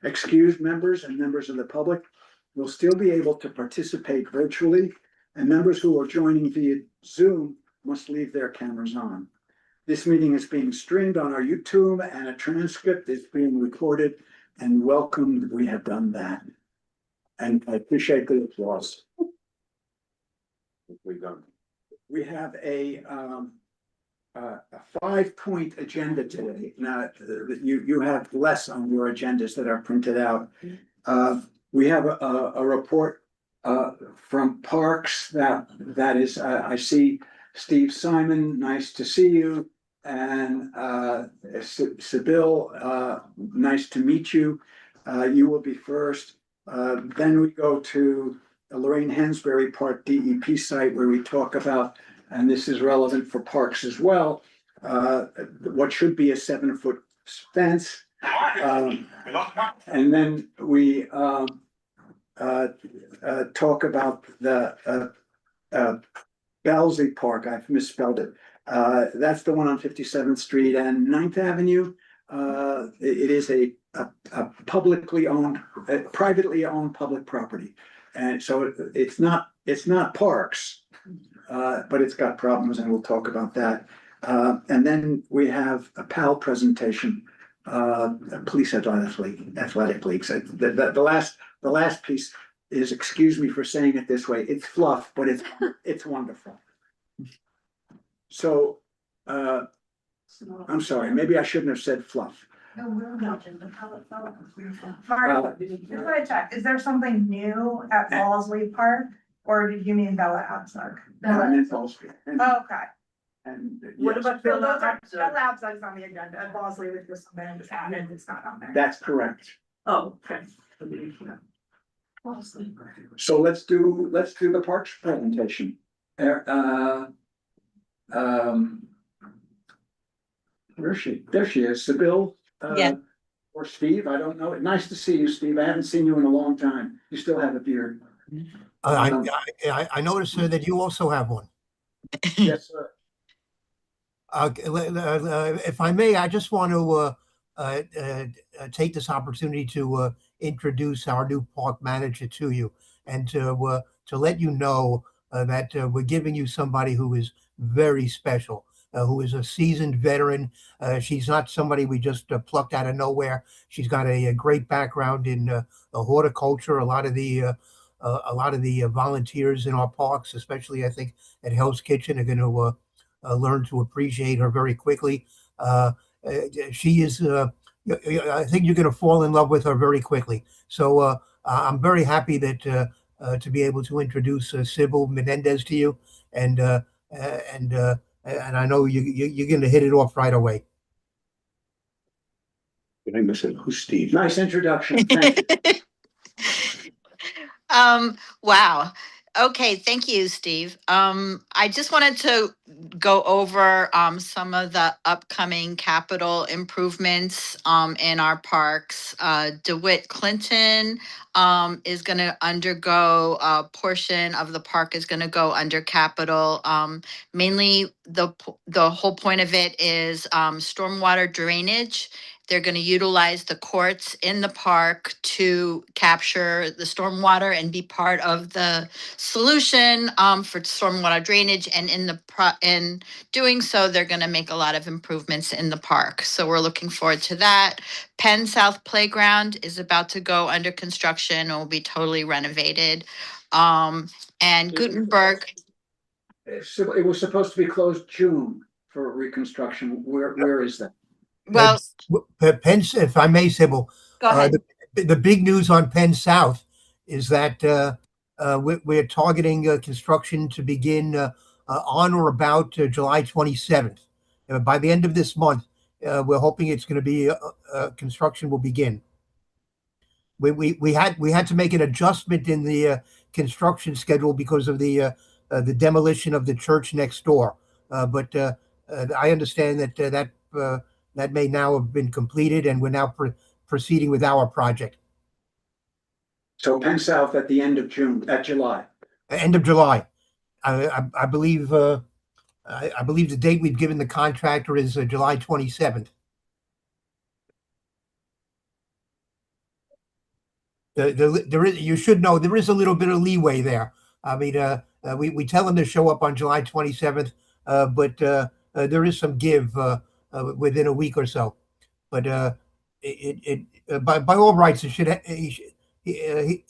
Excused members and members of the public will still be able to participate virtually, and members who are joining via Zoom must leave their cameras on. This meeting is being streamed on our YouTube, and a transcript is being recorded, and welcome, we have done that. And I appreciate the applause. We have a 5-point agenda today. Now, you have less on your agendas that are printed out. We have a report from Parks that is, I see Steve Simon, nice to see you. And Sybil, nice to meet you. You will be first. Then we go to Lorraine Hansberry Park DEP site where we talk about, and this is relevant for parks as well, what should be a 7-foot fence. And then we talk about the Belsley Park. I've misspelled it. That's the one on 57th Street and 9th Avenue. It is a publicly owned, privately owned public property. And so it's not parks, but it's got problems, and we'll talk about that. And then we have a PAL presentation, police athletic leagues. The last piece is, excuse me for saying it this way, it's fluff, but it's wonderful. So, I'm sorry, maybe I shouldn't have said fluff. No, we're not. Mark, just want to check, is there something new at Balsley Park, or did you mean Bella Abzug? Okay. And What yes, about Bella Abzug's on the agenda, and Balsley was just something that was added, it's not on there. that's correct. Oh, okay. So let's do the parks presentation. Where is she? There she is, Sybil. Yeah. Or Steve, I don't know. Nice to see you, Steve. I haven't seen you in a long time. You still have a beard. I noticed, sir, that you also have one. Yes, sir. If I may, I just want to take this opportunity to introduce our new park manager to you, and to let you know that we're giving you somebody who is very special. Who is a seasoned veteran. She's not somebody we just plucked out of nowhere. She's got a great background in horticulture. A lot of the volunteers in our parks, especially I think at Hell's Kitchen, are going to learn to appreciate her very quickly. She is. I think you're going to fall in love with her very quickly. So I'm very happy that to be able to introduce Sybil Menendez to you, and I know you're going to hit it off right away. Did I miss it? Who's Steve? Nice introduction. Thank you. Wow. Okay, thank you, Steve. I just wanted to go over some of the upcoming capital improvements in our parks. DeWitt Clinton is going to undergo a portion of the park is going to go under capital. Mainly the whole point of it is stormwater drainage. They're going to utilize the courts in the park to capture the stormwater and be part of the solution for stormwater drainage. And in doing so, they're going to make a lot of improvements in the park. So we're looking forward to that. Penn South Playground is about to go under construction and will be totally renovated. And Gutenberg. So it was supposed to be closed June for reconstruction. Where is that? Well, Penn, if I may, Sybil, go ahead. The big news on Penn South is that we're targeting construction to begin on or about July 27th. By the end of this month, we're hoping it's going to be construction will begin. We had to make an adjustment in the construction schedule because of the demolition of the church next door. But I understand that may now have been completed, and we're now proceeding with our project. So Penn South at the end of July. End of July. I believe I believe the date we've given the contractor is July 27th. there is, you should know, there is a little bit of leeway there. I mean, we tell them to show up on July 27th, but there is some give within a week or so. But by all rights, he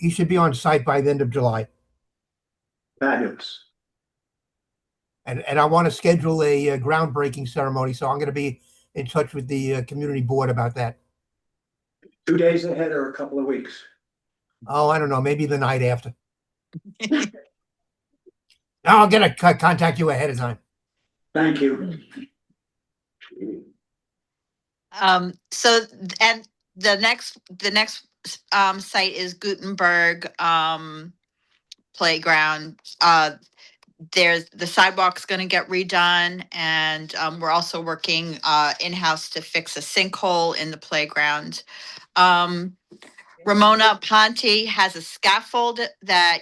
should be on site by the end of July. Fabulous. And I want to schedule a groundbreaking ceremony, so I'm going to be in touch with the community board about that. 2 days ahead or a couple of weeks? Oh, I don't know, maybe the night after. I'll get a contact you ahead of time. Thank you. So, and the next site is Gutenberg Playground. There's the sidewalk's going to get redone, and we're also working in-house to fix a sinkhole in the playground. Ramona Ponte has a scaffold that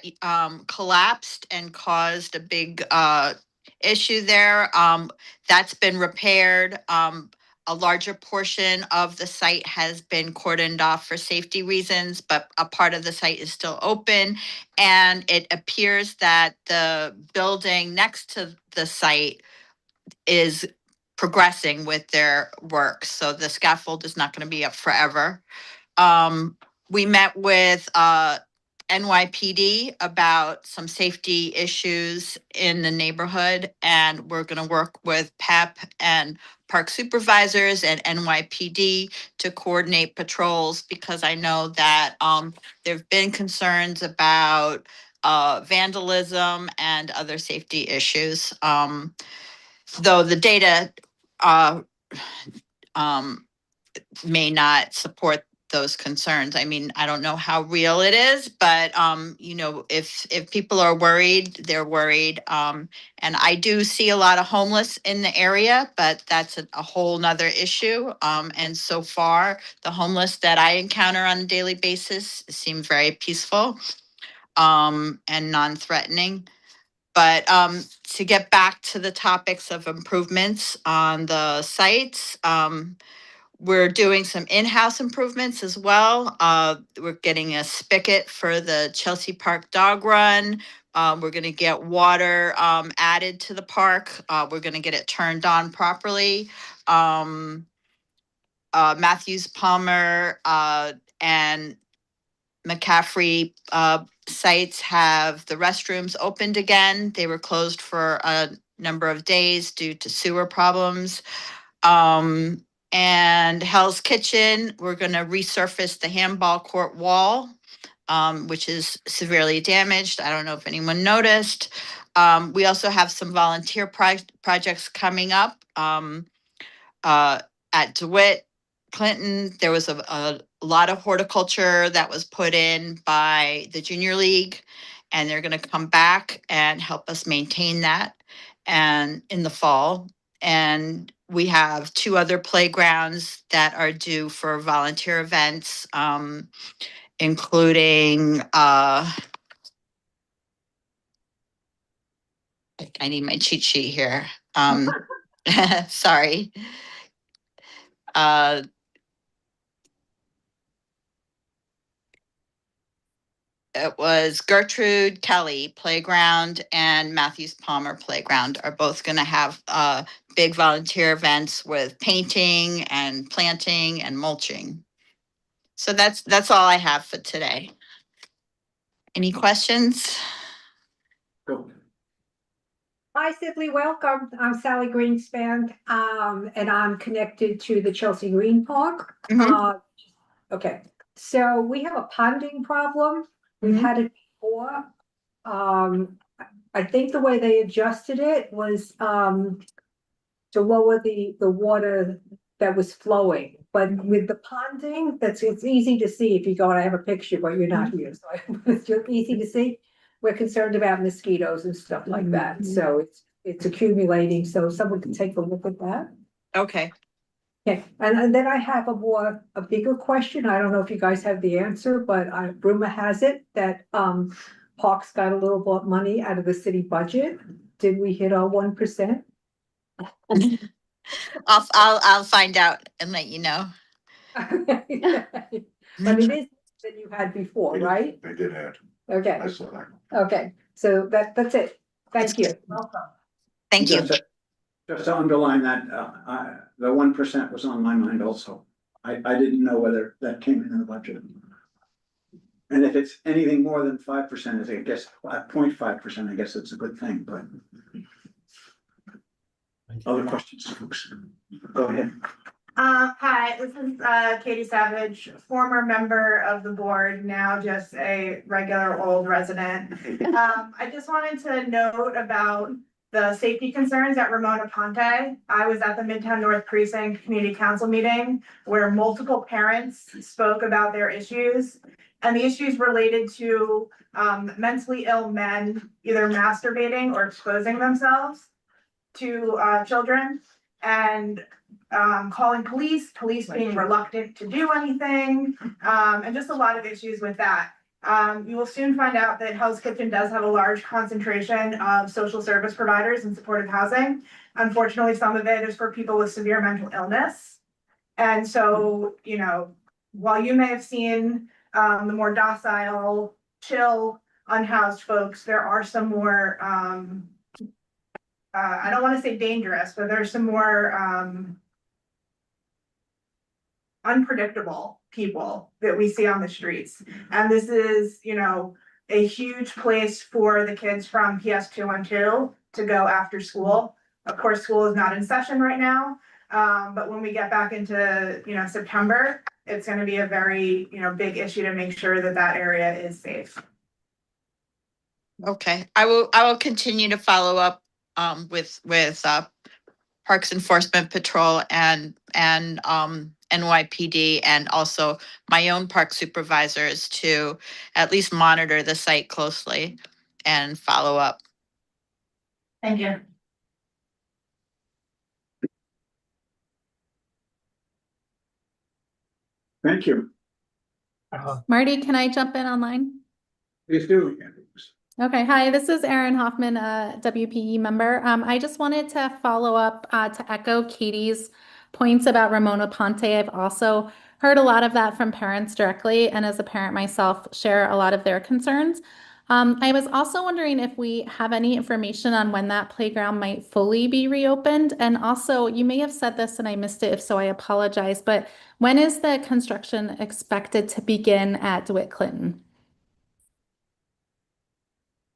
collapsed and caused a big issue there. That's been repaired. A larger portion of the site has been cordoned off for safety reasons, but a part of the site is still open. And it appears that the building next to the site is progressing with their work. So the scaffold is not going to be up forever. We met with NYPD about some safety issues in the neighborhood, and we're going to work with PEP and park supervisors and NYPD to coordinate patrols, because I know that there have been concerns about vandalism and other safety issues. Though the data may not support those concerns. I mean, I don't know how real it is, but you know, if people are worried, they're worried. And I do see a lot of homeless in the area, but that's a whole nother issue. And so far, the homeless that I encounter on a daily basis seem very peaceful and non-threatening. But to get back to the topics of improvements on the sites, we're doing some in-house improvements as well. We're getting a spigot for the Chelsea Park dog run. We're going to get water added to the park. We're going to get it turned on properly. Matthews Palmer and McCaffrey sites have the restrooms opened again. They were closed for a number of days due to sewer problems. And Hell's Kitchen, we're going to resurface the handball court wall, which is severely damaged. I don't know if anyone noticed. We also have some volunteer projects coming up at DeWitt, Clinton. There was a lot of horticulture that was put in by the Junior League, and they're going to come back and help us maintain that and in the fall. And we have 2 other playgrounds that are due for volunteer events, including, I need my cheat sheet here. Sorry. It was Gertrude Kelly Playground and Matthews Palmer Playground are both going to have big volunteer events with painting and planting and mulching. So that's all I have for today. Any questions? Go. Hi, Sibley, welcome. I'm Sally Greenspan, and I'm connected to the Chelsea Green Park. Okay, so we have a ponding problem. We've had it before. I think the way they adjusted it was to lower the water that was flowing. But with the ponding, it's easy to see if you go, and I have a picture, but you're not here, so it's easy to see. We're concerned about mosquitoes and stuff like that, so it's accumulating, so someone can take a look at that. Okay. Okay, and then I have a bigger question. I don't know if you guys have the answer, but rumor has it that Parks got a little bit money out of the city budget. Did we hit our 1%? I'll find out and let you know. But it is the you had before, right? They did add, Okay, I saw that. okay, so that's it. Thank you. Welcome. Thank you. Just to underline that, the 1% was on my mind also. I didn't know whether that came in the budget. And if it's anything more than 5%, I guess, 0.5%, I guess it's a good thing, but. Other questions, folks? Go ahead. Hi, this is Katie Savage, former member of the board, now just a regular old resident. I just wanted to note about the safety concerns at Ramona Ponte. I was at the Midtown North Precinct Community Council meeting where multiple parents spoke about their issues. And the issues related to mentally ill men either masturbating or exposing themselves to children, and calling police being reluctant to do anything, and just a lot of issues with that. You will soon find out that Hell's Kitchen does have a large concentration of social service providers in supportive housing. Unfortunately, some of it is for people with severe mental illness. And so, you know, while you may have seen the more docile, chill, unhoused folks, there are some more, I don't want to say dangerous, but there's some more unpredictable people that we see on the streets. And this is, you know, a huge place for the kids from PS 212 to go after school. Of course, school is not in session right now, but when we get back into, you know, September, it's going to be a very, you know, big issue to make sure that that area is safe. Okay, I will continue to follow up with Parks Enforcement Patrol and NYPD, and also my own park supervisors to at least monitor the site closely and follow up. Thank you. Thank you. Marty, can I jump in online? Please do. Okay, hi, this is Erin Hoffman, a WPE member. I just wanted to follow up to echo Katie's points about Ramona Ponte. I've also heard a lot of that from parents directly, and as a parent myself, share a lot of their concerns. I was also wondering if we have any information on when that playground might fully be reopened. And also, you may have said this and I missed it, if so, I apologize, but when is the construction expected to begin at DeWitt Clinton?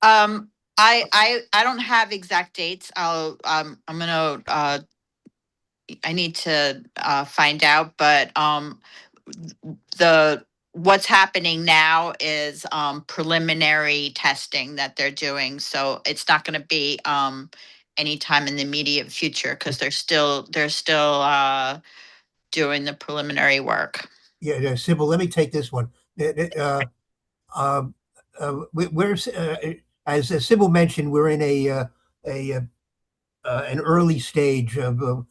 I don't have exact dates. I'm gonna I need to find out, but what's happening now is preliminary testing that they're doing. So it's not going to be anytime in the immediate future because they're still doing the preliminary work. Yeah, Sybil, let me take this one. We're as Sybil mentioned, we're in an early stage of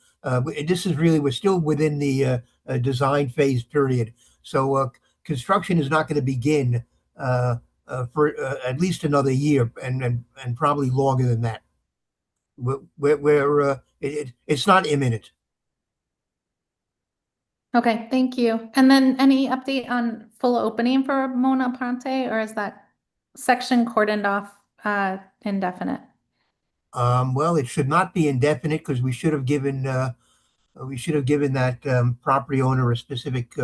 this is really, we're still within the design phase period. So construction is not going to begin for at least another year, and probably longer than that. It's not imminent. Okay, thank you. And then any update on full opening for Mona Ponte, or is that section cordoned off indefinite? Well, it should not be indefinite because we should have given that property owner a specific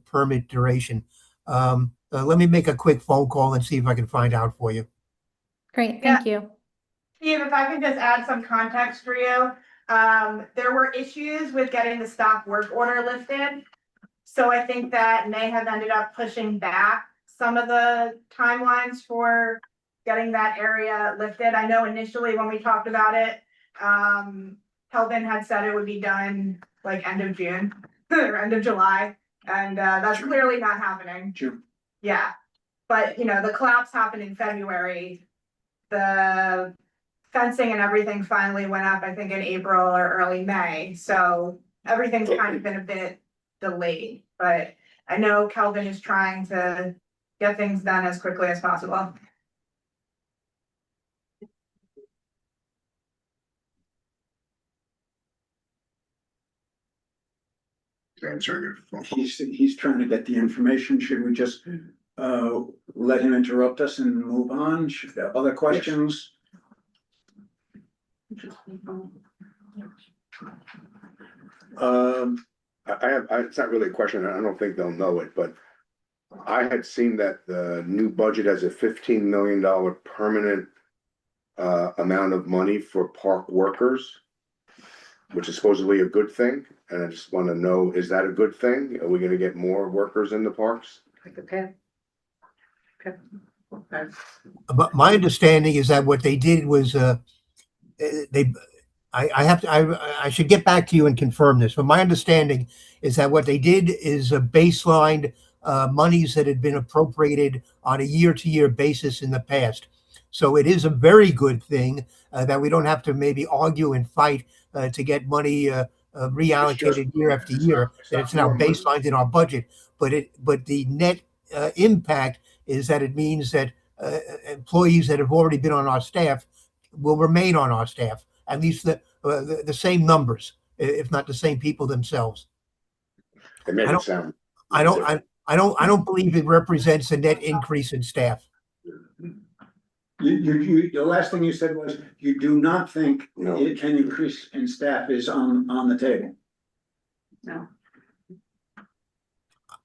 permit duration. Let me make a quick phone call and see if I can find out for you. Great, thank you. Steve, if I could just add some context for you. There were issues with getting the stop work order lifted. So I think that may have ended up pushing back some of the timelines for getting that area lifted. I know initially when we talked about it, Kelvin had said it would be done like end of June or end of July. And that's clearly not happening. June. Yeah, but you know, the collapse happened in February. The fencing and everything finally went up, I think in April or early May. So everything's kind of been a bit delayed, but I know Kelvin is trying to get things done as quickly as possible. answering it. He's trying to get the information. Should we just let him interrupt us and move on? Should there other questions? It's not really a question, I don't think they'll know it, but I had seen that the new budget has a $15 million permanent amount of money for park workers, which is supposedly a good thing, and I just want to know, is that a good thing? Are we going to get more workers in the parks? Okay. But my understanding is that what they did was I should get back to you and confirm this, but my understanding is that what they did is baselined monies that had been appropriated on a year-to-year basis in the past. So it is a very good thing that we don't have to maybe argue and fight to get money reallocated year after year, that it's now baselined in our budget. But the net impact is that it means that employees that have already been on our staff will remain on our staff, at least the same numbers, if not the same people themselves. It made it sound. I don't believe it represents a net increase in staff. The last thing you said was you do not think No. an increase in staff is on the table. No.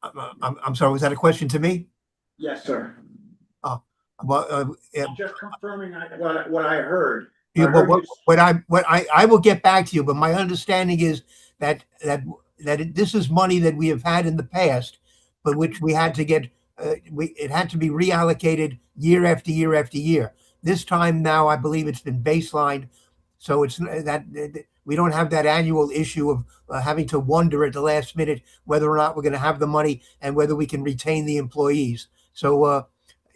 I'm sorry, was that a question to me? Yes, sir. Well, Just confirming what I heard. yeah, I heard you- what I will get back to you, but my understanding is that this is money that we have had in the past, but which we had to get, it had to be reallocated year after year after year. This time now, I believe it's been baselined, so it's that we don't have that annual issue of having to wonder at the last minute whether or not we're going to have the money and whether we can retain the employees. So,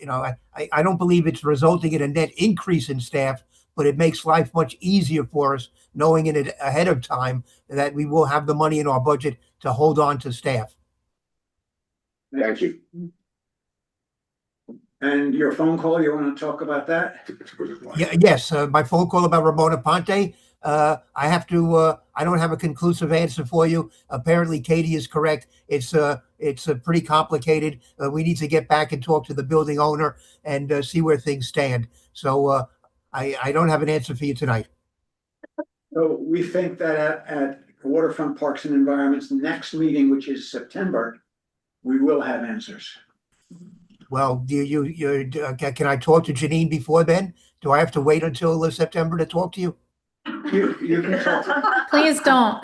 I don't believe it's resulting in a net increase in staff, but it makes life much easier for us knowing in it ahead of time that we will have the money in our budget to hold on to staff. Thank you. And your phone call, you want to talk about that? Yeah, yes, my phone call about Ramona Ponte. I don't have a conclusive answer for you. Apparently, Katie is correct. It's pretty complicated. We need to get back and talk to the building owner and see where things stand. So I don't have an answer for you tonight. So we think that at Waterfront Parks and Environment's next meeting, which is September, we will have answers. Well, can I talk to Janine before then? Do I have to wait until September to talk to you? You can talk. Please don't.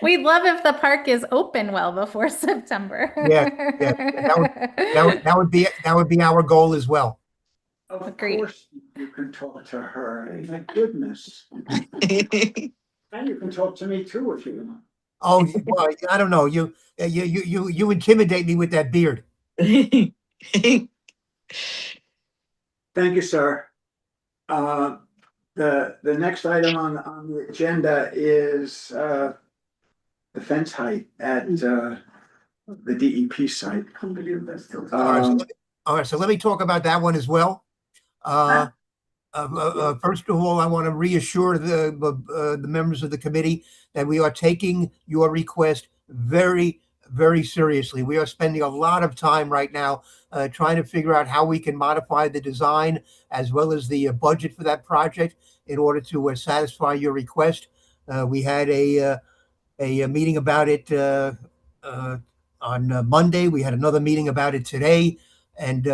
We'd love if the park is open well before September. Yeah, that would be our goal as well. Of Agreed. course, you can talk to her. My goodness. And you can talk to me too if you want. Oh, well, I don't know. You intimidate me with that beard. Thank you, sir. The next item on the agenda is the fence height at the DEP site. All right, so let me talk about that one as well. First of all, I want to reassure the members of the committee that we are taking your request very, very seriously. We are spending a lot of time right now trying to figure out how we can modify the design as well as the budget for that project in order to satisfy your request. We had a meeting about it on Monday. We had another meeting about it today, and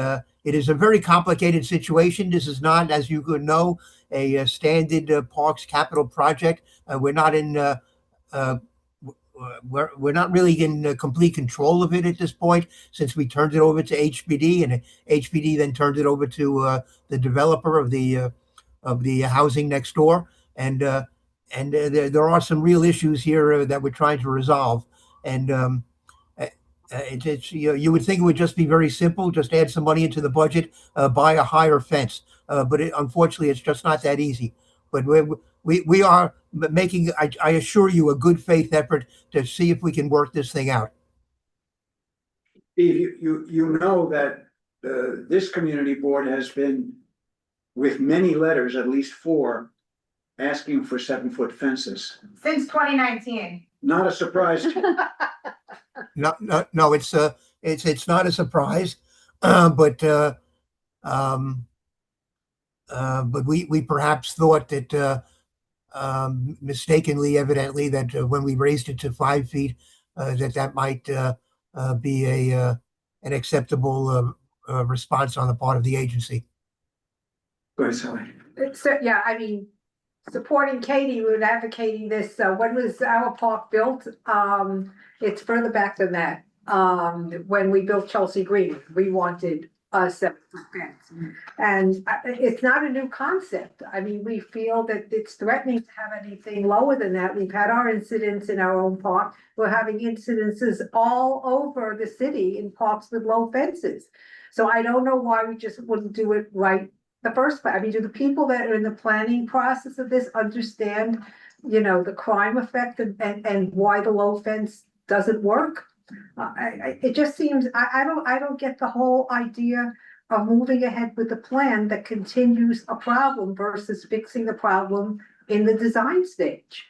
it is a very complicated situation. This is not, as you could know, a standard parks capital project. We're not really in complete control of it at this point, since we turned it over to HPD, and HPD then turned it over to the developer of the housing next door. And there are some real issues here that we're trying to resolve. And you would think it would just be very simple, just add some money into the budget, buy a higher fence. But unfortunately, it's just not that easy. But we are making, I assure you, a good faith effort to see if we can work this thing out. Steve, you know that this community board has been, with many letters, at least 4, asking for 7-foot fences. Since 2019. Not a surprise. No, it's not a surprise, but we perhaps thought that mistakenly, evidently, that when we raised it to 5 feet, that might be an acceptable response on the part of the agency. Go ahead, Sally. So, yeah, I mean, supporting Katie, we were advocating this, when was our park built? It's further back than that. When we built Chelsea Green, we wanted a 7-foot fence. And it's not a new concept. I mean, we feel that it's threatening to have anything lower than that. We've had our incidents in our own park. We're having incidences all over the city in parks with low fences. So I don't know why we just wouldn't do it right the first place. I mean, do the people that are in the planning process of this understand, the crime effect and why the low fence doesn't work? It just seems, I don't get the whole idea of moving ahead with the plan that continues a problem versus fixing the problem in the design stage.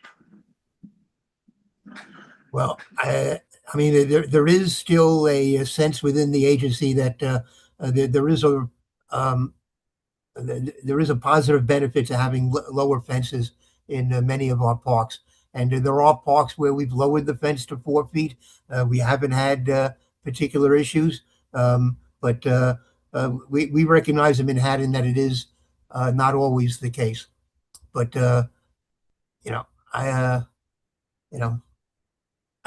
Well, I mean, there is still a sense within the agency that there is a positive benefit to having lower fences in many of our parks. And there are parks where we've lowered the fence to 4 feet. We haven't had particular issues, but we recognize in Manhattan that it is not always the case. But The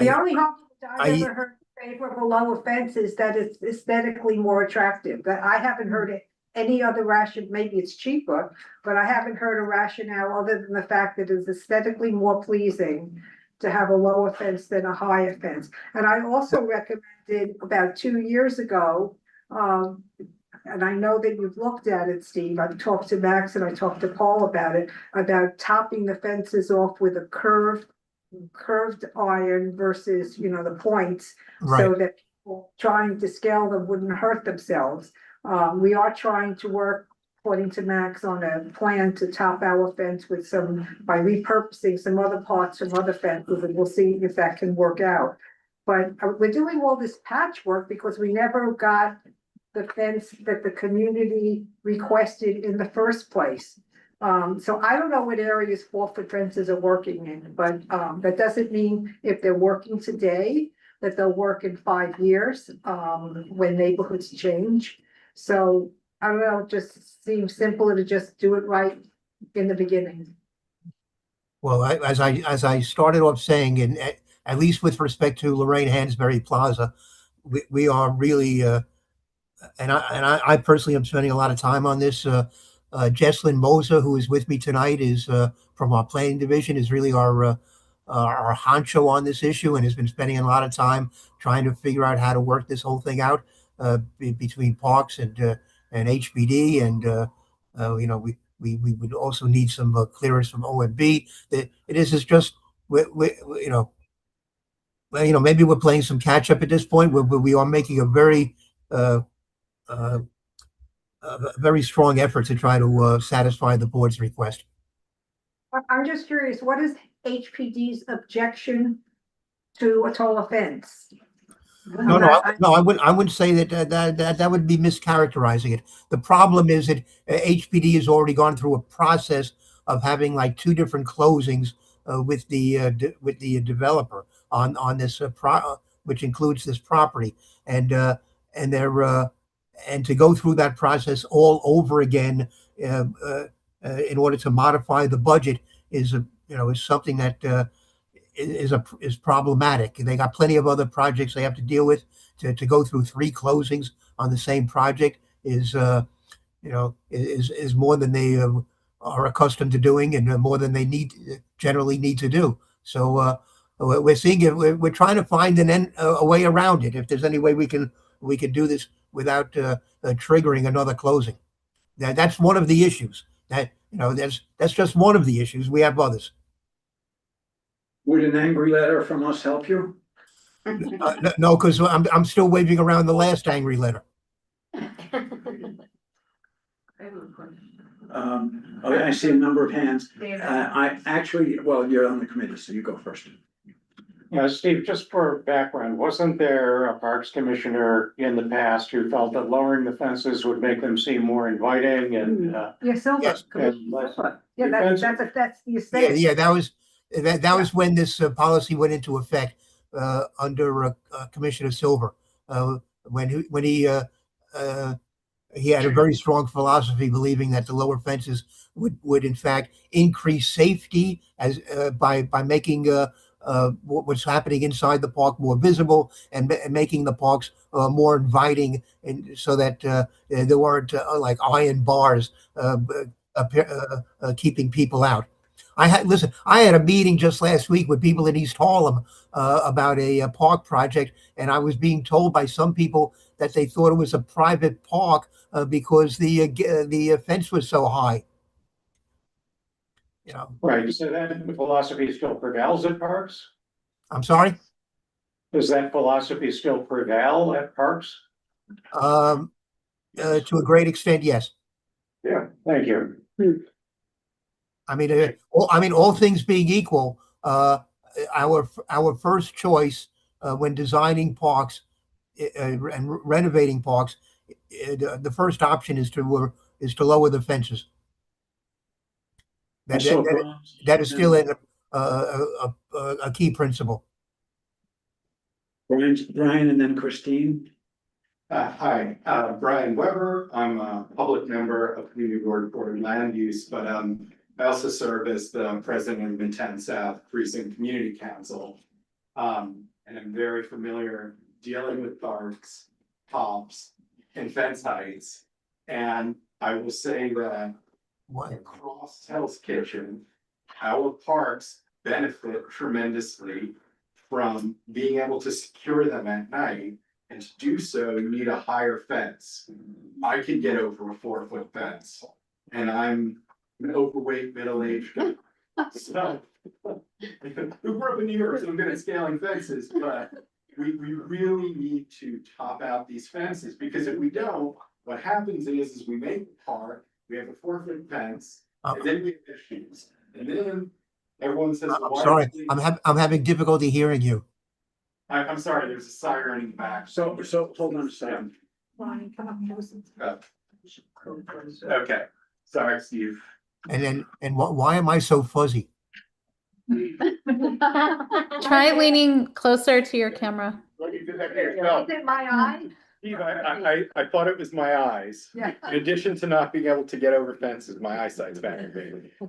only home that I've ever heard favorable lower fence is that it's aesthetically more attractive. That I haven't heard it. Any other ration, maybe it's cheaper, but I haven't heard a rationale other than the fact that it's aesthetically more pleasing to have a lower fence than a higher fence. And I also recommended about 2 years ago, and I know that you've looked at it, Steve. I've talked to Max and I talked to Paul about it, about topping the fences off with a curved iron versus, the points, so that people trying to scale them wouldn't hurt themselves. We are trying to work, according to Max, on a plan to top our fence with by repurposing some other parts from other fences, and we'll see if that can work out. But we're doing all this patchwork because we never got the fence that the community requested in the first place. So I don't know what areas 4-foot fences are working in, but that doesn't mean if they're working today, that they'll work in 5 years, when neighborhoods change. So I don't know, it just seems simpler to just do it right in the beginning. Well, as I started off saying, and at least with respect to Lorraine Hansberry Plaza, we are really, and I personally am spending a lot of time on this. Jesslyn Moser, who is with me tonight, is from our planning division, is really our honcho on this issue, and has been spending a lot of time trying to figure out how to work this whole thing out between Parks and HPD, and we would also need some clearance from OMB. It is just maybe we're playing some catch up at this point. We are making a very strong effort to try to satisfy the board's request. I'm just curious, what is HPD's objection to a taller fence? No, I wouldn't say that would be mischaracterizing it. The problem is that HPD has already gone through a process of having like 2 different closings with the developer on this which includes this property, and they're and to go through that process all over again in order to modify the budget is something that is problematic. They got plenty of other projects they have to deal with. To go through 3 closings on the same project is more than they are accustomed to doing, and more than they generally need to do. So we're seeing it. We're trying to find a way around it. If there's any way we can do this without triggering another closing. That's one of the issues. That's just one of the issues. We have others. Would an angry letter from us help you? No, because I'm still waving around the last angry letter. Okay, I see a number of hands. I actually, well, you're on the committee, so you go first. Steve, just for background, wasn't there a parks commissioner in the past who felt that lowering the fences would make them seem more inviting and, Yeah, Silver. Yes. Commissioner Silver. Yeah, Defensive. that's the Yeah, estate. yeah, that was when this policy went into effect under Commissioner Silver. When he had a very strong philosophy, believing that the lower fences would in fact increase safety as by making what's happening inside the park more visible and making the parks more inviting, and so that there weren't like iron bars keeping people out. I had a meeting just last week with people in East Harlem about a park project, and I was being told by some people that they thought it was a private park because the fence was so high. You know, right, so that philosophy still prevails at parks? I'm sorry. Does that philosophy still prevail at parks? To a great extent, yes. Yeah, thank you. I mean, all things being equal, our first choice when designing parks and renovating parks, the first option is to lower the fences. That is still a key principle. Brian and then Christine. Hi, Brian Weber. I'm a public member of Community Board for Land Use, but I also serve as the president of Midtown South Precinct Community Council. And I'm very familiar dealing with parks, tops, and fence heights. And I will say that across Hell's Kitchen, our parks benefit tremendously from being able to secure them at night. And to do so, you need a higher fence. I can get over a 4-foot fence, and I'm an overweight, middle-aged guy. So, who grew up in New York, so I'm good at scaling fences, but we really need to top out these fences, because if we don't, what happens is we make the park, we have a 4-foot fence, and then we have issues, and then everyone says, I'm sorry, I'm having difficulty hearing you. I'm sorry, there's a siren in the back. So hold on a second. Okay, sorry, Steve. And why am I so fuzzy? Try leaning closer to your camera. You did that to yourself. Is it my eye? Steve, I thought it was my eyes. Yeah. In addition to not being able to get over fences, my eyesight's bad.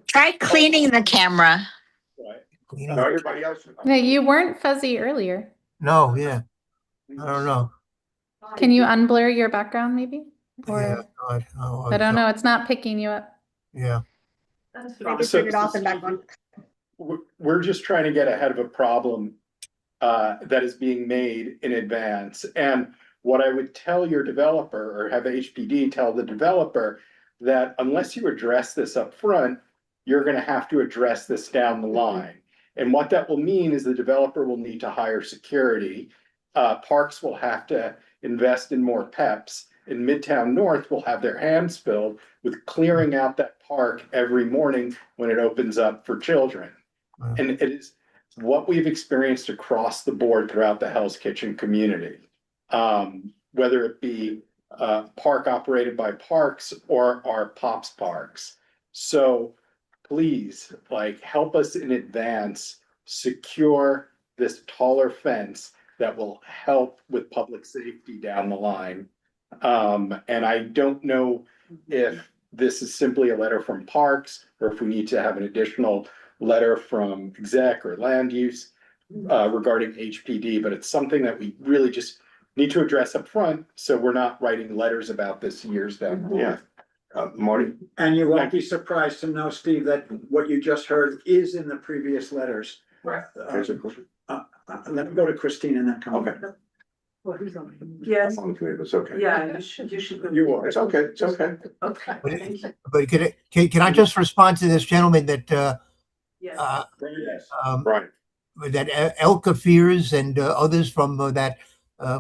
Try cleaning the camera. No, everybody else. No, you weren't fuzzy earlier. No, yeah, I don't know. Can you unblur your background maybe? Or Yeah, God, I don't know, it's not picking you up. Yeah. Maybe turn it off and back on. We're just trying to get ahead of a problem that is being made in advance. And what I would tell your developer, or have HPD tell the developer, that unless you address this up front, you're gonna have to address this down the line. And what that will mean is the developer will need to hire security. Parks will have to invest in more PEPs. In Midtown North will have their hands filled with clearing out that park every morning when it opens up for children. Wow. And it is what we've experienced across the board throughout the Hell's Kitchen community. Whether it be park operated by Parks or our Pops Parks. So please, help us in advance secure this taller fence that will help with public safety down the line. And I don't know if this is simply a letter from Parks, or if we need to have an additional letter from exec or land use regarding HPD, but it's something that we really just need to address up front, so we're not writing letters about this years down the line. Marty? And you won't be surprised to know, Steve, that what you just heard is in the previous letters. Right. Let me go to Christine and then come. Okay. Yes, I'm on the committee, but it's okay. yeah, you should. You are. It's okay, it's okay. Okay. But can I just respond to this gentleman that Yes. Right. that Elka Fears and others from that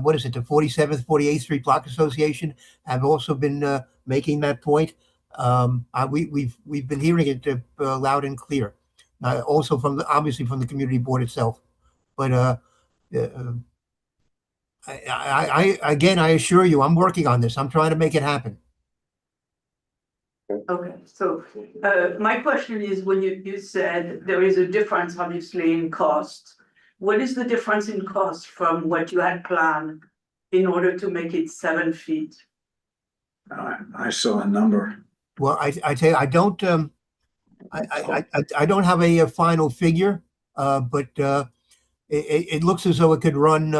what is it, the 47th, 48th Street Block Association have also been making that point. We've been hearing it loud and clear. Also obviously from the community board itself. But again, I assure you, I'm working on this. I'm trying to make it happen. Okay, so my question is, when you said there is a difference, obviously, in cost. What is the difference in cost from what you had planned in order to make it 7 feet? I saw a number. Well, I tell you, I don't I don't have a final figure, but it looks as though it could run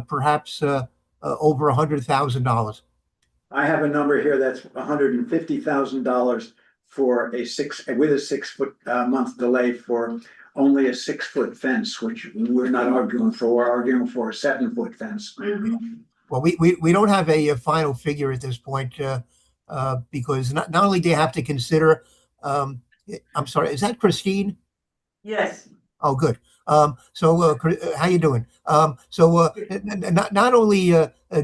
perhaps over $100,000. I have a number here that's $150,000 for a 6 foot month delay for only a 6 foot fence, which we're not arguing for. We're arguing for a 7 foot fence. Well, we don't have a final figure at this point because not only do you have to consider, I'm sorry, is that Christine? Yes. Oh, good. So how you doing? Not only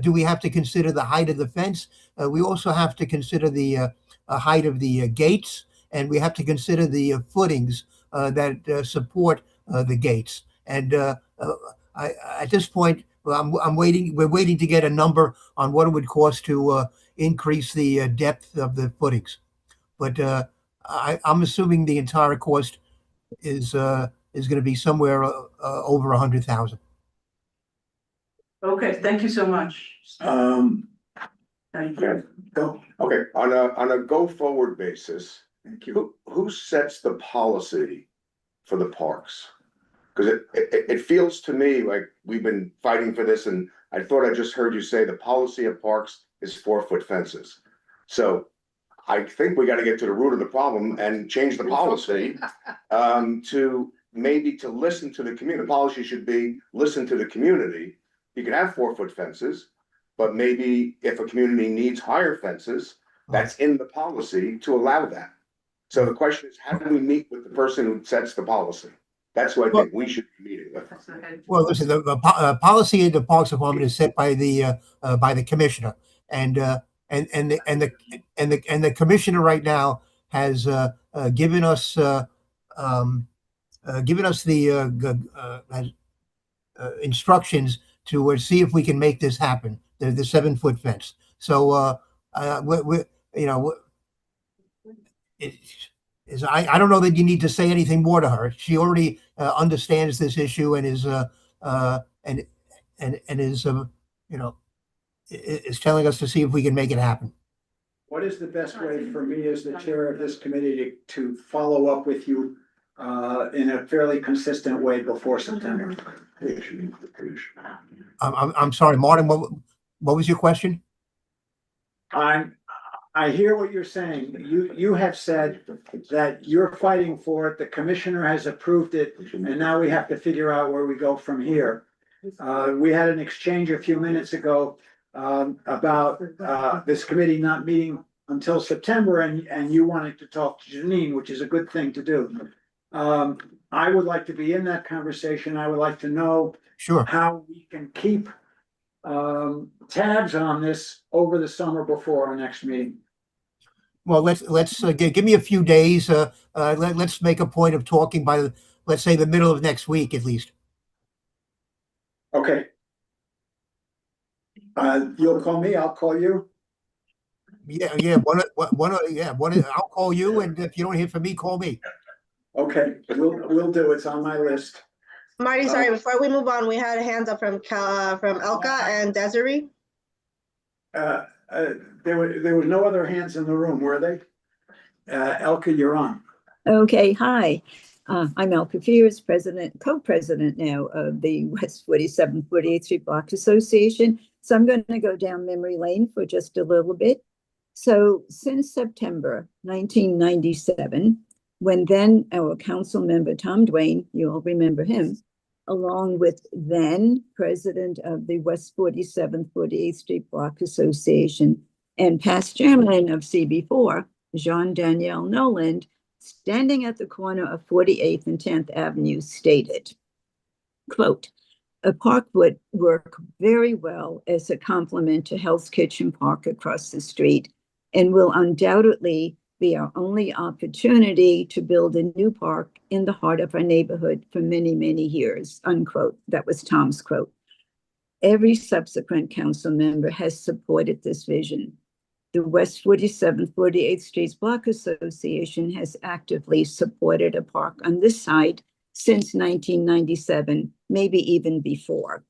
do we have to consider the height of the fence, we also have to consider the height of the gates, and we have to consider the footings that support the gates. And at this point, I'm waiting. We're waiting to get a number on what it would cost to increase the depth of the footings. But I'm assuming the entire cost is going to be somewhere over 100,000. Okay, thank you so much. Thank you. Go. Okay, on a go forward basis, Thank you. who sets the policy for the parks? Because it feels to me like we've been fighting for this, and I thought I just heard you say the policy of parks is 4 foot fences. So I think we got to get to the root of the problem and change the policy to maybe to listen to the community. The policy should be listen to the community. You can have 4 foot fences, but maybe if a community needs higher fences, that's in the policy to allow that. So the question is, how do we meet with the person who sets the policy? That's who I think we should be meeting with. Well, listen, the policy of the Parks Department is set by the commissioner, and the commissioner right now has given us the instructions to see if we can make this happen. The 7 foot fence. So I don't know that you need to say anything more to her. She already understands this issue and is is telling us to see if we can make it happen. What is the best way for me as the chair of this committee to follow up with you in a fairly consistent way before September? I'm sorry, Martin, what was your question? I hear what you're saying. You have said that you're fighting for it. The commissioner has approved it, and now we have to figure out where we go from here. We had an exchange a few minutes ago about this committee not meeting until September, and you wanted to talk to Janine, which is a good thing to do. I would like to be in that conversation. I would like to know how we can keep tabs on this over the summer before our next meeting. Well, let's give me a few days. Let's make a point of talking by, let's say, the middle of next week at least. Okay. You'll call me. I'll call you. Yeah. I'll call you, and if you don't hear from me, call me. Okay, we'll do. It's on my list. Marty, sorry, before we move on, we had a hands up from Elka and Desiree. There were no other hands in the room, were they? Elka, you're on. Okay, hi. I'm Elka Fears, co-president now of the West 47th, 48th Street Block Association. So I'm going to go down memory lane for just a little bit. So since September 1997, when then our council member, Tom Dwayne, you all remember him, along with then president of the West 47th, 48th Street Block Association and past chairman of CB4, Jean-Daniel Noland, standing at the corner of 48th and 10th Avenue, stated, quote, "A park would work very well as a complement to Hell's Kitchen Park across the street and will undoubtedly be our only opportunity to build a new park in the heart of our neighborhood for many, many years, unquote. That was Tom's quote. Every subsequent council member has supported this vision. The West 47th, 48th Streets Block Association has actively supported a park on this site since 1997, maybe even before.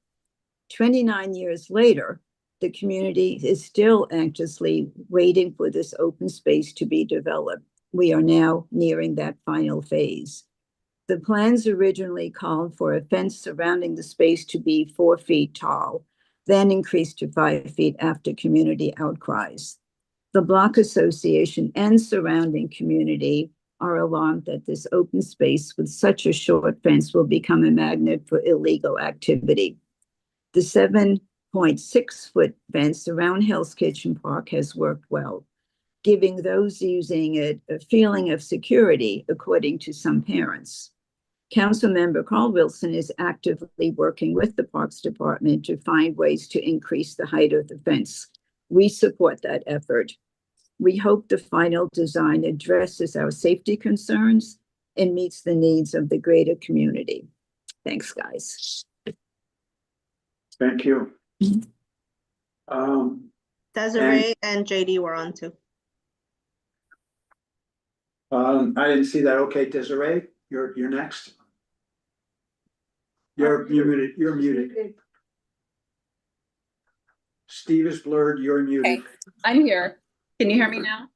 29 years later, the community is still anxiously waiting for this open space to be developed. We are now nearing that final phase. The plans originally called for a fence surrounding the space to be 4 feet tall, then increased to 5 feet after community outcries. The Block Association and surrounding community are alarmed that this open space with such a short fence will become a magnet for illegal activity. The 7.6-foot fence around Hell's Kitchen Park has worked well, giving those using it a feeling of security, according to some parents. Councilmember Carl Wilson is actively working with the Parks Department to find ways to increase the height of the fence. We support that effort. We hope the final design addresses our safety concerns and meets the needs of the greater community. Thanks, guys. Thank you. Desiree and JD were on too. I didn't see that. Okay, Desiree, you're next. You're muted. You're muted. Steve is blurred. You're muted. Okay, I'm here. Can you hear me now?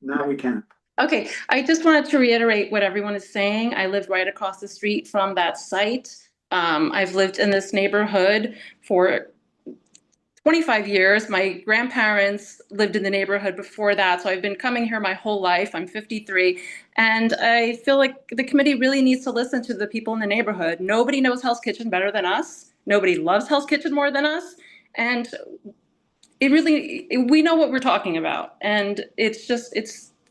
Now we can. Okay, I just wanted to reiterate what everyone is saying. I live right across the street from that site. I've lived in this neighborhood for 25 years. My grandparents lived in the neighborhood before that, so I've been coming here my whole life. I'm 53, and I feel like the committee really needs to listen to the people in the neighborhood. Nobody knows Hell's Kitchen better than us. Nobody loves Hell's Kitchen more than us, and we know what we're talking about, and it's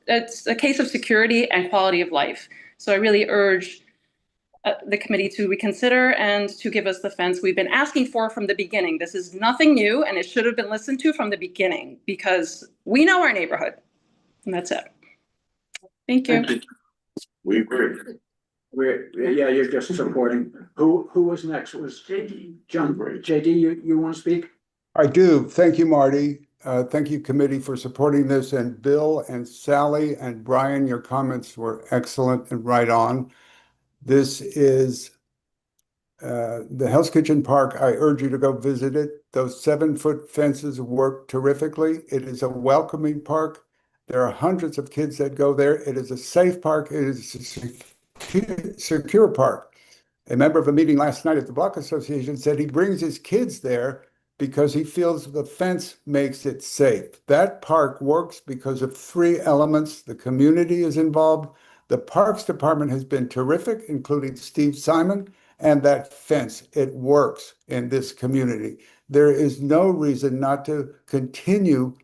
a case of security and quality of life. So I really urge the committee to reconsider and to give us the fence we've been asking for from the beginning. This is nothing new, and it should have been listened to from the beginning because we know our neighborhood, and that's it. Thank you. Thank you. We agree. Yeah, you're just supporting. Who was next? It was JD. John. JD, you want to speak? I do. Thank you, Marty. Thank you, committee, for supporting this. And Bill and Sally and Brian, your comments were excellent and right on. This is the Hell's Kitchen Park. I urge you to go visit it. Those 7-foot fences work terrifically. It is a welcoming park. There are hundreds of kids that go there. It is a safe park. It is a secure park. A member of a meeting last night at the Block Association said he brings his kids there because he feels the fence makes it safe. That park works because of 3 elements. The community is involved. The Parks Department has been terrific, including Steve Simon, and that fence, it works in this community. There is no reason not to continue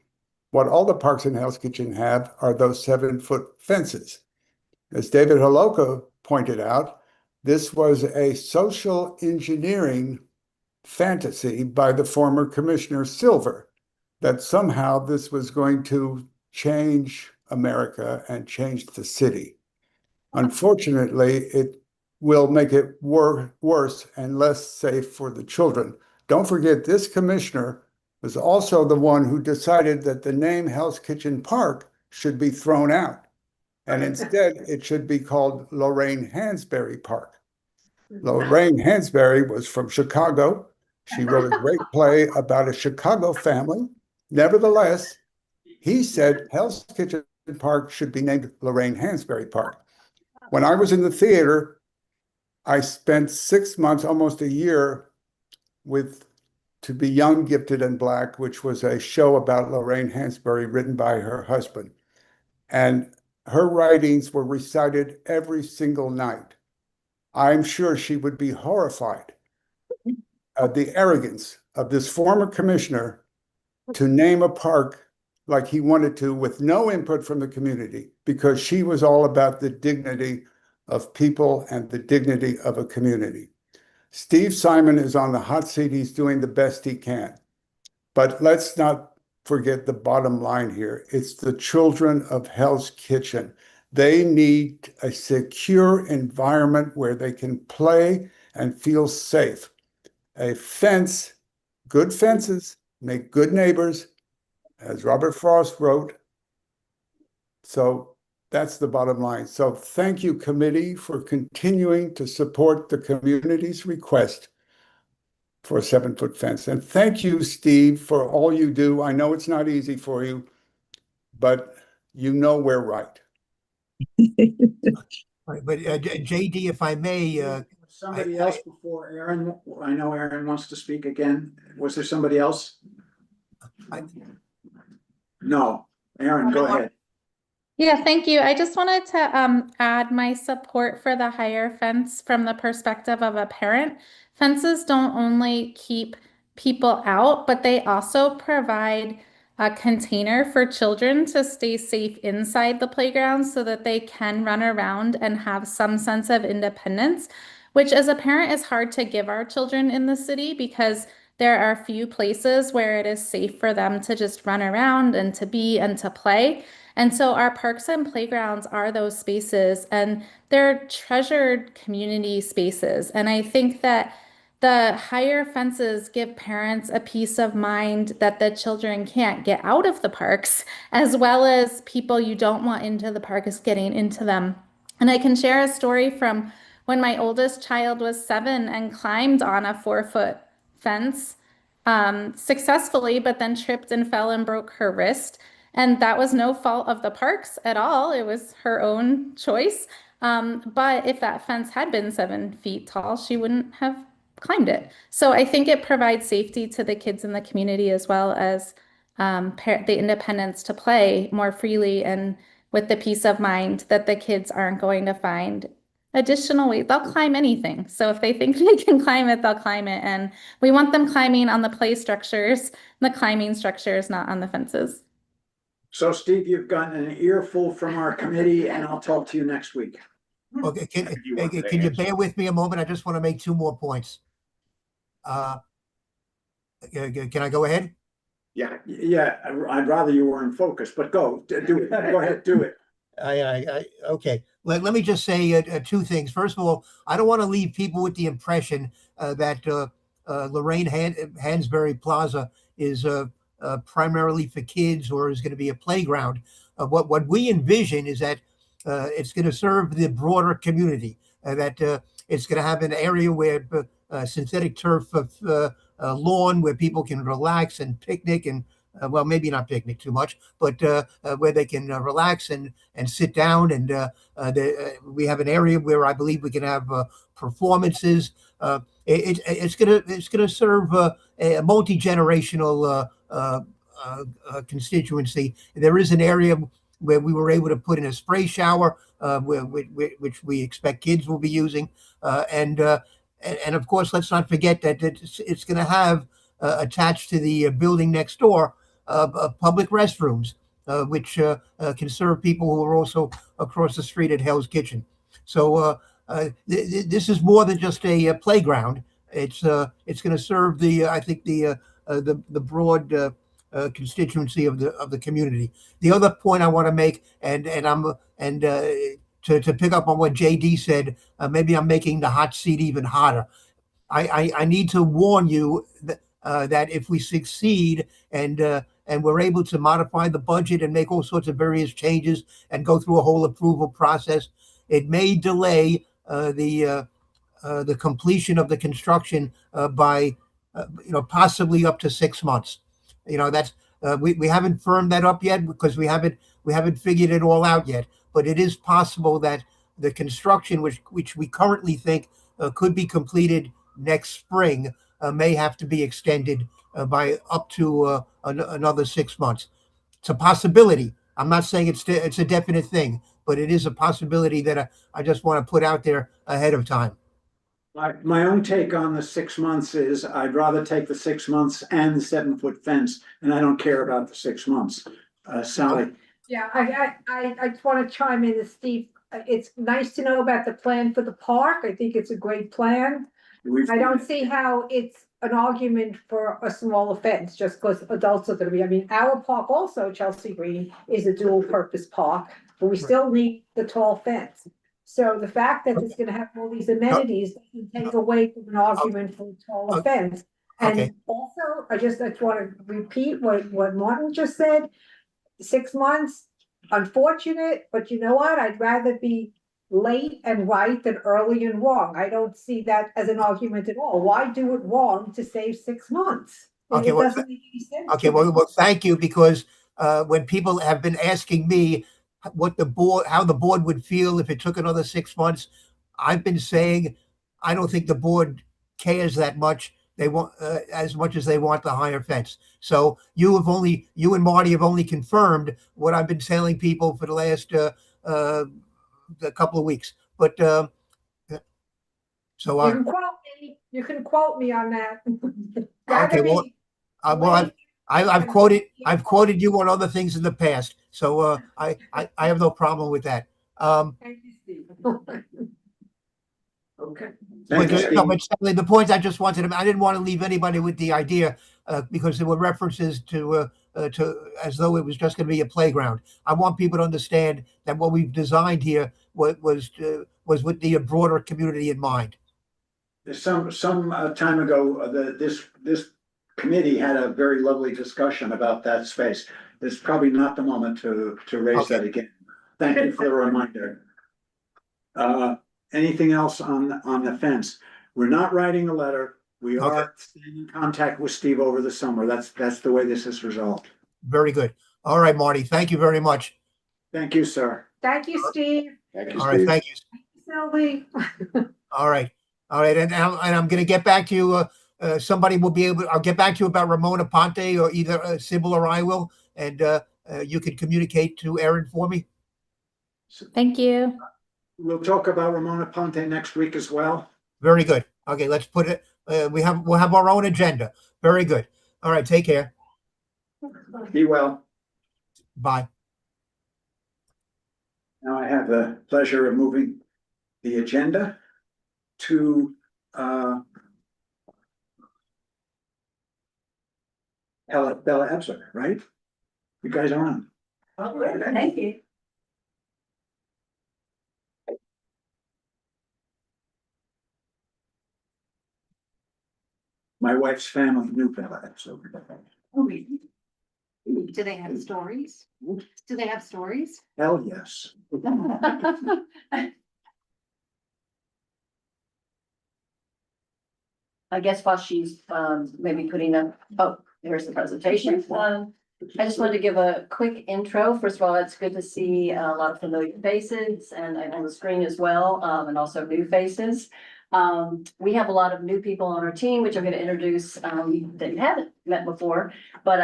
what all the parks in Hell's Kitchen have are those 7-foot fences. As David Holoka pointed out, this was a social engineering fantasy by the former Commissioner Silver that somehow this was going to change America and change the city. Unfortunately, it will make it worse and less safe for the children. Don't forget, this commissioner was also the one who decided that the name Hell's Kitchen Park should be thrown out, and instead it should be called Lorraine Hansberry Park. Lorraine Hansberry was from Chicago. She wrote a great play about a Chicago family. Nevertheless, he said Hell's Kitchen Park should be named Lorraine Hansberry Park. When I was in the theater, I spent 6 months, almost a year, with To Be Young, Gifted, and Black, which was a show about Lorraine Hansberry written by her husband. And her writings were recited every single night. I'm sure she would be horrified at the arrogance of this former commissioner to name a park like he wanted to with no input from the community, because she was all about the dignity of people and the dignity of a community. Steve Simon is on the hot seat. He's doing the best he can. But let's not forget the bottom line here. It's the children of Hell's Kitchen. They need a secure environment where they can play and feel safe. A fence, good fences make good neighbors, as Robert Frost wrote. So that's the bottom line. So thank you, committee, for continuing to support the community's request for a 7-foot fence. And thank you, Steve, for all you do. I know it's not easy for you, but you know we're right. Right, but JD, if I may, Somebody else before Aaron, I know Aaron wants to speak again. Was there somebody else? No, Aaron, go ahead. Yeah, thank you. I just wanted to add my support for the higher fence from the perspective of a parent. Fences don't only keep people out, but they also provide a container for children to stay safe inside the playground so that they can run around and have some sense of independence, which as a parent is hard to give our children in the city because there are few places where it is safe for them to just run around and to be and to play. And so our parks and playgrounds are those spaces, and they're treasured community spaces. And I think that the higher fences give parents a peace of mind that the children can't get out of the parks, as well as people you don't want into the parks getting into them. And I can share a story from when my oldest child was 7 and climbed on a 4-foot fence successfully, but then tripped and fell and broke her wrist. And that was no fault of the parks at all. It was her own choice. But if that fence had been 7 feet tall, she wouldn't have climbed it. So I think it provides safety to the kids in the community as well as the independence to play more freely and with the peace of mind that the kids aren't going to find additional ways. They'll climb anything. So if they think they can climb it, they'll climb it. And we want them climbing on the play structures, the climbing structures, not on the fences. So Steve, you've gotten an earful from our committee and I'll talk to you next week. Okay, can you bear with me a moment? I just want to make 2 more points. Can I go ahead? Yeah, I'd rather you were in focus, but do it. Go ahead, do it. Okay. Let me just say 2 things. First of all, I don't want to leave people with the impression that Lorraine Hansberry Plaza is primarily for kids or is going to be a playground. What we envision is that it's going to serve the broader community, that it's going to have an area where synthetic turf lawn where people can relax and picnic and well, maybe not picnic too much, but where they can relax and sit down. And we have an area where I believe we can have performances. It's gonna serve a multi-generational constituency. There is an area where we were able to put in a spray shower, which we expect kids will be using, and of course, let's not forget that it's going to have attached to the building next door public restrooms, which can serve people who are also across the street at Hell's Kitchen. So this is more than just a playground. It's going to serve I think the broad constituency of the community. The other point I want to make, to pick up on what JD said, maybe I'm making the hot seat even hotter. I need to warn you that if we succeed and we're able to modify the budget and make all sorts of various changes and go through a whole approval process, it may delay the completion of the construction by possibly up to 6 months. That's we haven't firmed that up yet because we haven't figured it all out yet. But it is possible that the construction, which we currently think could be completed next spring, may have to be extended by up to another 6 months. It's a possibility. I'm not saying it's a definite thing, but it is a possibility that I just want to put out there ahead of time. My own take on the 6 months is I'd rather take the 6 months and the 7-foot fence, and I don't care about the 6 months. Sally. Yeah, I just want to chime in, Steve. It's nice to know about the plan for the park. I think it's a great plan. I don't see how it's an argument for a smaller fence, just because adults are gonna be, I mean, our park also, Chelsea Green, is a dual purpose park, but we still need the tall fence. So the fact that it's gonna have all these amenities doesn't take away from an argument for a taller fence. Okay. And also, I just wanna repeat what Martin just said, 6 months, unfortunate, but you know what, I'd rather be late and right than early and wrong. I don't see that as an argument at all. Why do it wrong to save 6 months? Okay, It well, doesn't make any sense. Okay, to me. well, thank you, because when people have been asking me how the board would feel if it took another 6 months, I've been saying, I don't think the board cares that much. They want as much as they want the higher fence. So you and Marty have only confirmed what I've been telling people for the last a couple of weeks. But so You can quote me on that. okay, well, I've quoted you on other things in the past, so I have no problem with that. Thank you, Steve. Okay. But, Thank you, Steve. but Stanley, the points I just wanted to, I didn't want to leave anybody with the idea because there were references to as though it was just going to be a playground. I want people to understand that what we've designed here was with the broader community in mind. Some time ago, this committee had a very lovely discussion about that space. It's probably not the moment to raise that again. Thank you for the reminder. Anything else on the fence? We're not writing a letter. We are staying in contact with Steve over the summer. That's the way this is resolved. Very good. All right, Marty. Thank you very much. Thank you, sir. Thank you, Steve. Thank you, All right, Steve. thank you. Sylvie. All right. And I'm going to get back to you. Somebody will be able. I'll get back to you about Ramona Ponte, or either Sybil or I will, and you can communicate to Erin for me. Thank you. We'll talk about Ramona Ponte next week as well. Very good. Okay, let's put it. We'll have our own agenda. Very good. All right. Take care. Be well. Bye. Now I have the pleasure of moving the agenda to Bella Abzug, right? You guys are on. Thank you. My wife's family knew Bella Abzug. Oh, really? Do they have stories? Do they have stories? Hell yes. I guess while she's maybe putting up, oh, there's the presentation. I just wanted to give a quick intro. First of all, it's good to see a lot of familiar faces and on the screen as well, and also new faces. We have a lot of new people on our team, which I'm going to introduce that you haven't met before, but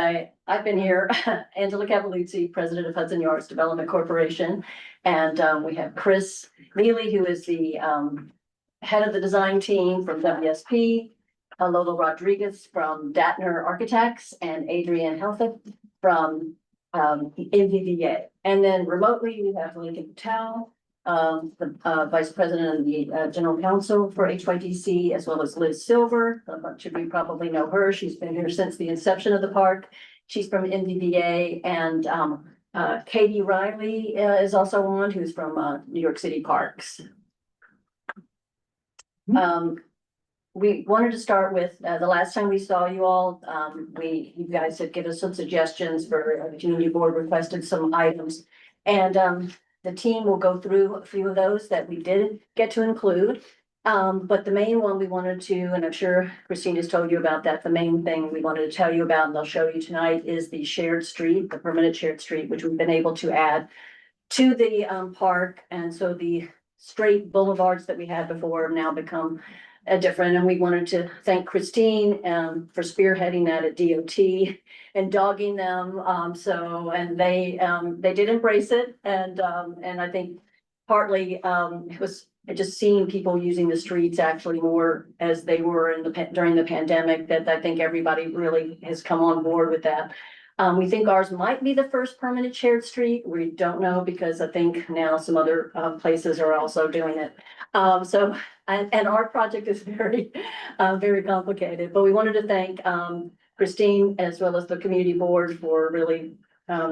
I've been here. Angela Cavaluzzi, president of Hudson Yards Development Corporation, and we have Chris Neely, who is the head of the design team from WSP, Lola Rodriguez from Datner Architects, and Adrienne Helfet from NVDA. And then remotely, we have Lincoln Patel, the vice president and the general counsel for HYDC, as well as Liz Silver. A bunch of you probably know her. She's been here since the inception of the park. She's from NVDA, and Katie Riley is also on, who's from New York City Parks. We wanted to start with the last time we saw you all, you guys had given us some suggestions for the community board, requested some items. And the team will go through a few of those that we did get to include. But the main one we wanted to, and I'm sure Christine has told you about that, the main thing we wanted to tell you about, and I'll show you tonight, is the shared street, the permanent shared street, which we've been able to add to the park. And so the straight boulevards that we had before have now become different, and we wanted to thank Christine for spearheading that at DOT and dogging them. And they did embrace it, and I think partly it was just seeing people using the streets actually more as they were during the pandemic, that I think everybody really has come on board with that. We think ours might be the first permanent shared street. We don't know because I think now some other places are also doing it. And our project is very, very complicated, but we wanted to thank Christine as well as the community board for really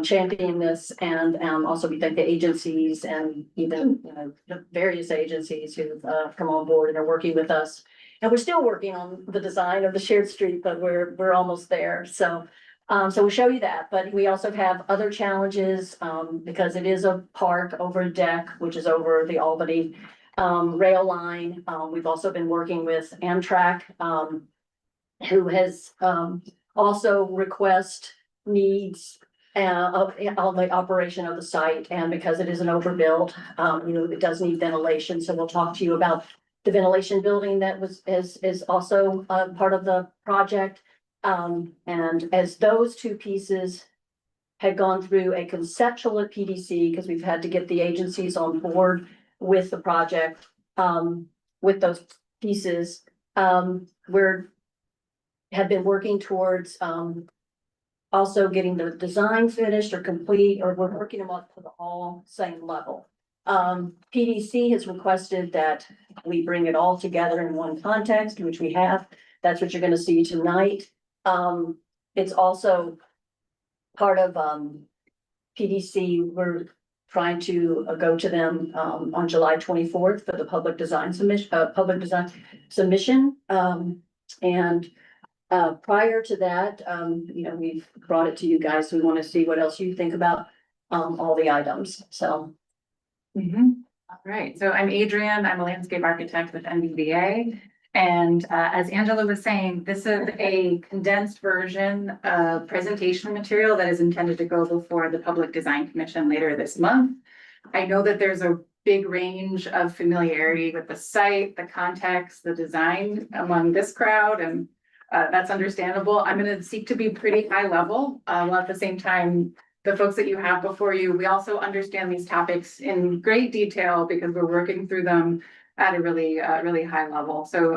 championing this. And also we thank the agencies and even, the various agencies who've come on board and are working with us. And we're still working on the design of the shared street, but we're almost there. So we'll show you that, but we also have other challenges, because it is a park over a deck, which is over the Albany, rail line. We've also been working with Amtrak, who has, also needs, on the operation of the site, and because it is an overbuild, it does need ventilation, so we'll talk to you about the ventilation building that is also part of the project. And as those two pieces had gone through a conceptual at PDC, because we've had to get the agencies on board with the project, with those pieces, have been working towards also getting the design finished or complete, or we're working them up to the all same level. PDC has requested that we bring it all together in one context, which we have. That's what you're going to see tonight. It's also part of PDC. We're trying to go to them on July 24th for the public design submission. And prior to that, we've brought it to you guys. So we want to see what else you think about all the items. So. All right, so I'm Adrienne. I'm a landscape architect with MBVA. And as Angela was saying, this is a condensed version of presentation material that is intended to go before the Public Design Commission later this month. I know that there's a big range of familiarity with the site, the context, the design among this crowd, and that's understandable. I'm going to seek to be pretty high level, while at the same time, the folks that you have before you, we also understand these topics in great detail because we're working through them at a really, really high level. So,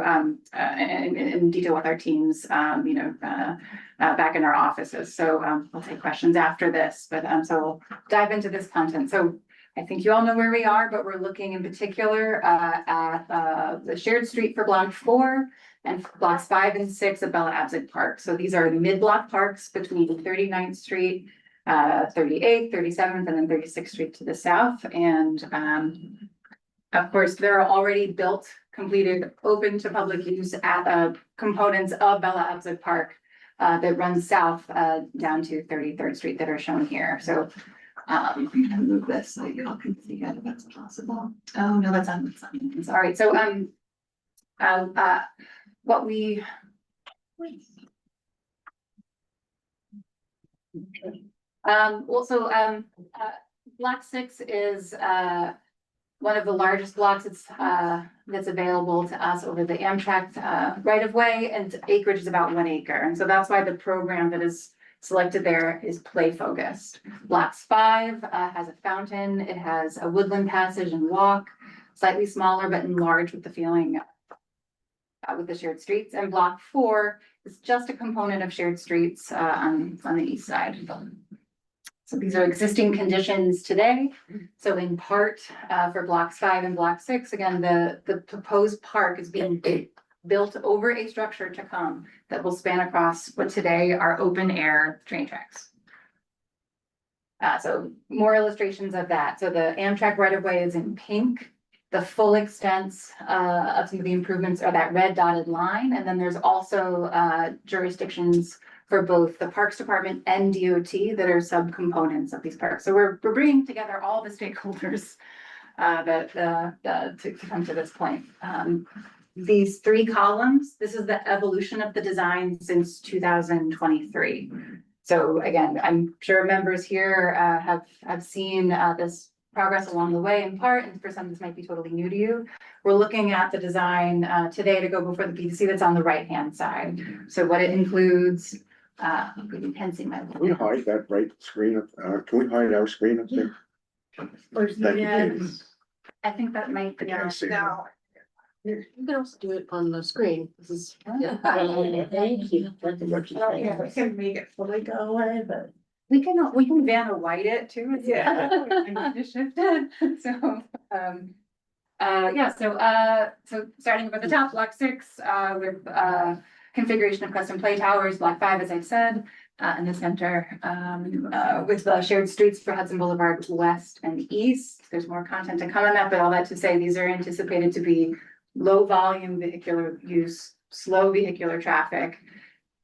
in detail with our teams, back in our offices. So, we'll take questions after this, but, so we'll dive into this content. So I think you all know where we are, but we're looking in particular, at, the shared street for block 4 and blocks 5 and 6 of Bella Abzug Park. So these are mid-block parks between 39th Street, 38th, 37th, and then 36th Street to the south. And of course, there are already built, completed, open to public use at components of Bella Abzug Park that runs south down to 33rd Street that are shown here. So I'm gonna move this so you all can see it if that's possible. Oh no, that's on. All right, so what we. Block 6 is one of the largest blocks that's available to us over the Amtrak right of way, and acreage is about 1 acre. And so that's why the program that is selected there is play focused. Blocks 5 has a fountain. It has a woodland passage and walk, slightly smaller but enlarged with the feeling with the shared streets. And block 4 is just a component of shared streets on the east side. So these are existing conditions today. So in part for blocks 5 and block 6, again, the proposed park is being built over a structure to come that will span across what today are open air train tracks. So more illustrations of that. So the Amtrak right of way is in pink. The full extent of some of the improvements are that red dotted line. And then there's also jurisdictions for both the Parks Department and DOT that are subcomponents of these parks. So we're bringing together all the stakeholders to come to this point. These 3 columns, this is the evolution of the design since 2023. So again, I'm sure members here have seen this progress along the way in part, and for some this might be totally new to you. We're looking at the design today to go before the PDC that's on the right-hand side. So what it includes, Can we hide that right screen up? Can we hide our screen up there? I think that might be. No. You can also do it on the screen. This is. Thank you. We can make it fully go away, but. We can Vanna White it too. Yeah. So, so starting with the top, block 6, with, configuration of custom play towers, block 5, as I've said, in the center, with the shared streets for Hudson Boulevard West and East. There's more content to come on that, but all that to say, these are anticipated to be low volume vehicular use, slow vehicular traffic.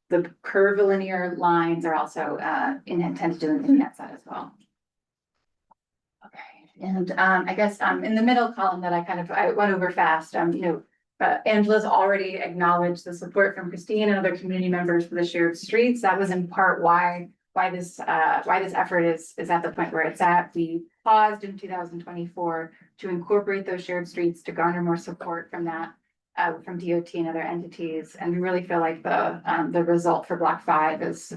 The curvilinear lines are also intended to enhance that as well. Okay, and I guess in the middle column that I went over fast, Angela's already acknowledged the support from Christine and other community members for the shared streets. That was in part why this effort is at the point where it's at. We paused in 2024 to incorporate those shared streets to garner more support from that. From DOT and other entities, and we really feel like the result for block 5 is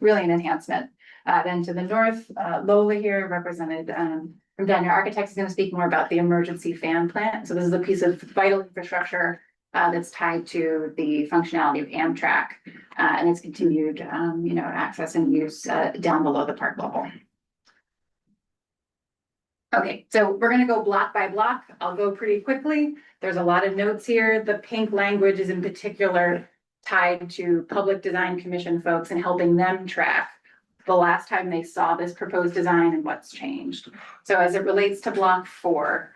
really an enhancement. Then to the north, Lola here represented from Daniel Architects is going to speak more about the emergency fan plant. So this is a piece of vital infrastructure that's tied to the functionality of Amtrak and its continued access and use down below the park level. Okay, so we're gonna go block by block. I'll go pretty quickly. There's a lot of notes here. The pink language is in particular tied to Public Design Commission folks and helping them track the last time they saw this proposed design and what's changed. So as it relates to block 4,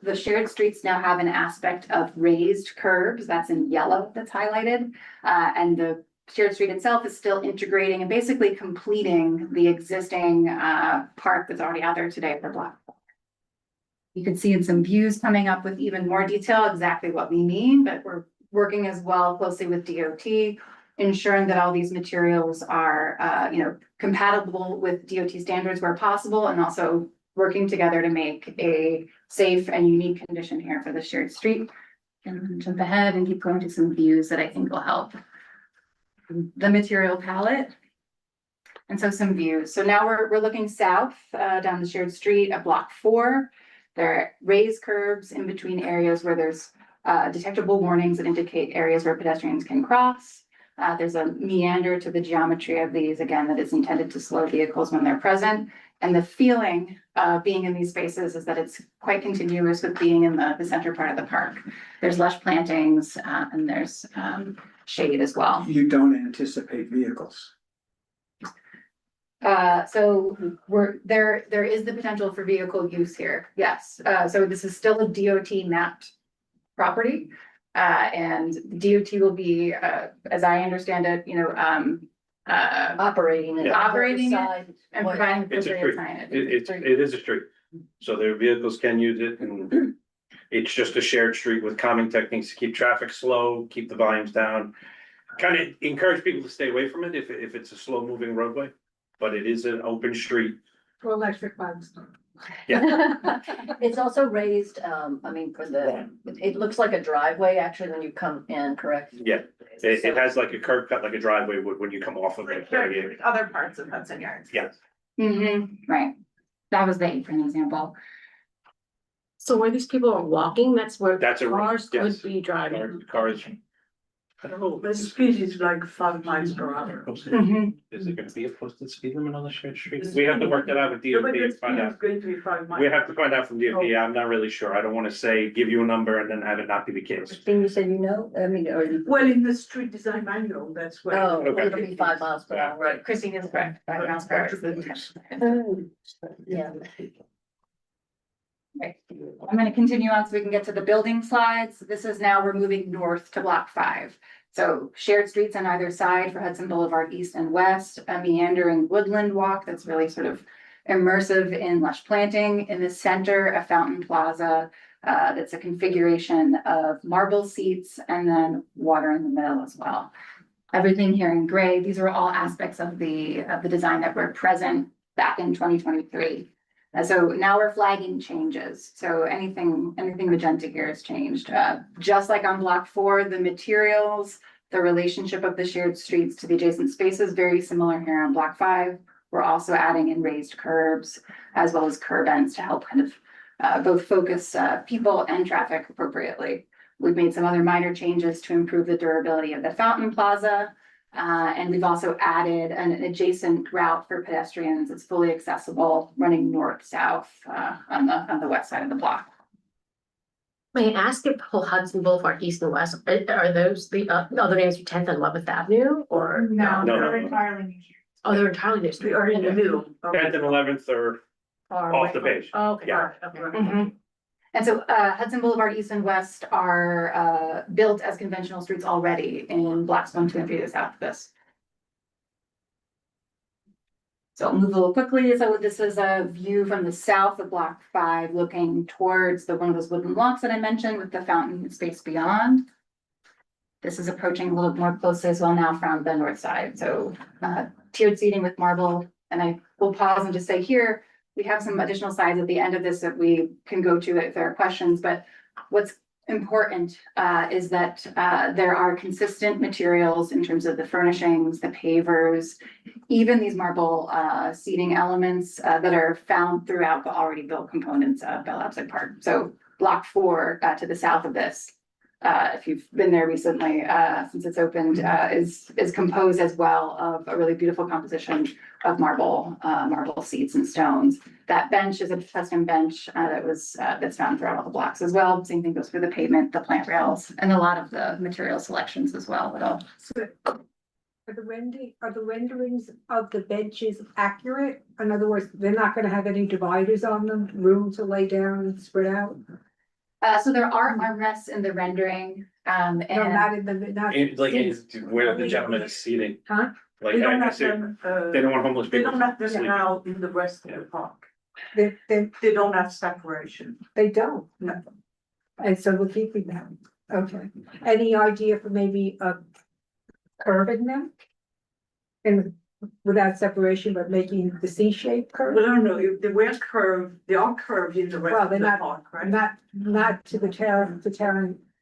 the shared streets now have an aspect of raised curbs. That's in yellow that's highlighted. And the shared street itself is still integrating and basically completing the existing park that's already out there today for block 4. You can see in some views coming up with even more detail exactly what we mean, but we're working as well closely with DOT, ensuring that all these materials are compatible with DOT standards where possible, and also working together to make a safe and unique condition here for the shared street. And jump ahead and keep going to some views that I think will help. The material palette. And so some views. So now we're looking south down the shared street at block 4. There are raised curbs in between areas where there's detectable warnings that indicate areas where pedestrians can cross. There's a meander to the geometry of these, again, that is intended to slow vehicles when they're present. And the feeling of being in these spaces is that it's quite continuous with being in the center part of the park. There's lush plantings and there's shade as well. You don't anticipate vehicles. So there is the potential for vehicle use here. Yes. So this is still a DOT mapped property. And DOT will be, as I understand it, operating it. Operating it and providing It's a appropriate street. signage. It is a street. So their vehicles can use it, and it's just a shared street with calming techniques to keep traffic slow, keep the volumes down. Kind of encourage people to stay away from it if it's a slow moving roadway, but it is an open street. For electric bugs. Yeah. It's also raised, it looks like a driveway actually when you come in, correct? Yeah, it has like a curb cut, like a driveway would when you come off of it. Other parts of Hudson Yards. Yeah. Right. That was the apron example. So where these people are walking, that's where That's a cars could yes. be driving. Cars. I don't know. The speed is like 5 miles per hour. Is it gonna be a posted speed limit on the shared street? We have to work that out with DOT and find out. Going to be 5 miles. We have to find out from DOT. I'm not really sure. I don't wanna say, give you a number and then have it not be the case. Thing you said, or you. Well, in the street design manual, that's where. Oh, Okay. it'll be 5 miles per hour. Right. Christine is correct. 5 miles per hour is the intention. Yeah. Right. I'm gonna continue on so we can get to the building slides. This is now we're moving north to block 5. So shared streets on either side for Hudson Boulevard East and West, a meandering woodland walk that's really sort of immersive in lush planting. In the center, a fountain plaza that's a configuration of marble seats and then water in the middle as well. Everything here in gray, these are all aspects of the design that were present back in 2023. So now we're flagging changes. So anything magenta here has changed. Just like on block 4, the materials, the relationship of the shared streets to the adjacent spaces, very similar here on block 5. We're also adding in raised curbs as well as curb ends to help kind of both focus people and traffic appropriately. We've made some other minor changes to improve the durability of the fountain plaza. And we've also added an adjacent route for pedestrians. It's fully accessible, running north-south on the west side of the block. May I ask if whole Hudson Boulevard, East and West, are those the other names for 10th and 11th Avenue or? No, No, they're no. entirely new streets. Oh, they're entirely new streets. Or in the middle. 10th and 11th are off the page. Oh, okay, Yeah. all right, okay. Mhm. And so Hudson Boulevard East and West are built as conventional streets already in blocks 1, 2, and 3 to the south of this. So I'll move a little quickly. So this is a view from the south of block 5, looking towards one of those wooden blocks that I mentioned with the fountain and space beyond. This is approaching a little more closely as well now from the north side. So tiered seating with marble. And I will pause and just say here, we have some additional slides at the end of this that we can go to if there are questions, but what's important is that there are consistent materials in terms of the furnishings, the pavers, even these marble seating elements that are found throughout the already built components of Bell Abzug Park. So block 4 to the south of this, if you've been there recently, since it's opened, is composed as well of a really beautiful composition of marble seats and stones. That bench is a custom bench that's found throughout all the blocks as well. Same thing goes for the pavement, the plant rails, and a lot of the material selections as well. Are the renderings of the benches accurate? In other words, they're not gonna have any dividers on them, room to lay down and spread out? So there are armrests in the rendering, and No, not in the, not. Where the gentleman is seating. Huh? Like, They don't I have see, them, they don't want homeless they people. don't have them sleeping. now in the rest of the park. They don't have separation. They don't. No. And so we're keeping them. Okay. Any idea for maybe curving them? And without separation, but making the C-shaped curve? Well, I don't know, if they were curved, they are curved in the Well, rest of they're the not, park, right? not to the town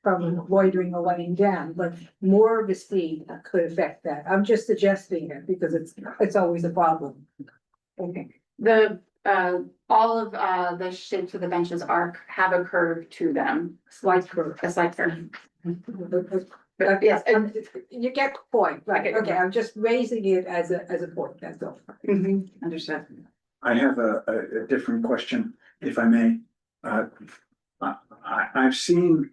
from loitering or laying down, but more of a C could affect that. I'm just suggesting it because it's always a problem. Okay. All of the shapes of the benches have a curve to them. Slight curve. A slight curve. Yes, and you get the point, right? Okay, I'm just raising it as a point, that's all. Understood. I have a different question, if I may. I've seen,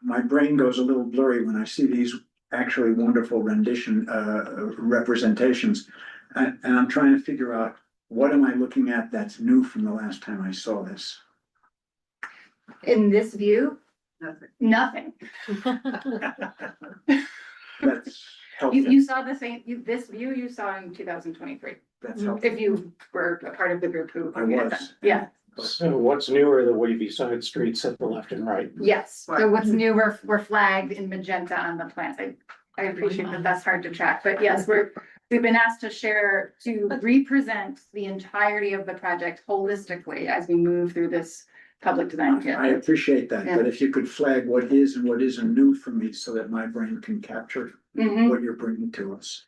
my brain goes a little blurry when I see these actually wonderful representations. And I'm trying to figure out, what am I looking at that's new from the last time I saw this? In this view, nothing. That's helpful. You saw the same, this view you saw in 2023. That's helpful. If you were a part of the group who. I was. Yeah. So what's new are the wavy side streets at the left and right. Yes, so what's new, we're flagged in magenta on the plans. I appreciate that that's hard to track, but yes, we've been asked to represent the entirety of the project holistically as we move through this public design. I appreciate that, but if you could flag what is and what isn't new for me so that my brain can capture what you're bringing to us.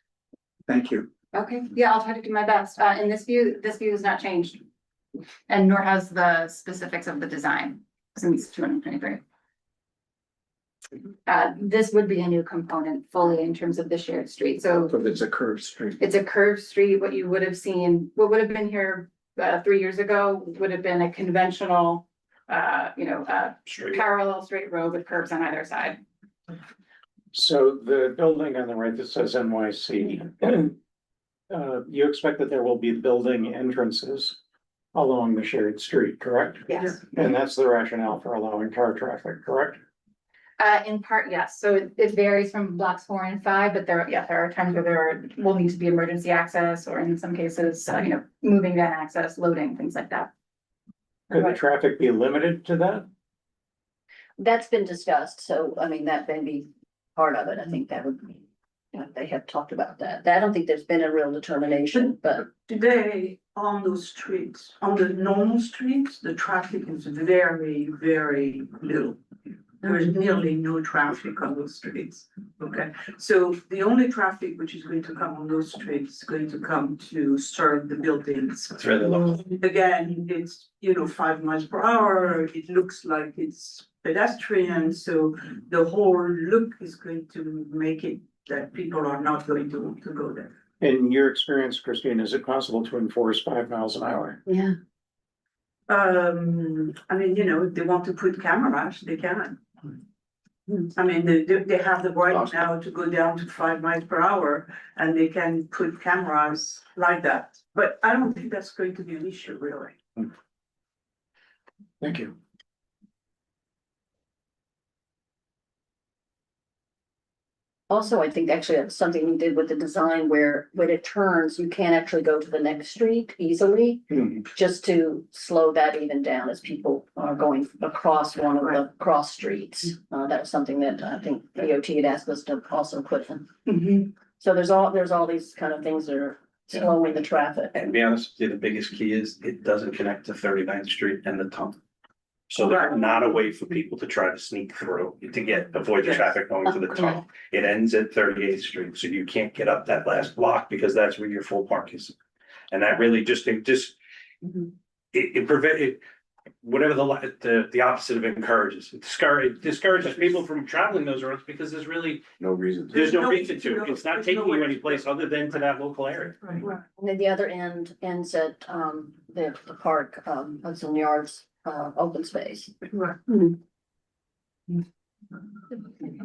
Thank you. Okay, yeah, I'll try to do my best. In this view has not changed. And nor has the specifics of the design since 2023. This would be a new component fully in terms of the shared street. So it's a curved street. It's a curved street. What you would have seen, what would have been here 3 years ago would have been a conventional, parallel straight road with curves on either side. So the building on the right that says NYC, you expect that there will be building entrances along the shared street, correct? Yes. And that's the rationale for allowing car traffic, correct? In part, yes. So it varies from blocks 4 and 5, but there are times where there will need to be emergency access, or in some cases, moving van access, loading, things like that. Could the traffic be limited to that? That's been discussed, so I mean, that may be part of it. I think that would be, they have talked about that. I don't think there's been a real determination, but. Today, on those streets, on the normal streets, the traffic is very, very little. There is nearly no traffic on those streets, okay? So the only traffic which is going to come on those streets is going to come to serve the buildings. It's really low. Again, it's, 5 miles per hour, it looks like it's pedestrian, so the whole look is going to make it that people are not going to go there. In your experience, Christine, is it possible to enforce 5 miles an hour? Yeah. I mean, you know, if they want to put cameras, they can. I mean, they have the right now to go down to 5 miles per hour and they can put cameras like that. But I don't think that's going to be an issue, really. Thank you. Also, I think actually that's something we did with the design where when it turns, you can't actually go to the next street easily. Just to slow that even down as people are going across one of the cross streets. That was something that I think DOT had asked us to also put in. So there's all these kind of things that are slowing the traffic. And to be honest, with you, the biggest key is it doesn't connect to 39th Street and the tunnel. So there's not a way for people to try to sneak through to avoid the traffic going to the tunnel. It ends at 38th Street, so you can't get up that last block because that's where your full park is. And that really it whatever the opposite of encourages. It discourages people from traveling those roads because there's really no reason. There's no reason to. It's not taking you any place other than to that local area. And then the other end ends at the park, Hudson Yards. Open space.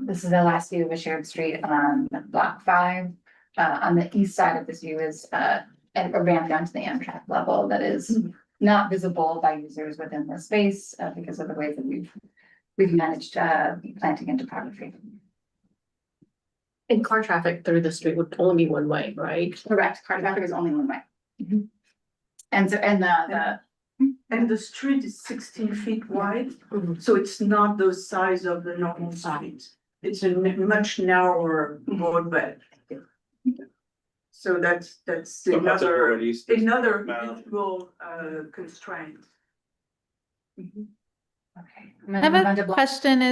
This is the last view of a shared street on block 5. On the east side of this view is a ramp down to the Amtrak level that is not visible by users within the space because of the way that we've managed planting and topography. And car traffic through the street would only be one way, right? Correct. Car traffic is only one way. And so and the street is 16 feet wide, so it's not the size of the normal street. It's a much narrower roadbed. So that's another visual constraint. Okay. I have a question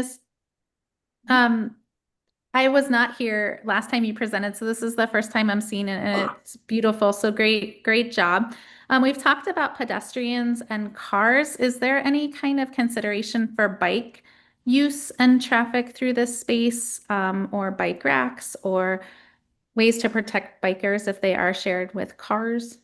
I was not here last time you presented, so this is the first time I'm seeing it, and it's beautiful. So great job. We've talked about pedestrians and cars. Is there any kind of consideration for bike use and traffic through this space, or bike racks, or ways to protect bikers if they are shared with cars?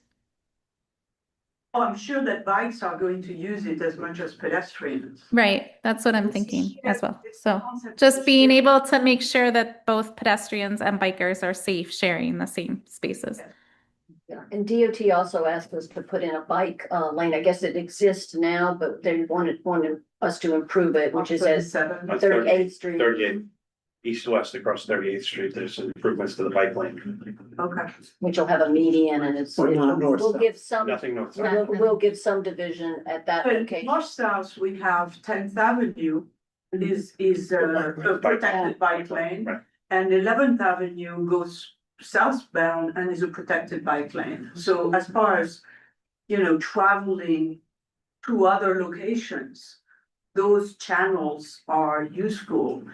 Oh, I'm sure that bikes are going to use it as much as pedestrians. Right, that's what I'm thinking as well. So just being able to make sure that both pedestrians and bikers are safe sharing the same spaces. Yeah, and DOT also asked us to put in a bike lane. I guess it exists now, but they wanted us to improve it, which is at 38th Street. 38th, east-west across 38th Street. There's improvements to the bike lane. Okay. Which will have a median and we'll give some. Nothing north. We'll give some division at that location. North south, we have 10th Avenue is a protected bike lane. And 11th Avenue goes southbound and is a protected bike lane. So as far as, you know, traveling to other locations, those channels are useful.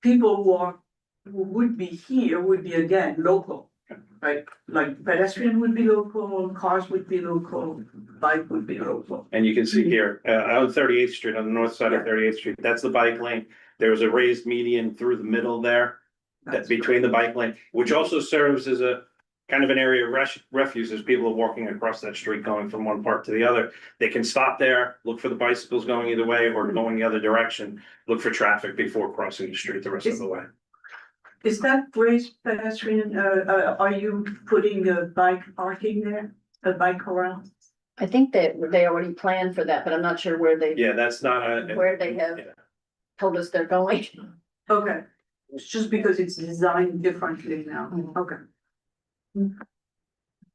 People who would be here would be again local, right? Like pedestrian would be local, cars would be local, bike would be local. And you can see here, on 38th Street, on the north side of 38th Street, that's the bike lane. There was a raised median through the middle there. That's between the bike lane, which also serves as a kind of an area of refuge as people are walking across that street going from one part to the other. They can stop there, look for the bicycles going either way or going the other direction, look for traffic before crossing the street the rest of the way. Is that raised pedestrian, are you putting a bike parking there, a bike corral? I think that they already planned for that, but I'm not sure where they. Yeah, that's not where they have told us they're going. Okay. It's just because it's designed differently now. Okay.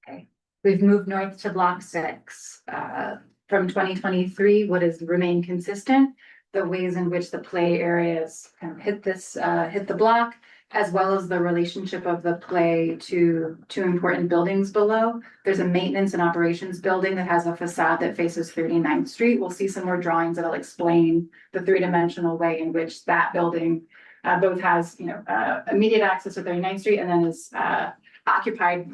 Okay, we've moved north to block 6. From 2023, what has remained consistent, the ways in which the play areas kind of hit the block, as well as the relationship of the play to two important buildings below. There's a maintenance and operations building that has a facade that faces 39th Street. We'll see some more drawings that'll explain the 3-dimensional way in which that building both has, immediate access to 39th Street and then is occupied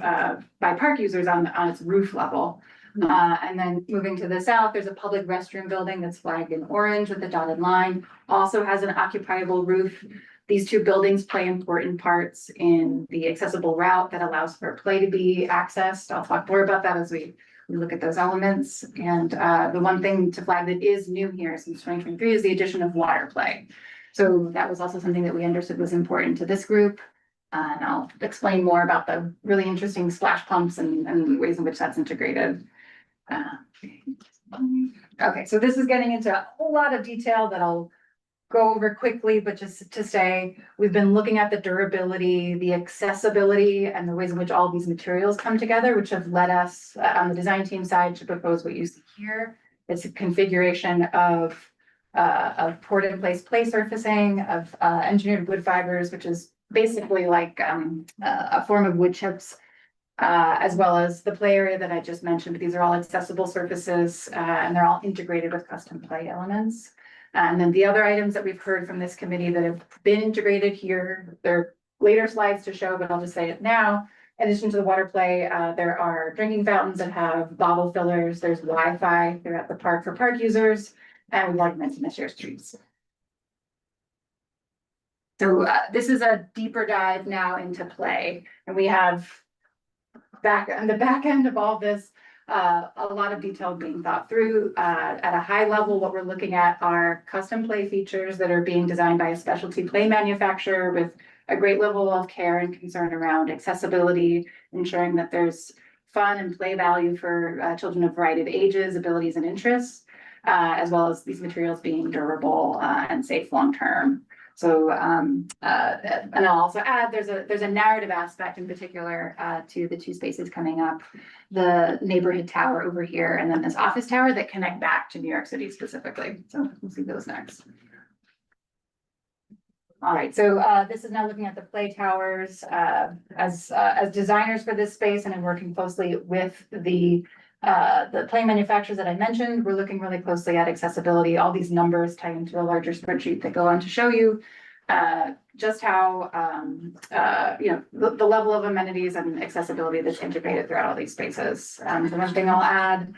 by park users on its roof level. And then moving to the south, there's a public restroom building that's flagged in orange with a dotted line, also has an occupiable roof. These two buildings play important parts in the accessible route that allows for play to be accessed. I'll talk more about that as we look at those elements. And the one thing to flag that is new here since 2023 is the addition of water play. So that was also something that we understood was important to this group. And I'll explain more about the really interesting splash pumps and ways in which that's integrated. Okay, so this is getting into a whole lot of detail that I'll go over quickly, but just to say, we've been looking at the durability, the accessibility, and the ways in which all these materials come together, which have led us on the design team side to propose what you see here. It's a configuration of poured-in-place play surfacing, of engineered wood fibers, which is basically like a form of wood chips, as well as the play area that I just mentioned. But these are all accessible surfaces, and they're all integrated with custom play elements. And then the other items that we've heard from this committee that have been integrated here, there are later slides to show, but I'll just say it now. In addition to the water play, there are drinking fountains that have bottle fillers. There's Wi-Fi throughout the park for park users, and we've already mentioned the shared streets. So this is a deeper dive now into play, and we have on the back end of all this, a lot of detail being thought through. At a high level, what we're looking at are custom play features that are being designed by a specialty play manufacturer with a great level of care and concern around accessibility, ensuring that there's fun and play value for children of a variety of ages, abilities, and interests, as well as these materials being durable and safe long-term. So, and I'll also add, there's a narrative aspect in particular to the two spaces coming up, the neighborhood tower over here, and then this office tower that connect back to New York City specifically. So we'll see those next. All right, so this is now looking at the play towers as designers for this space, and I'm working closely with the play manufacturers that I mentioned. We're looking really closely at accessibility. All these numbers tie into a larger spreadsheet that go on to show you just how the level of amenities and accessibility that's integrated throughout all these spaces. The one thing I'll add,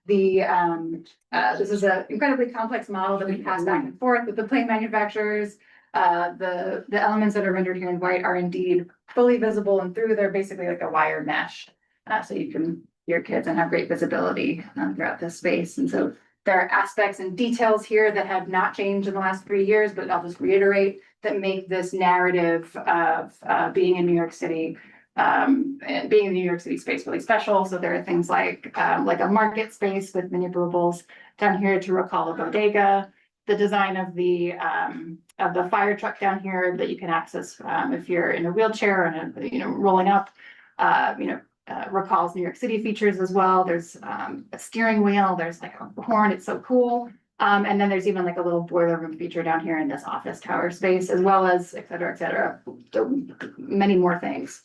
this is an incredibly complex model that we pass back and forth with the play manufacturers. The elements that are rendered here in white are indeed fully visible and through. They're basically like a wire mesh, so you can your kids and have great visibility throughout this space. And so there are aspects and details here that have not changed in the last 3 years, but I'll just reiterate that make this narrative of being in New York City and being in the New York City space really special. So there are things like a market space with manipulables down here to recall a bodega, the design of the fire truck down here that you can access if you're in a wheelchair and rolling up, recalls New York City features as well. There's a steering wheel, there's like a horn, it's so cool. And then there's even like a little boiler room feature down here in this office tower space, as well as et cetera, so many more things.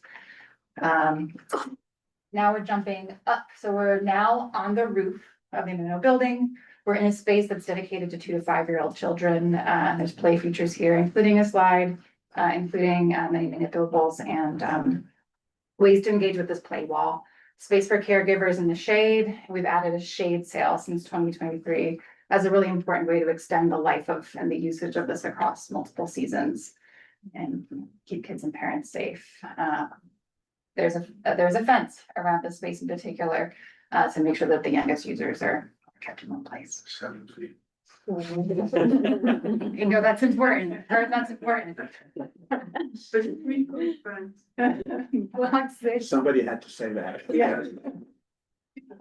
Now we're jumping up. So we're now on the roof of the M&O building. We're in a space that's dedicated to 2 to 5-year-old children. There's play features here, including a slide, including many manipulables and ways to engage with this play wall. Space for caregivers in the shade. We've added a shade sail since 2023 as a really important way to extend the life of and the usage of this across multiple seasons and keep kids and parents safe. There's a fence around this space in particular to make sure that the youngest users are kept in one place. 7 feet. That's important. That's important. Somebody had to say that. Yeah.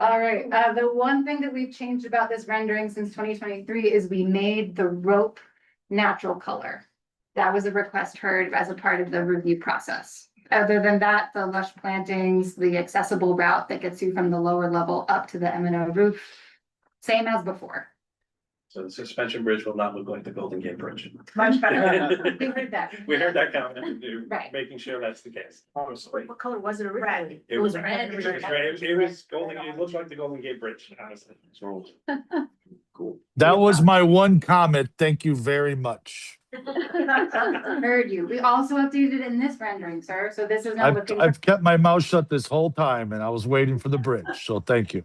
All right, the one thing that we've changed about this rendering since 2023 is we made the rope natural color. That was a request heard as a part of the review process. Other than that, the lush plantings, the accessible route that gets you from the lower level up to the M&O roof, same as before. So the suspension bridge will not look like the Golden Gate Bridge. Much better. We heard that. We heard that comment, Right. making sure that's the case. Honestly. What color was it originally? It was red. It was Golden, it looked like the Golden Gate Bridge, honestly. Cool. That was my one comment. Thank you very much. Heard you. We also updated it in this rendering, sir. So this is now looking. I've kept my mouth shut this whole time and I was waiting for the bridge. So thank you.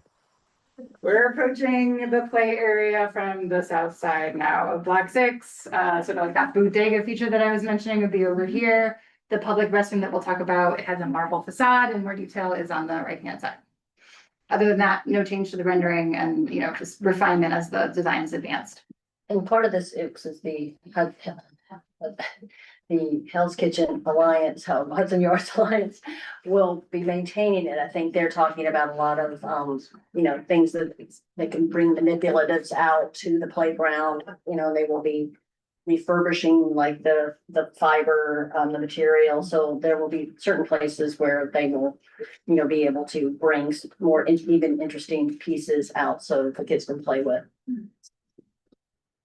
We're approaching the play area from the south side now of Block 6. So like that bodega feature that I was mentioning would be over here. The public restroom that we'll talk about, it has a marble facade and more detail is on the right-hand side. Other than that, no change to the rendering and, just refinement as the design is advanced. And part of this is the Hell's Kitchen Alliance, Hudson Yards Alliance will be maintaining it. I think they're talking about a lot of, things that they can bring manipulatives out to the playground. They will be refurbishing like the fiber, the material. So there will be certain places where they will, be able to bring more even interesting pieces out so the kids can play with.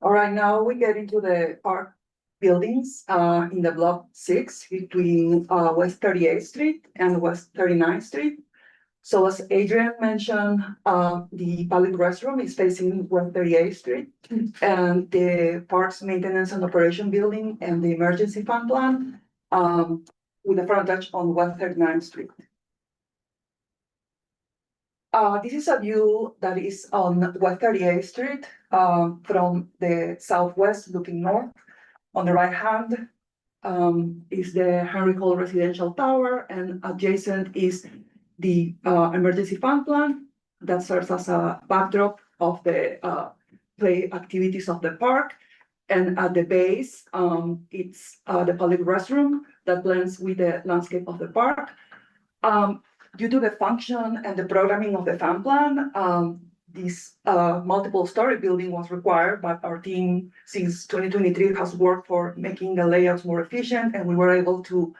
All right, now we get into the park buildings in the block 6 between West 38th Street and West 39th Street. So as Adrian mentioned, the public restroom is facing West 38th Street, and the Parks Maintenance and Operation Building and the Emergency Fund Plan with the frontage on West 39th Street. This is a view that is on West 38th Street from the southwest looking north. On the right hand is the Henry Hall Residential Tower, and adjacent is the Emergency Fund Plan that serves as a backdrop of the play activities of the park. And at the base, it's the public restroom that blends with the landscape of the park. Due to the function and the programming of the fund plan, this multiple story building was required, but our team since 2023 has worked for making the layouts more efficient, and we were able to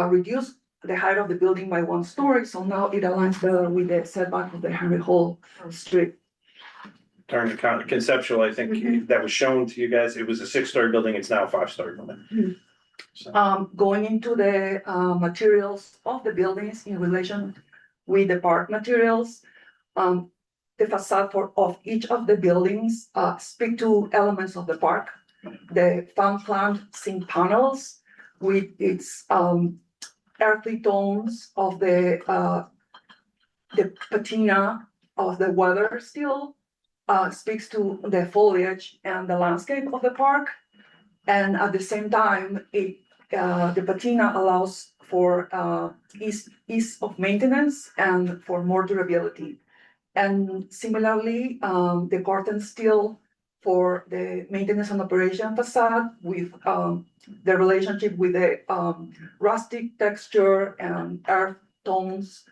reduce the height of the building by 1 story. So now it aligns better with the setback of the Henry Hall Street. Turn to conceptual, I think that was shown to you guys. It was a 6-story building. It's now a 5-story building. Going into the materials of the buildings in relation with the park materials, the facade of each of the buildings speak to elements of the park. The fund plan zinc panels with its earthly tones of the patina of the weather still speaks to the foliage and the landscape of the park. And at the same time, the patina allows for ease of maintenance and for more durability. And similarly, the curtain steel for the maintenance and operation facade with the relationship with the rustic texture and earth tones.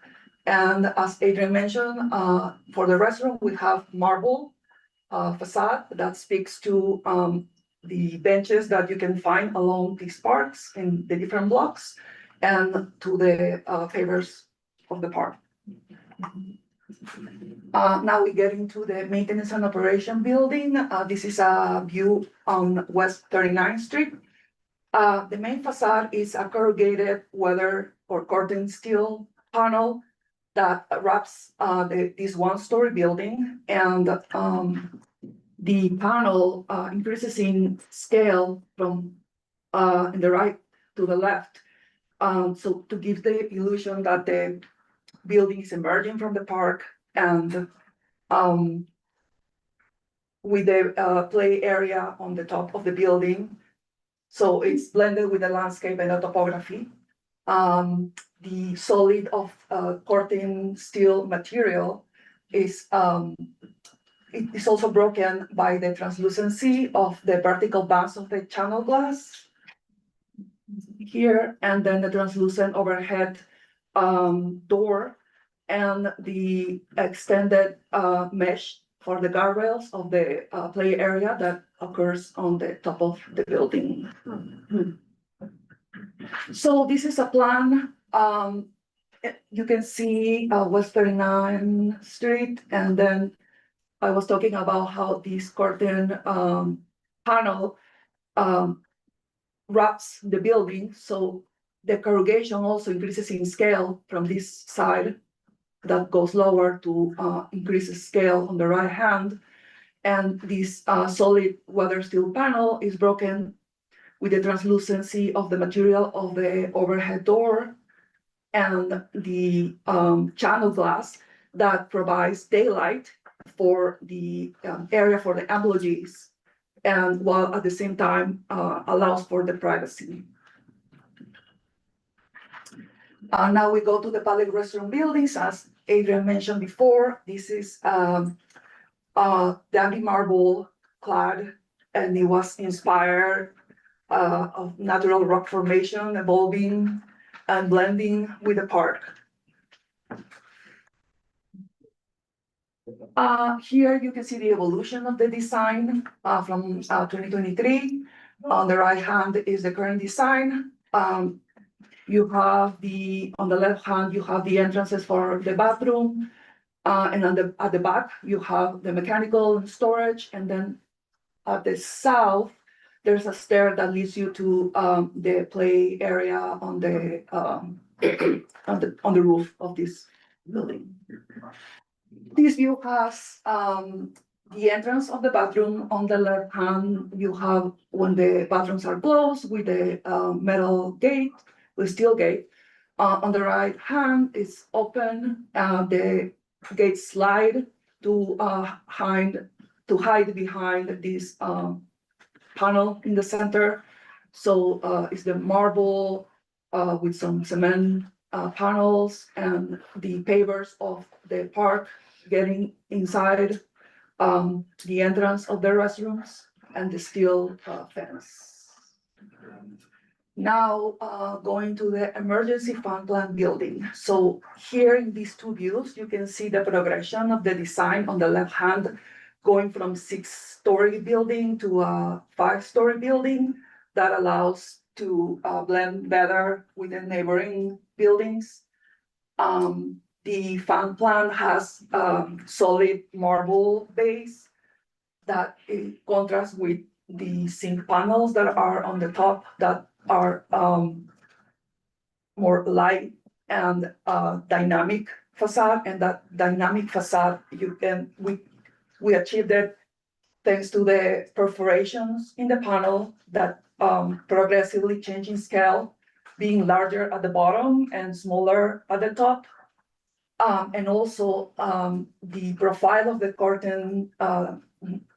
And as Adrian mentioned, for the restroom, we have marble facade that speaks to the benches that you can find along these parks in the different blocks and to the pavers of the park. Now we get into the maintenance and operation building. This is a view on West 39th Street. The main facade is a corrugated weather or curtain steel panel that wraps this 1-story building, and the panel increases in scale from in the right to the left. So to give the illusion that the building is emerging from the park, and with the play area on the top of the building. So it's blended with the landscape and the topography. The solid of curtain steel material is it is also broken by the translucency of the vertical bands of the channel glass here, and then the translucent overhead door and the extended mesh for the guardrails of the play area that occurs on the top of the building. So this is a plan. You can see West 39th Street, and then I was talking about how this curtain panel wraps the building. So the corrugation also increases in scale from this side that goes lower to increase the scale on the right hand. And this solid weather steel panel is broken with the translucency of the material of the overhead door and the channel glass that provides daylight for the area for the employees, and while at the same time allows for the privacy. Now we go to the public restroom buildings. As Adrian mentioned before, this is dandy marble clad, and it was inspired of natural rock formation evolving and blending with the park. Here you can see the evolution of the design from 2023. On the right hand is the current design. You have on the left hand, you have the entrances for the bathroom. And at the back, you have the mechanical storage. And then at the south, there's a stair that leads you to the play area on the roof of this building. This view has the entrance of the bathroom. On the left hand, you have when the bathrooms are closed with the metal gate, with steel gate. On the right hand, it's open. The gate slide to hide behind this panel in the center. So it's the marble with some cement panels and the pavers of the park getting inside the entrance of the restrooms and the steel fence. Now going to the emergency fund plan building. So here in these two views, you can see the progression of the design on the left hand, going from 6-story building to a 5-story building that allows to blend better with the neighboring buildings. The fund plan has solid marble base that contrasts with the zinc panels that are on the top that are more light and dynamic facade. And that dynamic facade, we achieved it thanks to the perforations in the panel that progressively change in scale, being larger at the bottom and smaller at the top. And also the profile of the curtain, not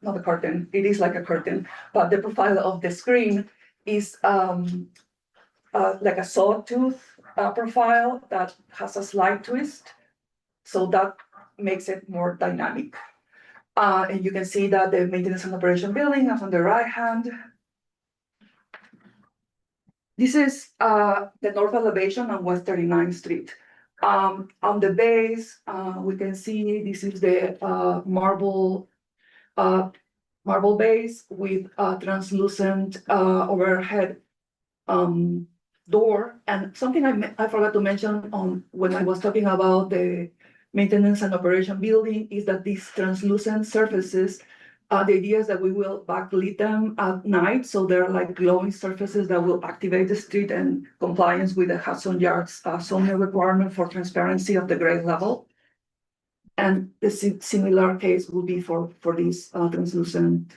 the curtain, it is like a curtain, but the profile of the screen is like a sawtooth profile that has a slight twist. So that makes it more dynamic. And you can see that the maintenance and operation building is on the right hand. This is the north elevation on West 39th Street. On the base, we can see this is the marble base with a translucent overhead door. And something I forgot to mention when I was talking about the maintenance and operation building is that these translucent surfaces, the idea is that we will backlit them at night. So they're like glowing surfaces that will activate the street and compliance with the Hudson Yards zoning requirement for transparency of the grade level. And the similar case will be for these translucent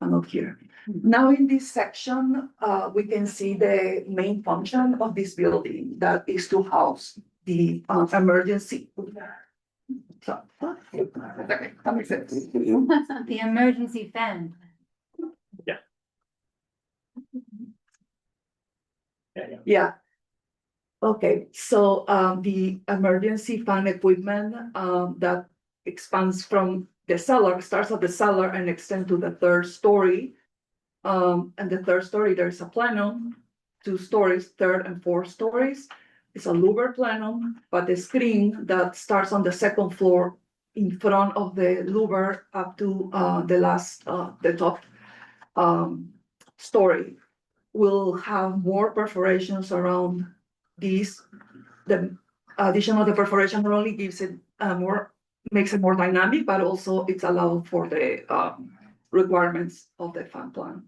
panel here. Now in this section, we can see the main function of this building, that is to house the emergency. That makes sense. The emergency fund. Yeah. Okay, so the emergency fund equipment that expands from the cellar, starts at the cellar and extends to the 3rd story. And the 3rd story, there's a plenum, 2 stories, 3rd and 4th stories. It's a louver plenum, but the screen that starts on the 2nd floor in front of the louver up to the top story will have more perforations around these. The addition of the perforation not only gives it makes it more dynamic, but also it's allowed for the requirements of the fund plan.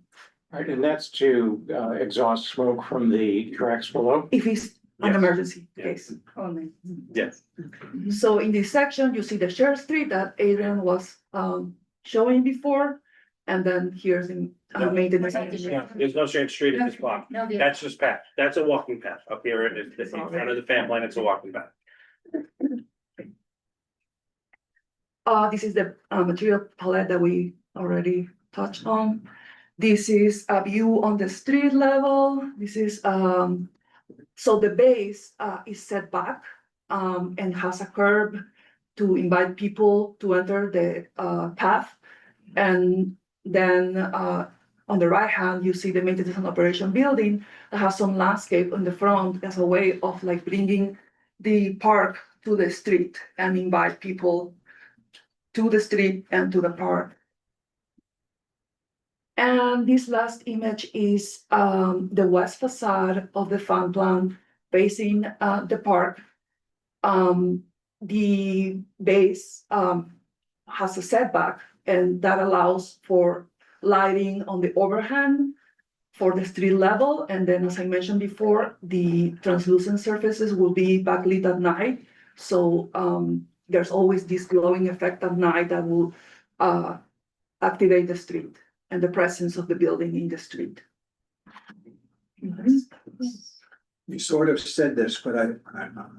Right, and that's to exhaust smoke from the tracks below? If it's an emergency case only. Yes. So in this section, you see the shared street that Adrian was showing before. And then here's the maintenance. Yeah, there's no shared street in this block. That's just path. That's a walking path up here in front of the fan line. It's a walking path. This is the material palette that we already touched on. This is a view on the street level. This is, so the base is set back and has a curb to invite people to enter the path. And then on the right hand, you see the maintenance and operation building that has some landscape on the front as a way of like bringing the park to the street and invite people to the street and to the park. And this last image is the west facade of the fun plan facing the park. The base has a setback, and that allows for lighting on the overhang for the street level. And then, as I mentioned before, the translucent surfaces will be backlit at night. So there's always this glowing effect at night that will activate the street and the presence of the building in the street. You sort of said this, but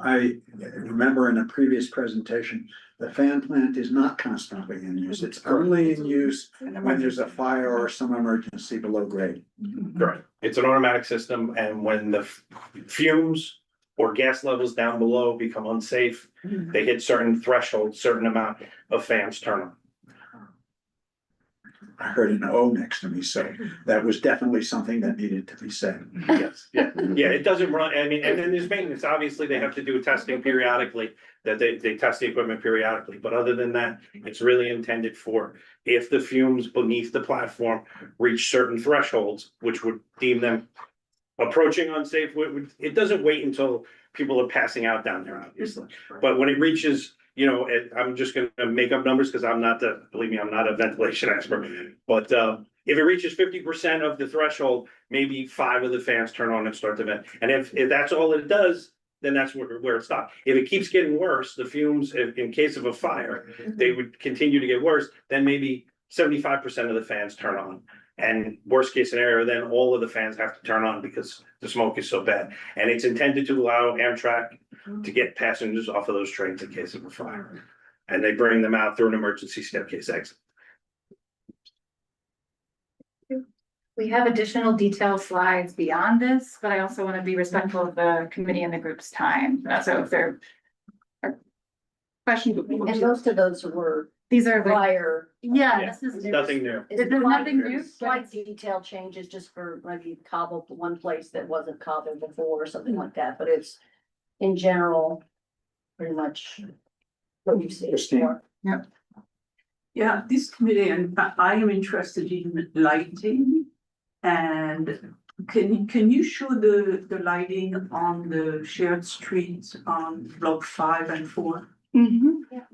I remember in a previous presentation, the fan plant is not constantly in use. It's only in use when there's a fire or some emergency below grade. Correct. It's an automatic system, and when the fumes or gas levels down below become unsafe, they hit certain thresholds, certain amount of fans turn on. I heard an O next to me, so that was definitely something that needed to be said. Yes, yeah, it doesn't run, I mean, and then there's maintenance, obviously, they have to do testing periodically, that they test the equipment periodically, but other than that, it's really intended for if the fumes beneath the platform reach certain thresholds, which would deem them approaching unsafe, it doesn't wait until people are passing out down there, obviously, but when it reaches, you know, I'm just gonna make up numbers because believe me, I'm not a ventilation expert. But if it reaches 50% of the threshold, maybe 5 of the fans turn on and start to vent. And if that's all it does, then that's where it stops. If it keeps getting worse, the fumes, in case of a fire, they would continue to get worse, then maybe 75% of the fans turn on. And worst case scenario, then all of the fans have to turn on because the smoke is so bad. And it's intended to allow Amtrak to get passengers off of those trains in case of a fire. And they bring them out through an emergency staircase exit. We have additional detailed slides beyond this, but I also want to be respectful of the committee and the group's time. So if there are questions. And most of those were these are prior. Yeah, this is nothing new. Is there nothing new? Slight detail changes just for maybe cobbled one place that wasn't cobbled before or something like that, but it's in general, pretty much what you see. Yeah. Yeah, this committee, and I am interested in lighting. And can you show the lighting on the shared streets on block 5 and 4? Yeah,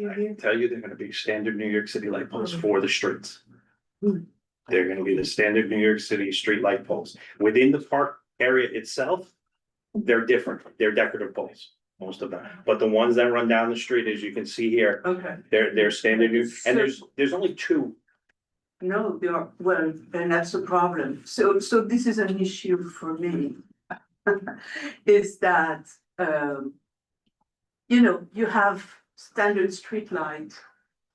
I tell you, they're gonna be standard New York City light poles for the streets. They're gonna be the standard New York City street light poles. Within the park area itself, they're different. They're decorative poles, most of them. But the ones that run down the street, as you can see here, Okay. they're standard new, and there's only 2. No, they are, well, and that's the problem. So this is an issue for me. Is that, you know, you have standard street light.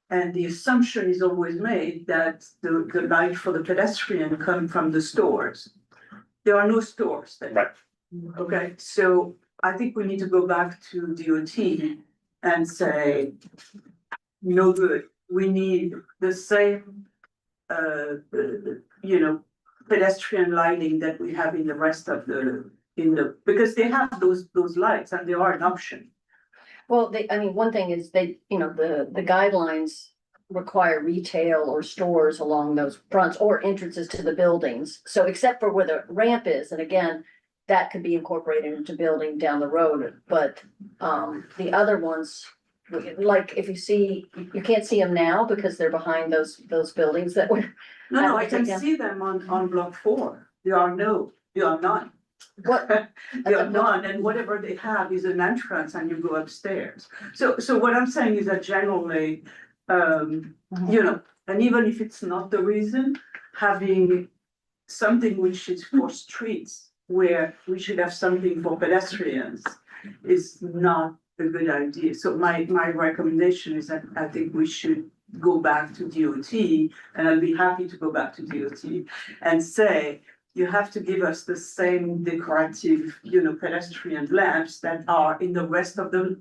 And the assumption is always made that the light for the pedestrian come from the stores. There are no stores there. Right. Okay, so I think we need to go back to DOT and say, no good, we need the same, you know, pedestrian lighting that we have in the rest of because they have those lights and they are an option. Well, I mean, one thing is you know, the guidelines require retail or stores along those fronts or entrances to the buildings. So except for where the ramp is, and again, that could be incorporated into building down the road, but the other ones, like if you can't see them now because they're behind those buildings that were. No, I can see them on block 4. There are none. What? They are none, and whatever they have is an entrance and you go upstairs. So what I'm saying is that generally, you know, and even if it's not the reason, having something which is for streets where we should have something for pedestrians is not a good idea. So my recommendation is that I think we should go back to DOT, and I'll be happy to go back to DOT and say, you have to give us the same decorative, pedestrian lamps that are in the rest of the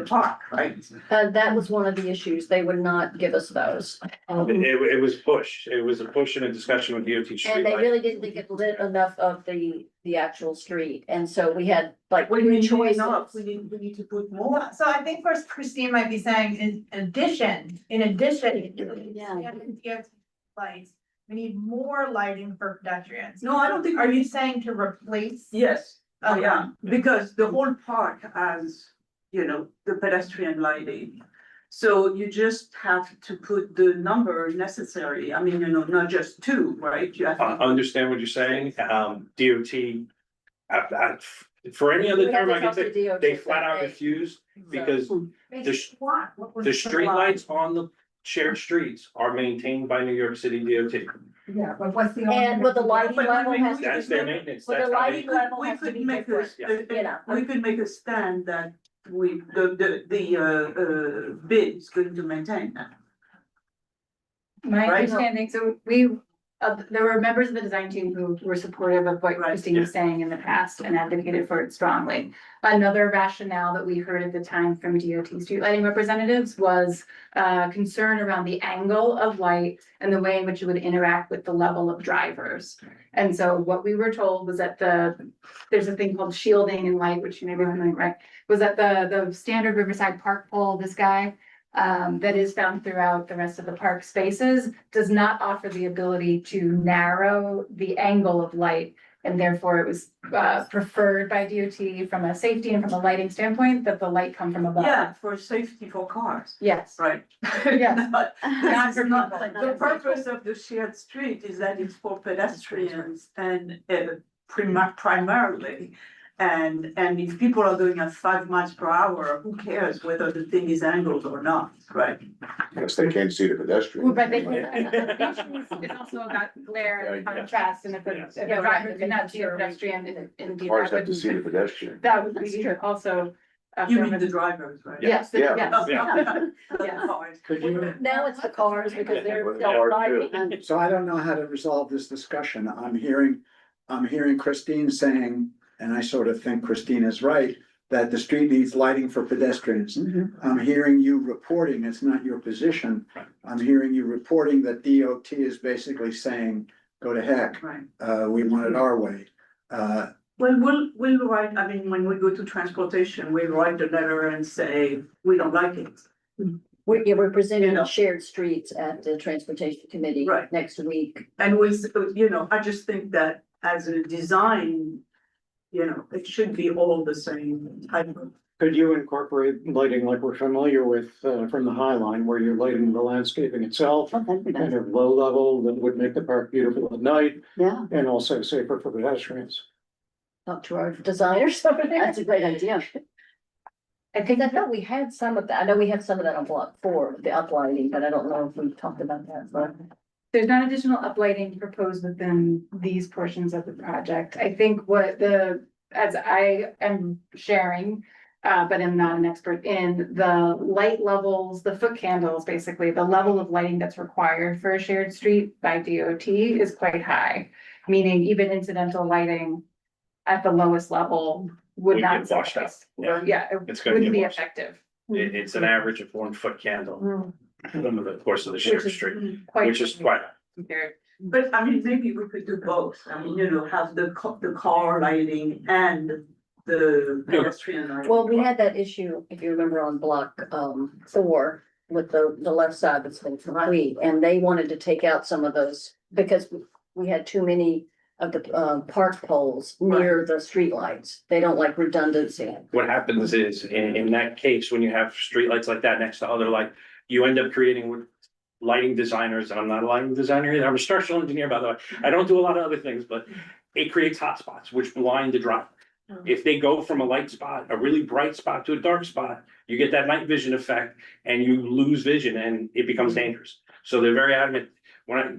park, right? That was one of the issues. They would not give us those. It was pushed. It was a push and a discussion with DOT And they streetlight. really didn't think it lit enough of the actual street. And so we had like What do you three mean choices. enough? We need to put more. So I think first Christine might be saying in addition. Yeah. Lights, we need more lighting for pedestrians. No, I don't think. Are you saying to replace? Yes, Okay. yeah, because the whole park has, the pedestrian lighting. So you just have to put the number necessary. I mean, not just two, right? You have to. Understand what you're saying, DOT. For any other We have term, to I can talk to say, DOT they flat out that day. refused because the What was streetlights on the shared streets are maintained by New York City DOT. Yeah, but what's the? And with the lighting But level has to That's be. their maintenance. With the That's how they. lighting level We has to could be make different. we could make a stand that the bid is going to maintain that. My Right. understanding, so there were members of the design team who were supportive of what Christine was saying in the past and advocated for it strongly. Another rationale that we heard at the time from DOT street lighting representatives was concern around the angle of light and the way in which it would interact with the level of drivers. And so what we were told was that there's a thing called shielding in light, which you may be familiar with, right? Was that the standard Riverside Park pole, this guy, that is found throughout the rest of the park spaces, does not offer the ability to narrow the angle of light. And therefore it was preferred by DOT from a safety and from a lighting standpoint that the light come from above. Yeah, for safety for cars. Yes. Right. Yes. But Not this for is not, people. the purpose of the shared street is that it's for pedestrians and primarily. And if people are going at 5 miles per hour, who cares whether the thing is angled or not, right? Yes, they can't see the pedestrian. But it's also got glare and contrast, and if a driver cannot see a pedestrian in the. Cars have to see the pedestrian. That would be also. You mean the drivers, right? Yes, Yeah. yes. Could you? Now it's the cars because they're Well, they are self-driving. So I don't know how to resolve this discussion. I'm hearing Christine saying, and I sort of think Christine is right, that the street needs lighting for pedestrians. I'm hearing you reporting, it's not your position. I'm hearing you reporting that DOT is basically saying, go to heck, Right. we want it our way. Well, we'll write, I mean, when we go to transportation, we write a letter and say, we don't like it. We're presenting shared streets at the transportation committee Right. next week. And I just think that as a design, it should be all the same type of. Could you incorporate lighting like we're familiar with from the High Line, where you're lighting the landscaping itself? Kind of low level that would make the park beautiful at night Yeah, and also safer for pedestrians. talk to our designers over there. That's a great idea. I thought we had some of that. I know we had some of that on block 4, the uplighting, but I don't know if we talked about that, but. There's not additional uplighting proposed within these portions of the project. I think as I am sharing, but am not an expert in the light levels, the foot candles, basically, the level of lighting that's required for a shared street by DOT is quite high. Meaning even incidental lighting at the lowest level would Would not get washed out. suffice. Yeah. Yeah, It's it gonna wouldn't get be washed out. effective. It's an average of 1 foot candle over the course of the shared Which is street, quite which is quite. compared. But I mean, maybe we could do both. I mean, have the car lighting and the pedestrian lighting. Well, we had that issue, if you remember, on block 4 with the left side that's been complete, and they wanted to take out some of those because we had too many of the park poles near the streetlights. They don't like redundancy. What happens is, in that case, when you have streetlights like that next to other light, you end up creating with lighting designers, and I'm not a lighting designer either, I'm a structural engineer, by the way. I don't do a lot of other things, but it creates hotspots, which blind the driver. If they go from a light spot, a really bright spot to a dark spot, you get that night vision effect and you lose vision and it becomes dangerous. So they're very adamant.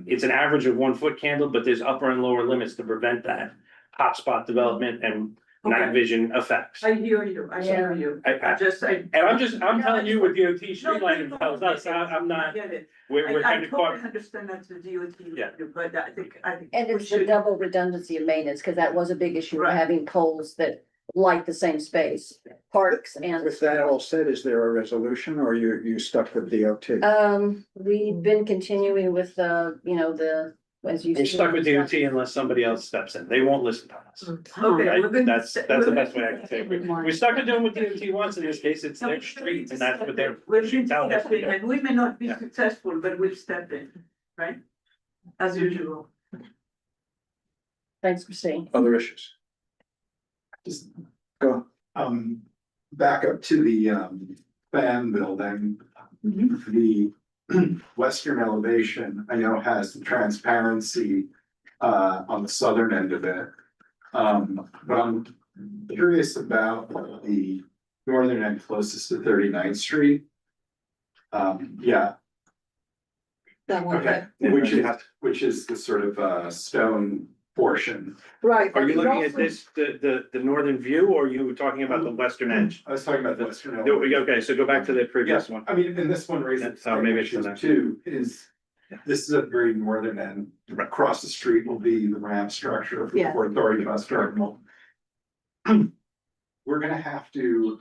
It's an average of 1 foot candle, but there's upper and lower limits to prevent that hotspot development and night Okay. vision effects. I hear you, I hear you. I- I'm telling you what DOT street lighting tells us, I'm not, I get it. we're I kind of totally caught. understand that's the DOT, Yeah. but I think. And we it's the should- double redundancy of maintenance, because that was a big issue, of Right. having poles that like the same space, parks and. With that all said, is there a resolution or you stuck with DOT? We've been continuing with as you. We're stuck with DOT unless somebody else steps in. They won't listen to us. Okay, Right? we're going to That's the best way I can say it. We stuck with doing what DOT wants. In this case, it's their street and that's what they're We're going to telling us step to in, do. and we may not be Yeah. successful, but we'll step in, right? As usual. Thanks for staying. Other issues? Just, Go. back up to the, fan building. The western elevation, I know has the transparency, on the southern end of it. But I'm curious about the northern end closest to 39th Street. Yeah, That one, okay, which is the sort of, stone portion. right. Are you but it looking at also- this, the northern view, or are you talking about the western edge? I was talking about the western No, elevation. Okay, so go back to the previous Yeah, one. I mean, and this one raises. So maybe it's the issues next too, is this is a very northern end. Across the street will be the ramp structure for the Yeah. Port Authority bus terminal. We're gonna have to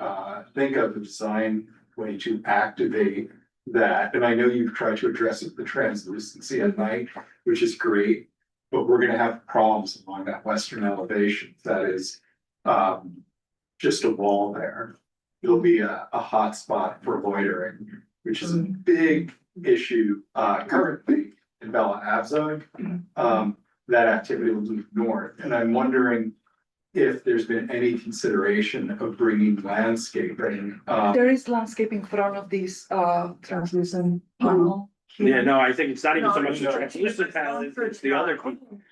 think of a design way to activate that, and I know you've tried to address it, the translucency at night, which is great. But we're gonna have problems along that western elevation, that is just a wall there. It'll be a hot spot for loitering, which is a big issue currently in Bella Abzug. That activity will move north, and I'm wondering if there's been any consideration of bringing landscaping. There is landscape in front of this translucent panel. Yeah, no, I think it's not even so much the No, translucent panel, it's the other.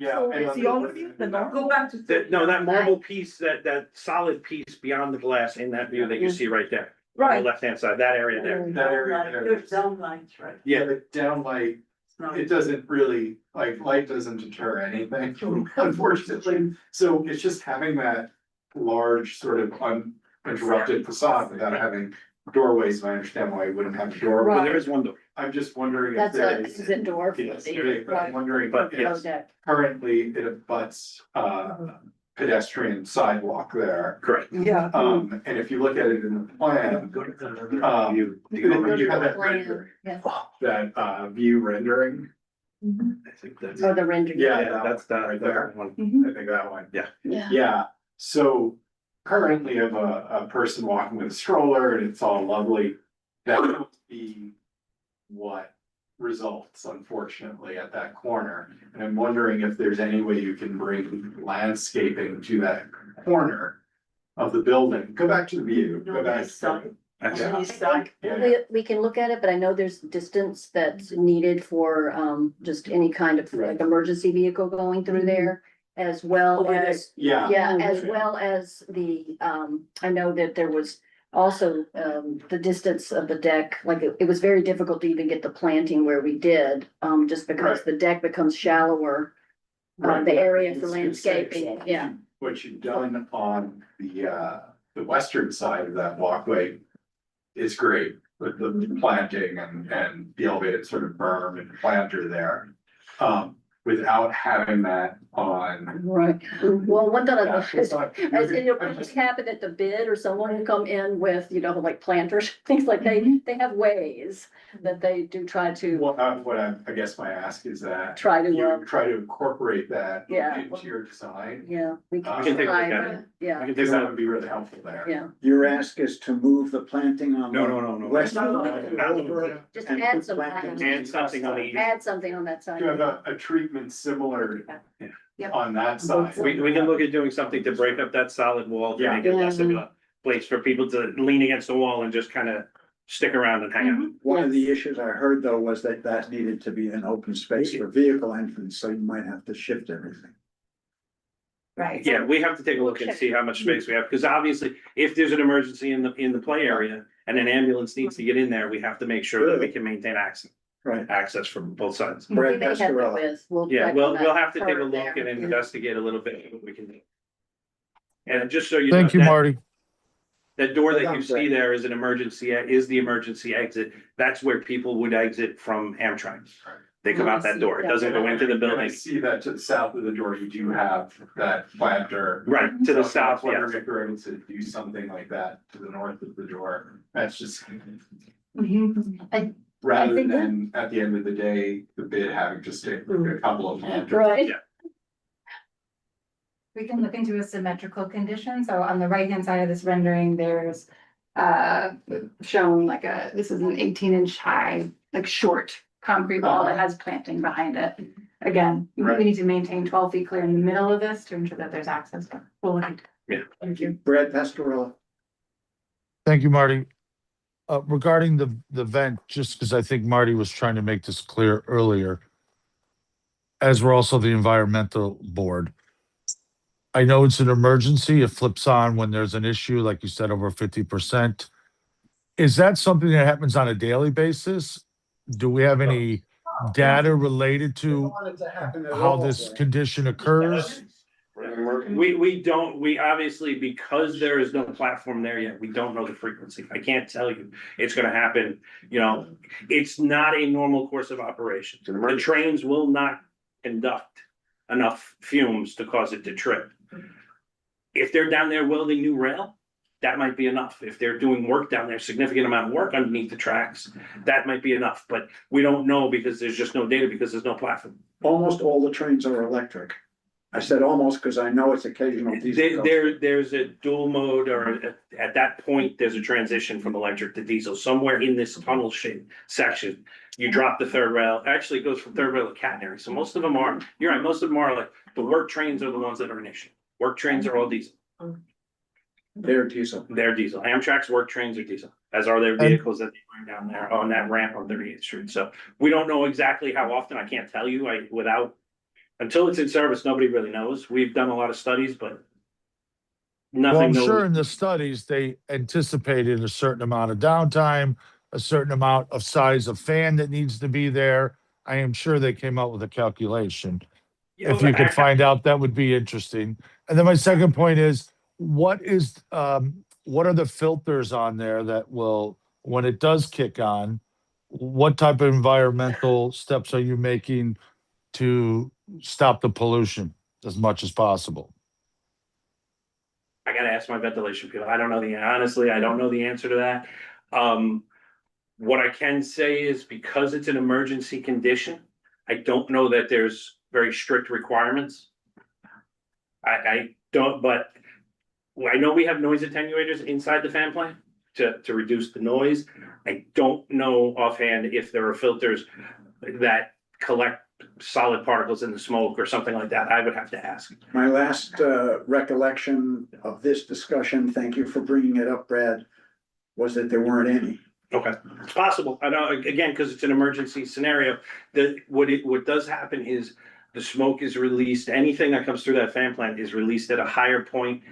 Yeah. So and it's the only view, the north. Go back to. No, that marble piece, that solid piece beyond the glass in that view that you see right there. On Right. the left-hand side, that area there. That area there. There's downlights, right? Yeah, The downlight, No. it doesn't really, like, light doesn't deter anything, unfortunately. So it's just having that large sort of uninterrupted facade without having doorways, and I understand why you wouldn't have a door. well, there is one door. I'm just wondering if That's there a is. exit door. for Yes, the- there is, but I'm wondering, But if yes. deck. currently it abuts pedestrian sidewalk there. Correct. Yeah. And if you look at it in the plan, you have that rendering, Yeah. that view rendering. I think that's. Or the rendering. Yeah, that's that right there. that one. I think that one. Yeah. Yeah. Yeah, so currently you have a person walking with a stroller and it's all lovely. That would be what results unfortunately at that corner. And I'm wondering if there's any way you can bring landscaping to that corner of the building. Go back to the view, go back. Yeah. I think we can look at it, but I know there's distance that's needed for just any kind of like emergency vehicle going through there. As well as, Yeah. yeah, as well as the, I know that there was also the distance of the deck, like it was very difficult to even get the planting where we did. Just because Right. the deck becomes shallower, Right. the area for It's landscaping, yeah. What you've done on the western side of that walkway is great with the planting and the elevated sort of berm and planter there. Without having that on. Right, well, one that Yeah, it's not- as in, it just happened at the bid or someone will come in with, like planters, things like they have ways that they do try to What I guess my ask is that. try to, You try to incorporate that Yeah. into your design. yeah. We We can take a look try, at it. Yeah, Because that would be really helpful there. yeah, Your ask is to move the planting on. No, the no, no, no. west No, side no. over just and add put some, plantings. And something on the east. add something on that side. To have a treatment similar Yep. on that side. We can look at doing something to break up that solid wall to Yeah. make it less of a place for people to lean against the wall and just kind of stick around and hang out. One of the issues I heard though was that needed to be an open space for vehicle entrance, so you might have to shift everything. Right. Yeah, we have to take a look and see how much space we have, because obviously, if there's an emergency in the play area and an ambulance needs to get in there, we have to make sure that we can maintain Right. access from both sides. We Brad may have it Pascarella. with, we'll Yeah, check we'll on that have to take a curve look there. and investigate a little bit what we can do. And just so you know. Thank you, that- Marty. That door that you Hold on, see Brett. there is the emergency exit. That's where people would exit from Amtrak. They come out that door. It doesn't go into the And I building. see that to the south of the door, you do have that planter. Right, to the So I was south, yes. wondering if you're able to do something like that to the north of the door. That's just. Rather think that- than at the end of the day, the bid having just a couple of. planters. Right. Yeah. We can look into a symmetrical condition. So on the right-hand side of this rendering, there's shown like this is an 18-inch high, like short concrete wall that has planting behind it. Again, we Right. need to maintain 12 feet clear in the middle of this to ensure that there's access. But we'll look into it. Yeah. Thank you. Brett Pastorella. Thank you, Marty. Regarding the vent, just because I think Marty was trying to make this clear earlier, as we're also the environmental board. I know it's an emergency. It flips on when there's an issue, like you said, over 50%. Is that something that happens on a daily basis? Do we have any data related to how this condition occurs? We don't, we obviously, because there is no platform there yet, we don't know the frequency. I can't tell you it's gonna happen, it's not a normal course of operation. The trains will not conduct enough fumes to cause it to trip. If they're down there welding new rail, that might be enough. If they're doing work down there, significant amount of work underneath the tracks, that might be enough, but we don't know because there's just no data, because there's no platform. Almost all the trains are electric. I said almost because I know it's occasional diesel. There's a dual mode, or at that point, there's a transition from electric to diesel, somewhere in this tunnel shape section. You drop the third rail, actually it goes from third rail to catenary, so most of them are, you're right, most of them are like, the work trains are the ones that are an issue. Work trains are all diesel. They're diesel. They're diesel. Amtrak's work trains are diesel, as are their vehicles that they bring down there on that ramp on 38th Street. So we don't know exactly how often. I can't tell you. Until it's in service, nobody really knows. We've done a lot of studies, but Well, nothing. I'm sure in the studies, they anticipated a certain amount of downtime, a certain amount of size of fan that needs to be there. I am sure they came up with a calculation. If you could find out, that would be interesting. And then my second point is, what are the filters on there that will, when it does kick on, what type of environmental steps are you making to stop the pollution as much as possible? I gotta ask my ventilation people. I don't know honestly, I don't know the answer to that. What I can say is, because it's an emergency condition, I don't know that there's very strict requirements. I don't, but I know we have noise attenuators inside the fan plant to reduce the noise. I don't know offhand if there are filters that collect solid particles in the smoke or something like that. I would have to ask. My last recollection of this discussion, thank you for bringing it up, Brad, was that there weren't any. Okay, it's possible. I know, again, because it's an emergency scenario, what does happen is the smoke is released. Anything that comes through that fan plant is released at a higher point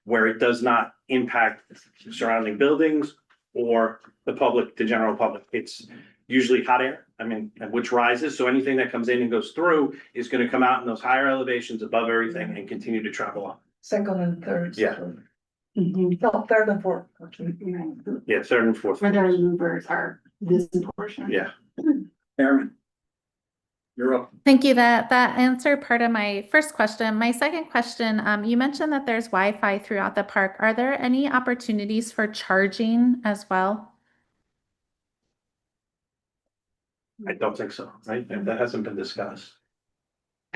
where it does not impact surrounding buildings or the general public. It's usually hot air, which rises. So anything that comes in and goes through is going to come out in those higher elevations above everything and continue to travel on. Second and third. Yeah. No, third and fourth, actually. Yeah, third and fourth. Where the louvers are this portion. Yeah. Aaron, you're up. Thank you. That answered part of my first question. My second question, you mentioned that there's Wi-Fi throughout the park. Are there any opportunities for charging as well? I don't think so, right? That hasn't been discussed.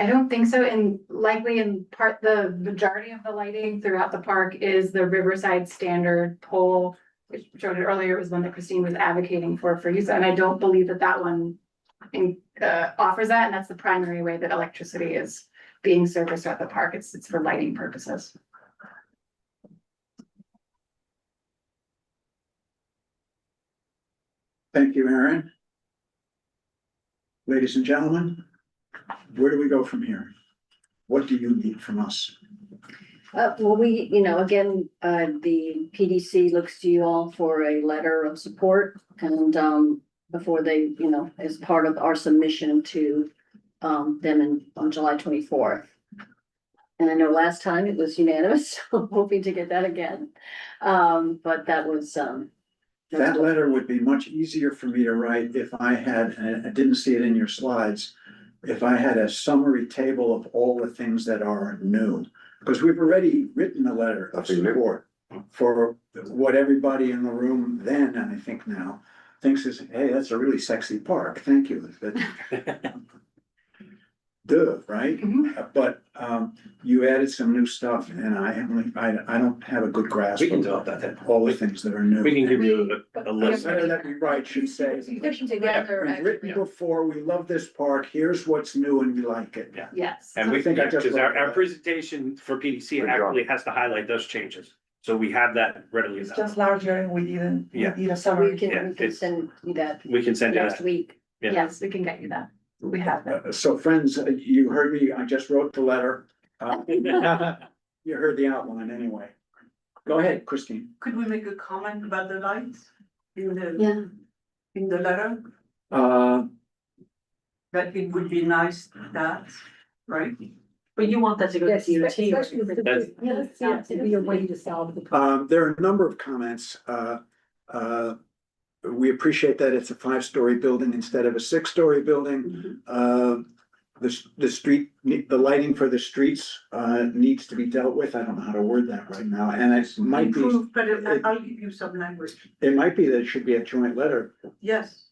I don't think so. And likely the majority of the lighting throughout the park is the Riverside standard pole, which showed it earlier. It was one that Christine was advocating for use. And I don't believe that one offers that. And that's the primary way that electricity is being serviced throughout the park. It's for lighting purposes. Thank you, Aaron. Ladies and gentlemen, where do we go from here? What do you need from us? Well, again, the PDC looks to you all for a letter of support and, before they, as part of our submission to, them on July 24th. And I know last time it was unanimous, so I'm hoping to get that again. But that was, That letter would be much easier for me to write if I had, and I didn't see it in your slides, if I had a summary table of all the things that are new. Because we've already written a letter of support for what everybody in the room then, and I think now, thinks is, hey, that's a really sexy park, thank you. Duh, right? But you added some new stuff and I don't have a good grasp We can of develop that. all the things that are new. We can give you a list. The letter that we write should say, putting together, we've written actually, before, we love this park, here's what's new and we like it. yes. And we I think I just because wrote our that. presentation for PDC actually has to highlight those changes. So we have that readily It's available. just larger and we didn't, we Yeah. did a So summary. we can it's- send you that We can send you next that. week. Yeah. Yes, we can get you that. We have that. So friends, you heard me, I just wrote the letter. You heard the outline anyway. Go ahead, Christine. Could we make a comment about the lights in Yeah. the letter? That it would be nice that, right? But you want that to go Yes, to DOT. especially with the- Yes, to be a way to solve the problem. There are a number of comments. We appreciate that it's a 5-story building instead of a 6-story building. The street, the lighting for the streets needs to be dealt with. I don't know how to word that right now, and it might be, Improve, but I'll give you some language. it might be that it should be a joint letter Yes.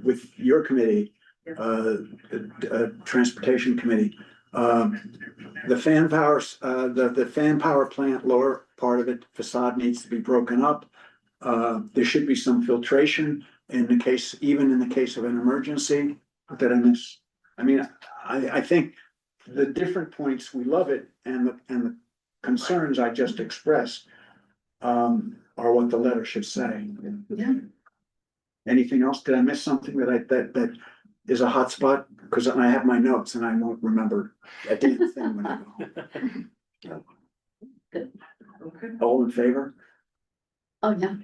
with your committee, transportation committee. The fan powers, the fan power plant, lower part of it, facade needs to be broken up. There should be some filtration in the case, even in the case of an emergency. Did I miss? I mean, I think the different points, we love it, and the concerns I just expressed are what the letter should say. Yeah. Anything else? Did I miss something that is a hot spot? Because I have my notes and I won't remember a damn thing when I go home. All in favor? Oh, yeah.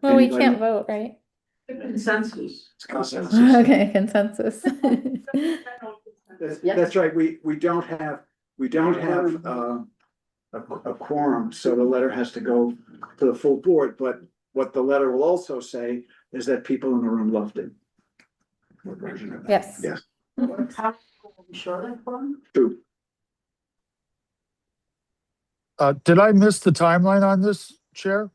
Well, we Anybody? can't vote, right? Consensus. It's consensus. Okay, consensus. That's right. We don't have a quorum, so the letter has to go to the full board, but what the letter will also say is that people in the room loved it. What version of that? Yes. Yes. Shorter form? True. Did I miss the timeline on this, Chair?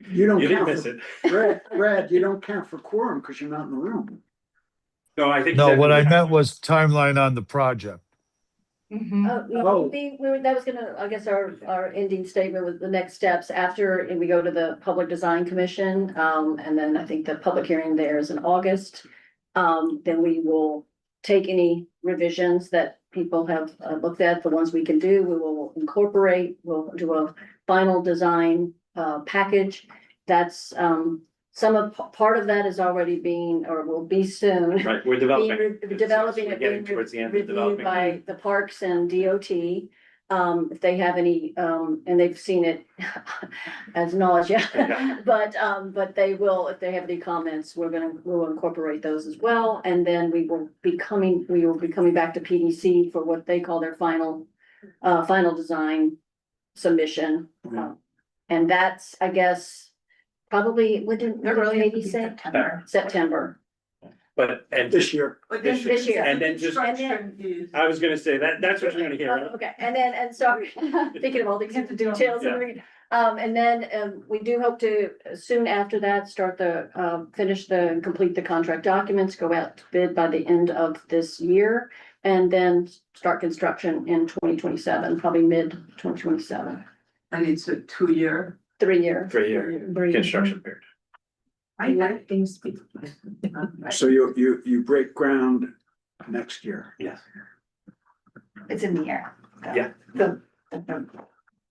You don't You didn't count miss for- it. Brad, you don't count for quorum because you're not in the room. No, I think. No, that- what I meant was timeline on the project. Oh, that was gonna, I guess our ending statement with the next steps after, and we go to the Public Design Commission. And then I think the public hearing there is in August. Then we will take any revisions that people have looked at, the ones we can do, we will incorporate, we'll do a final design package. That's part of that is already being, or will be soon. Right, we're Being developing We're it, getting being towards the end of reviewed developing. by the Parks and DOT. If they have any, and they've seen it as nausea, but they will, if they have any comments, we'll incorporate those as well. And then we will be coming back to PDC for what they call their final design submission. And that's, I guess, probably, what did Katie say? September. But, and This year. This year. And then just, I was gonna say, that's what you're gonna hear. Oh, okay, and sorry, thinking of all these details. And then we do hope to soon after that, complete the contract documents, go out to bid by the end of this year. And then start construction in 2027, probably mid 2027. And it's a 2-year. 3-year. 3-year construction period. I like things. So you break ground next year. Yes. It's in the air. Yeah.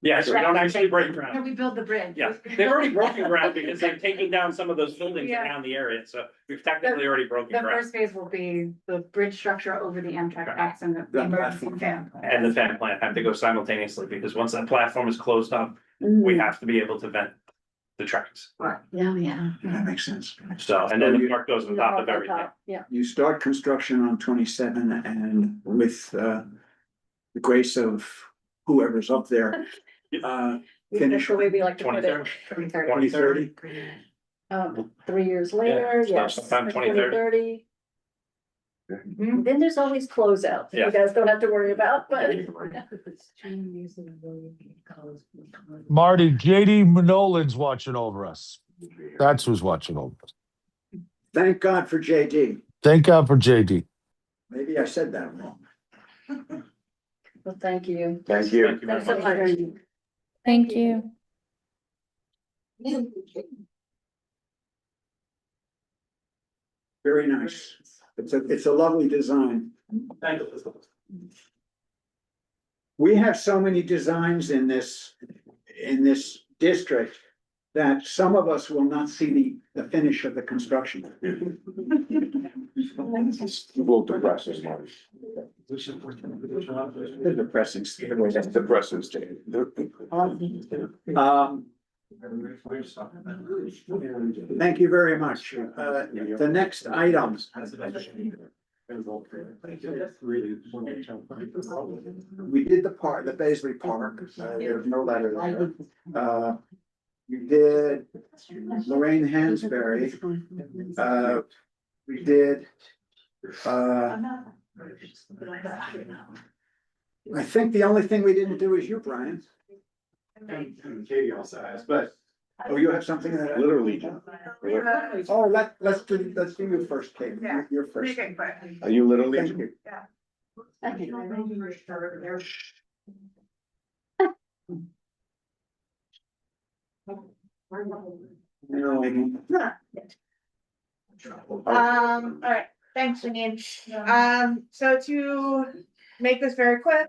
Yeah, so we don't actually break No, ground. we build the bridge. Yeah, they've already broken ground because they're taking down some of those buildings Yeah. around the area, so we've technically already broken The ground. first phase will be the bridge structure over the Amtrak tracks and the That emergency platform. fan. And the fan plant have to go simultaneously, because once that platform is closed up, we have to be able to vent. the tracks. Right, yeah. That makes sense. So, and then the park goes on top of everything. Yeah. You start construction on 27 and with the grace of whoever's up there, finish That's the way we like to put it. 2030. 3 years later, so yes. sometime 2030. Then there's always closeout that Yeah. you guys don't have to worry about, but. Marty, JD Nolan's watching over us. That's who's watching over us. Thank God for JD. Thank God for JD. Maybe I said that wrong. Well, thank you. Thank you. Thanks so much. Thank you. Very nice. It's a lovely design. Thank you. We have so many designs in this district that some of us will not see the finish of the construction. Will depress us, Marty. The depressing state. That's depressing state. Thank you very much. The next item. We did the Paisley Park, there's no letter there. We did Lorraine Hansberry. We did, I think the only thing we didn't do is you, Brian. And Katie also has, but Oh, you have something that Literally. Oh, let's do you first, Kate. Yeah. You're first. Make it quick. Are you literally? Thank you. All right, thanks, Janine. So to make this very quick,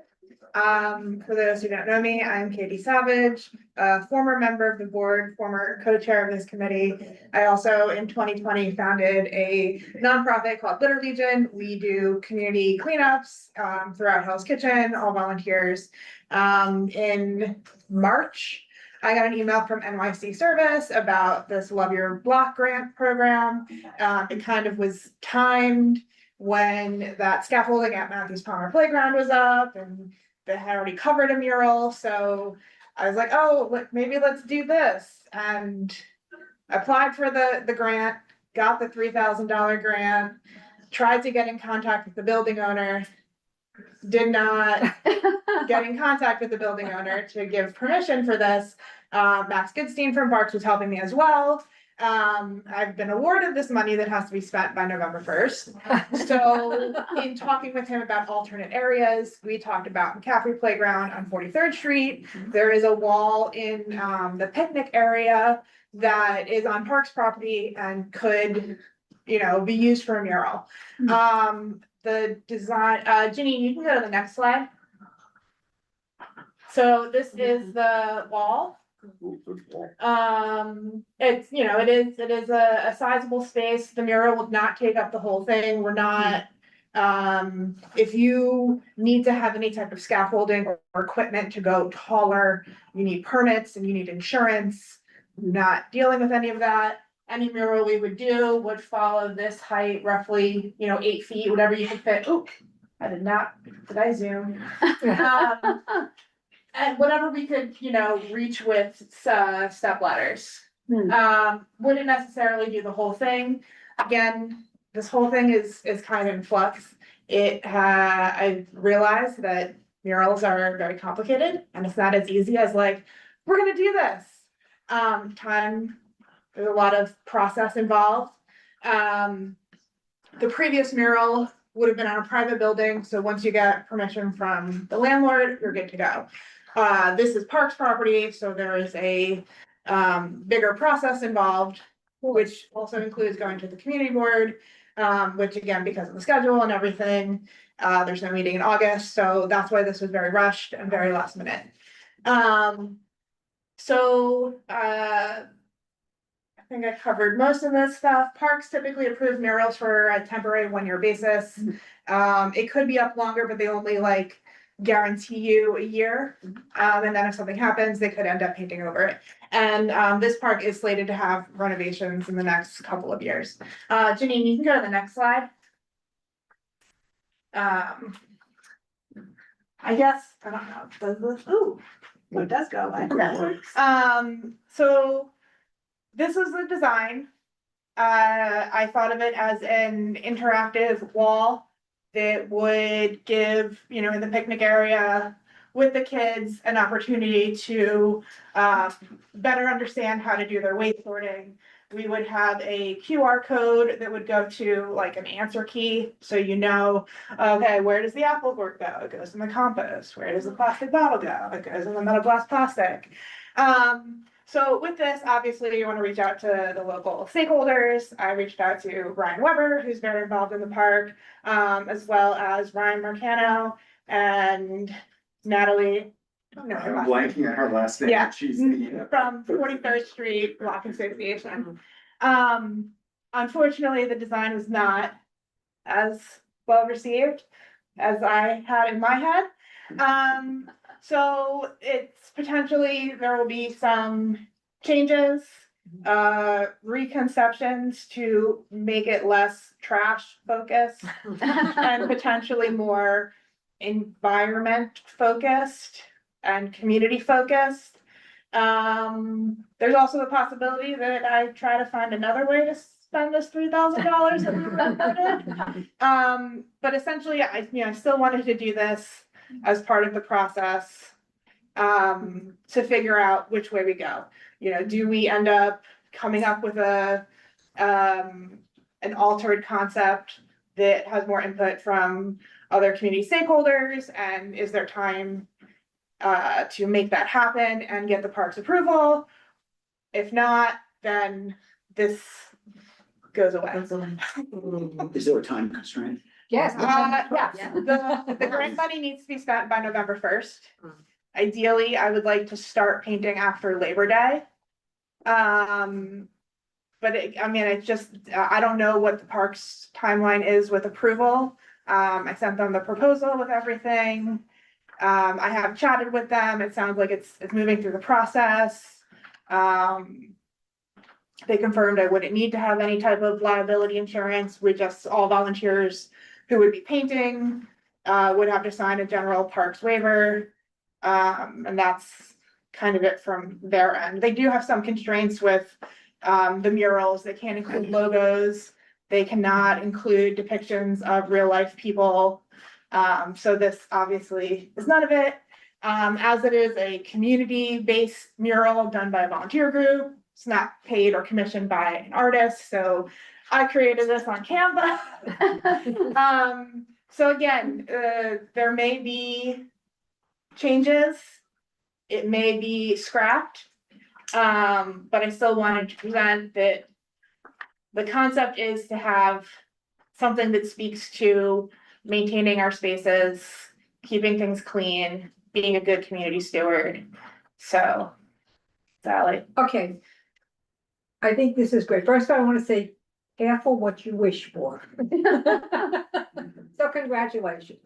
for those who don't know me, I'm Katie Savage, a former member of the board, former co-chair of this committee. I also in 2020 founded a nonprofit called Litter Legion. We do community cleanups throughout Hell's Kitchen, all volunteers. In March, I got an email from NYC Service about this Love Your Block grant program. It kind of was timed when that scaffolding at Matthews Palmer Playground was up and they had already covered a mural. So I was like, oh, maybe let's do this. And applied for the grant, got the $3,000 grant, tried to get in contact with the building owner, did not get in contact with the building owner to give permission for this. Max Goodstein from Parks was helping me as well. I've been awarded this money that has to be spent by November 1st. So in talking with him about alternate areas, we talked about McCaffrey Playground on 43rd Street. There is a wall in the picnic area that is on Parks property and could, be used for a mural. The design, Ginny, you can go to the next slide. So this is the wall. It's, it is a sizable space. The mural will not take up the whole thing. We're not, if you need to have any type of scaffolding or equipment to go taller, you need permits and you need insurance. Not dealing with any of that. Any mural we would do would follow this height, roughly, 8 feet, whatever you could fit. Oh, did I zoom? And whatever we could, reach with step ladders. Wouldn't necessarily do the whole thing. Again, this whole thing is kind of in flux. I realized that murals are very complicated and it's not as easy as like, we're gonna do this. There's a lot of process involved. The previous mural would have been on a private building, so once you get permission from the landlord, you're good to go. This is Parks property, so there is a bigger process involved, which also includes going to the community board, which again, because of the schedule and everything, there's no meeting in August, so that's why this was very rushed and very last minute. I think I covered most of this stuff. Parks typically approve murals for a temporary 1-year basis. It could be up longer, but they only guarantee you a year. And then if something happens, they could end up painting over it. And this park is slated to have renovations in the next couple of years. Janine, you can go to the next slide. I guess, I don't know, does this, ooh, oh, it does go away. That works. So this is the design. I thought of it as an interactive wall that would give, you know, in the picnic area with the kids an opportunity to better understand how to do their waste sorting. We would have a QR code that would go to like an answer key. So you know, okay, where does the apple board go? It goes in the compost. Where does the plastic bottle go? It goes in the metal glass plastic. So with this, obviously you want to reach out to the local stakeholders. I reached out to Ryan Weber, who's very involved in the park, as well as Ryan Marcano and Natalie. No, her I'm last name. blanking on her last name. Yeah, She's the, from 43rd Street Block Association. Unfortunately, the design was not as well received as I had in my head. So it's potentially, there will be some changes, reconceptions to make it less trash focused and potentially more environment focused and community focused. There's also the possibility that I try to find another way to spend this $3,000 that we reported. But essentially, I still wanted to do this as part of the process to figure out which way we go. You know, do we end up coming up with an altered concept that has more input from other community stakeholders, and is there time to make that happen and get the park's approval? If not, then this goes away. Is there a time constraint? Yes, the grant money needs to be spent by November 1st. Ideally, I would like to start painting after Labor Day. But I don't know what the park's timeline is with approval. I sent them the proposal with everything. I have chatted with them. It sounds like it's moving through the process. They confirmed I wouldn't need to have any type of liability insurance. We just, all volunteers who would be painting would have to sign a general parks waiver. And that's kind of it from their end. They do have some constraints with the murals. They can't include logos. They cannot include depictions of real life people. So this obviously is none of it. As it is a community-based mural done by a volunteer group. It's not paid or commissioned by an artist. So I created this on Canva. So again, there may be changes. It may be scrapped. But I still wanted to present that the concept is to have something that speaks to maintaining our spaces, keeping things clean, being a good community steward. So, Sally. Okay. I think this is great. First, I want to say careful what you wish for. So congratulations.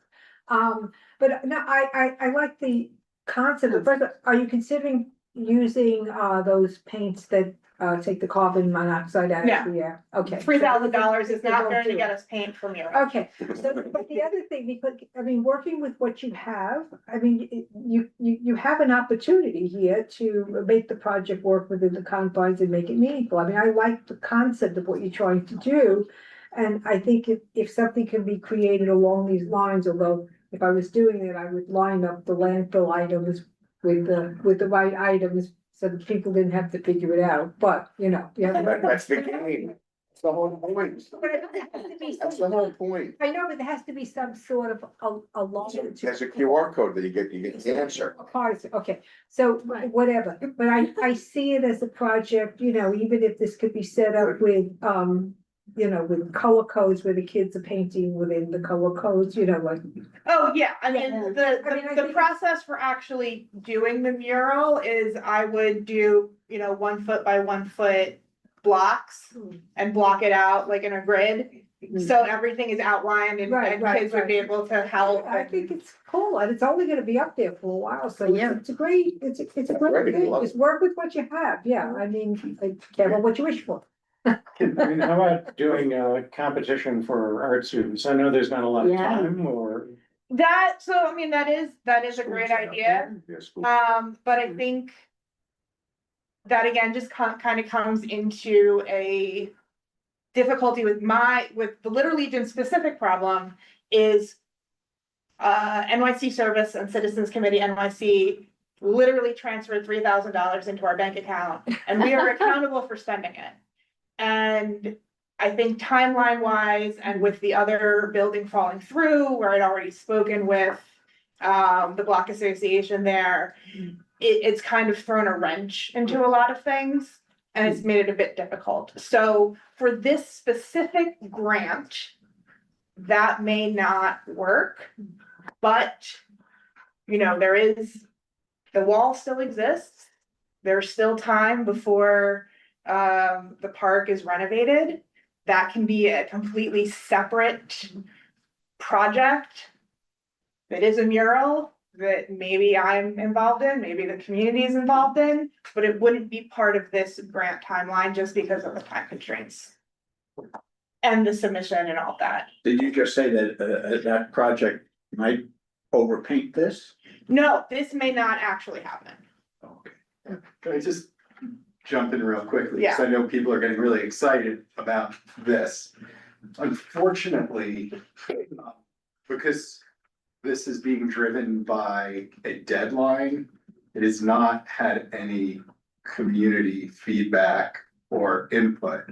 But no, I like the concept. First, are you considering using those paints that take the carbon monoxide out of the air? Okay. $3,000 is not going to get us paint from Europe. Okay, so but the other thing, because I mean, working with what you have, I mean, you have an opportunity here to make the project work within the confines and make it meaningful. I mean, I like the concept of what you're trying to do. And I think if something can be created along these lines, although if I was doing it, I would line up the landfill items with the right items so that people didn't have to figure it out, but you know. That's the game. That's the whole point. That's the whole point. I know, but there has to be some sort of a law. There's a QR code that you get the answer. Okay, so whatever, but I see it as a project, you know, even if this could be set up with, you know, with color codes where the kids are painting within the color codes, you know, like. Oh, yeah, I mean, the process for actually doing the mural is I would do, you know, 1 foot by 1 foot blocks and block it out like in a grid. So everything is outlined and Right, right, kids would be right. able to help. I think it's cool, and it's only gonna be up there for a while, so Yeah. it's a great, it's a great thing, just work with what you have, yeah, I mean, careful what you wish for. I mean, how about doing a competition for art students? I know there's not a lot of Yeah. time or. So I mean, that is a great idea. But I think that again, just kind of comes into a difficulty with the Little Legion specific problem is NYC Service and Citizens Committee NYC literally transferred $3,000 into our bank account, and we are accountable for spending it. And I think timeline wise, and with the other building falling through, where I'd already spoken with the Block Association there, it's kind of thrown a wrench into a lot of things, and it's made it a bit difficult. So for this specific grant, that may not work, but the wall still exists. There's still time before the park is renovated. That can be a completely separate project. It is a mural that maybe I'm involved in, maybe the community is involved in, but it wouldn't be part of this grant timeline just because of the time constraints and the submission and all that. Did you just say that that project might overpaint this? No, this may not actually happen. Can I just jump in real quickly? Yeah. Because I know people are getting really excited about this. Unfortunately, because this is being driven by a deadline, it has not had any community feedback or input.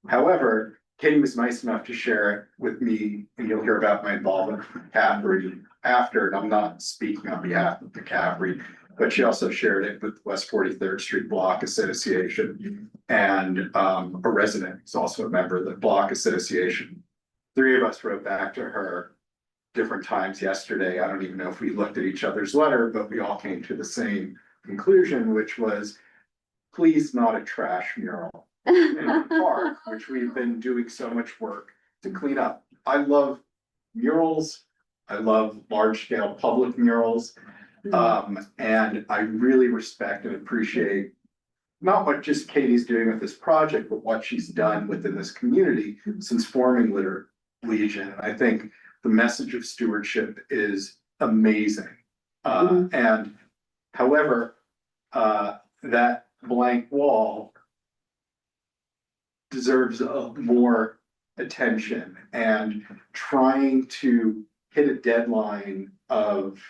However, Katie was nice enough to share it with me, and you'll hear about my involvement with McCaffrey after, and I'm not speaking on behalf of McCaffrey, but she also shared it with West 43rd Street Block Association, and a resident who's also a member of the Block Association. Three of us wrote back to her different times yesterday. I don't even know if we looked at each other's letter, but we all came to the same conclusion, which was, please not a trash mural in the park, which we've been doing so much work to clean up. I love murals. I love large scale public murals. And I really respect and appreciate not what just Katie's doing with this project, but what she's done within this community since forming Litter Legion. I think the message of stewardship is amazing. And however, that blank wall deserves more attention, and trying to hit a deadline of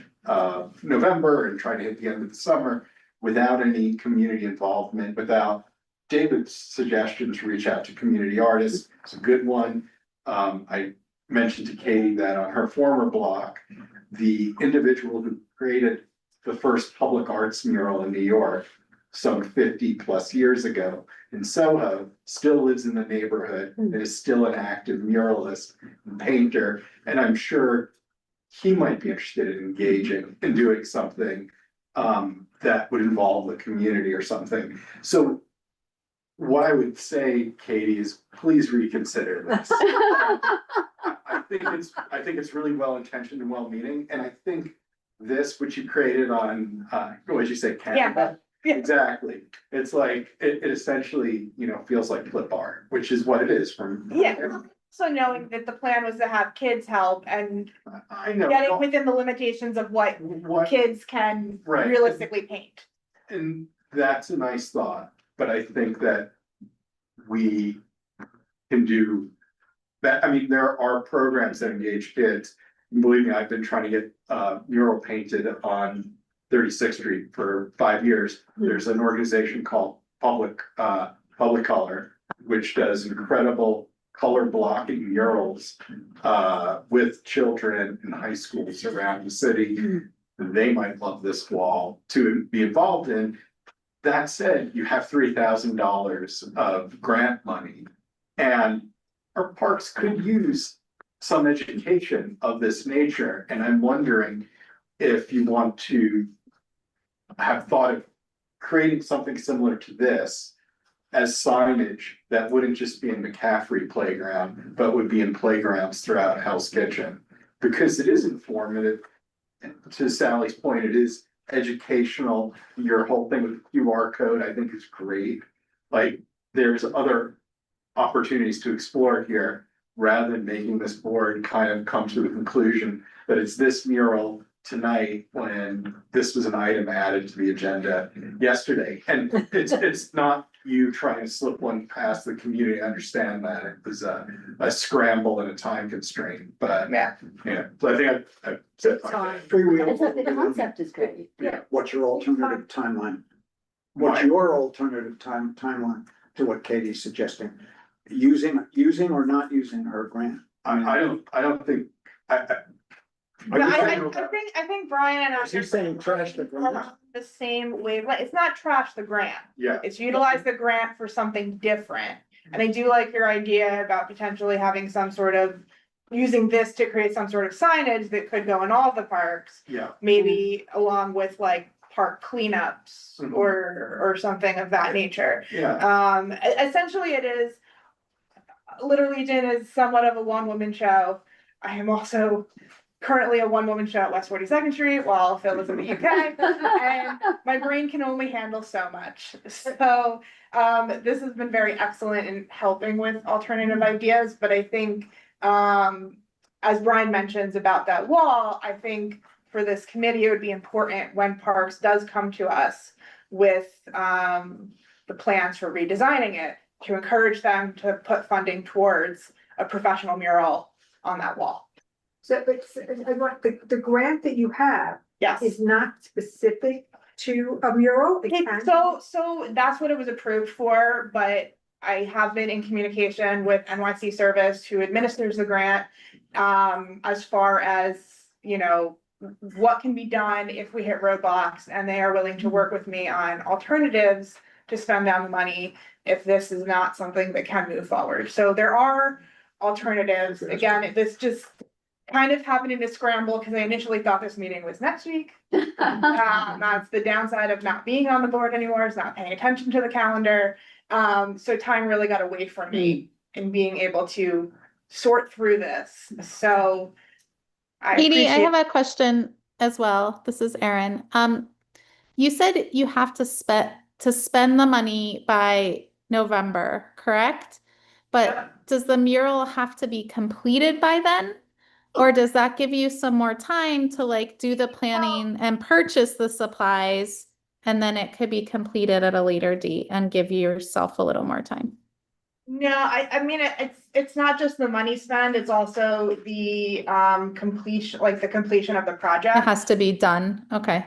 November and trying to hit the end of the summer without any community involvement, without David's suggestion to reach out to community artists. It's a good one. I mentioned to Katie that on her former block, the individual who created the first public arts mural in New York some 50+ years ago in Soho still lives in the neighborhood and is still an active muralist and painter. And I'm sure he might be interested in engaging and doing something that would involve the community or something. So what I would say, Katie, is please reconsider this. I think it's really well intentioned and well meaning, and I think this, which you created on what did you say, Canva? Yeah. Exactly. It's like it essentially, feels like clip art, which is what it is from. Yeah. So knowing that the plan was to have kids help and I know getting within the limitations of what kids can realistically paint. And that's a nice thought, but I think that we can do that. I mean, there are programs that engage kids. Believe me, I've been trying to get mural painted on 36th Street for 5 years. There's an organization called Public Color, which does incredible color blocking murals with children in high schools around the city. They might love this wall to be involved in. That said, you have $3,000 of grant money, and our parks could use some education of this nature. And I'm wondering if you want to have thought of creating something similar to this as signage that wouldn't just be in McCaffrey Playground, but would be in playgrounds throughout Hell's Kitchen. Because it is informative, and to Sally's point, it is educational. Your whole thing with QR code, I think is great. Like, there's other opportunities to explore here, rather than making this board kind of come to the conclusion that it's this mural tonight when this was an item added to the agenda yesterday. And it's not you trying to slip one past the community. I understand that it was a scramble and a time constraint, but yeah, so I think I've said. The concept is great. Yeah, what's your alternative timeline? What's your alternative timeline to what Katie's suggesting? Using or not using her grant? I don't think, I think Brian and I. He's saying trash the grant. The same wavelength. It's not trash the grant. Yeah. It's utilize the grant for something different. And I do like your idea about potentially having some sort of, using this to create some sort of signage that could go in all the parks. Yeah. Maybe along with like park cleanups Mhm. or something of that nature. Yeah. Essentially it is, Little Legion is somewhat of a one-woman show. I am also currently a one-woman show at West 42nd Street while Phil is in the UK. And my brain can only handle so much. So this has been very excellent in helping with alternative ideas, but I think as Brian mentions about that wall, I think for this committee, it would be important when Parks does come to us with the plans for redesigning it, to encourage them to put funding towards a professional mural on that wall. So, but the grant that you have Yes. is not specific to a mural? It can- So that's what it was approved for, but I have been in communication with NYC Service, who administers the grant, as far as, you know, what can be done if we hit roadblocks, and they are willing to work with me on alternatives to spend down the money if this is not something that can move forward. So there are alternatives. Again, this just kind of happened in a scramble because I initially thought this meeting was next week. That's the downside of not being on the board anymore, is not paying attention to the calendar. So time really got away from me in being able to sort through this. So Katie, I have a question as well. This is Erin. You said you have to spend the money by November, correct? But does the mural have to be completed by then? Or does that give you some more time to like do the planning and purchase the supplies, and then it could be completed at a later date and give yourself a little more time? No, I mean, it's not just the money spent, it's also the completion, like the completion of the project. It has to be done. Okay.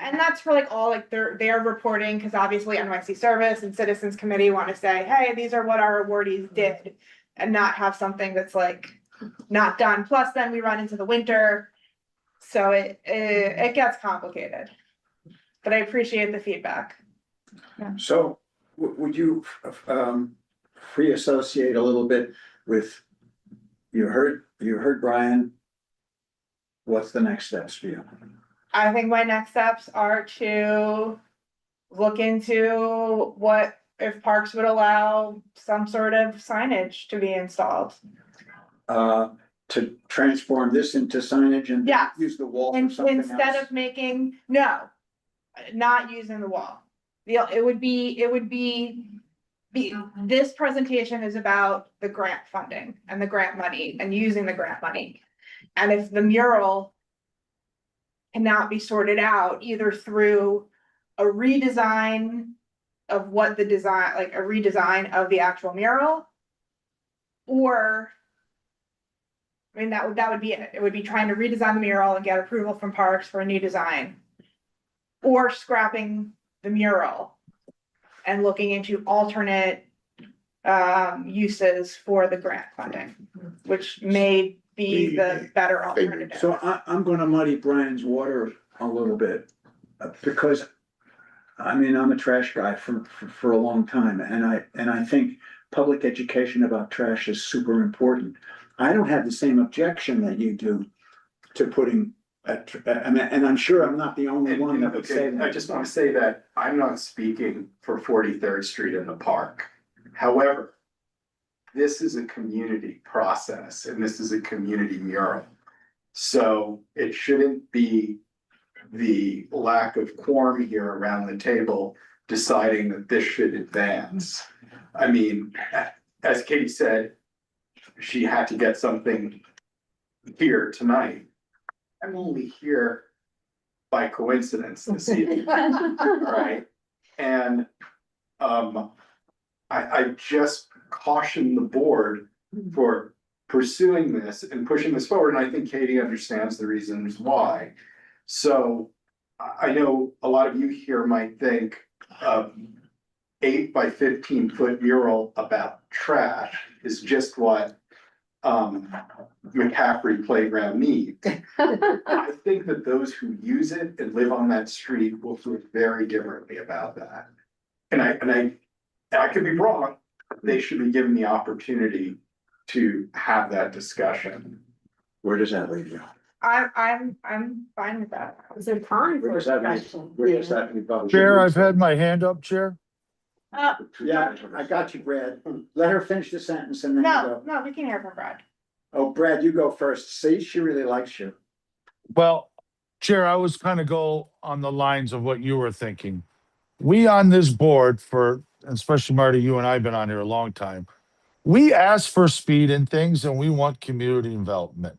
And that's for like all, like they're reporting, because obviously NYC Service and Citizens Committee want to say, hey, these are what our awardees did, and not have something that's like not done. Plus then we run into the winter, so it gets complicated. But I appreciate the feedback. Yeah. So would you free associate a little bit with, you heard Brian, what's the next steps for you? I think my next steps are to look into what if Parks would allow some sort of signage to be installed. To transform this into signage and Yeah. use the wall for something else? Instead of making, no, not using the wall. It would be, this presentation is about the grant funding and the grant money and using the grant money. And if the mural cannot be sorted out either through a redesign of what the design, like a redesign of the actual mural, or I mean, that would be it. It would be trying to redesign the mural and get approval from Parks for a new design, or scrapping the mural and looking into alternate uses for the grant funding, which may be the better alternative. So I'm gonna muddy Brian's water a little bit, because I mean, I'm a trash guy for a long time, and I think public education about trash is super important. I don't have the same objection that you do to putting And I'm sure I'm not the only one that would say Okay, that. I just want to say that I'm not speaking for 43rd Street in the park. However, this is a community process and this is a community mural. So it shouldn't be the lack of quorum here around the table deciding that this should advance. I mean, as Katie said, she had to get something here tonight. I'm only here by coincidence this evening, right? And I just caution the board for pursuing this and pushing this forward, and I think Katie understands the reasons why. So I know a lot of you here might think 8 by 15-foot mural about trash is just what McCaffrey Playground needs. I think that those who use it and live on that street will feel very differently about that. And I could be wrong. They should be given the opportunity to have that discussion. Where does that leave you? I'm fine with that. Is there time Where for does that leave, discussion? where does that leave us? Chair, I've had my hand up, Chair. Yeah, I got you, Brad. Let her finish the sentence and then you go. No, we can hear from Brad. Oh, Brad, you go first. See, she really likes you. Well, Chair, I was kind of go on the lines of what you were thinking. We on this board for, especially Marty, you and I have been on here a long time. We ask for speed in things and we want community development.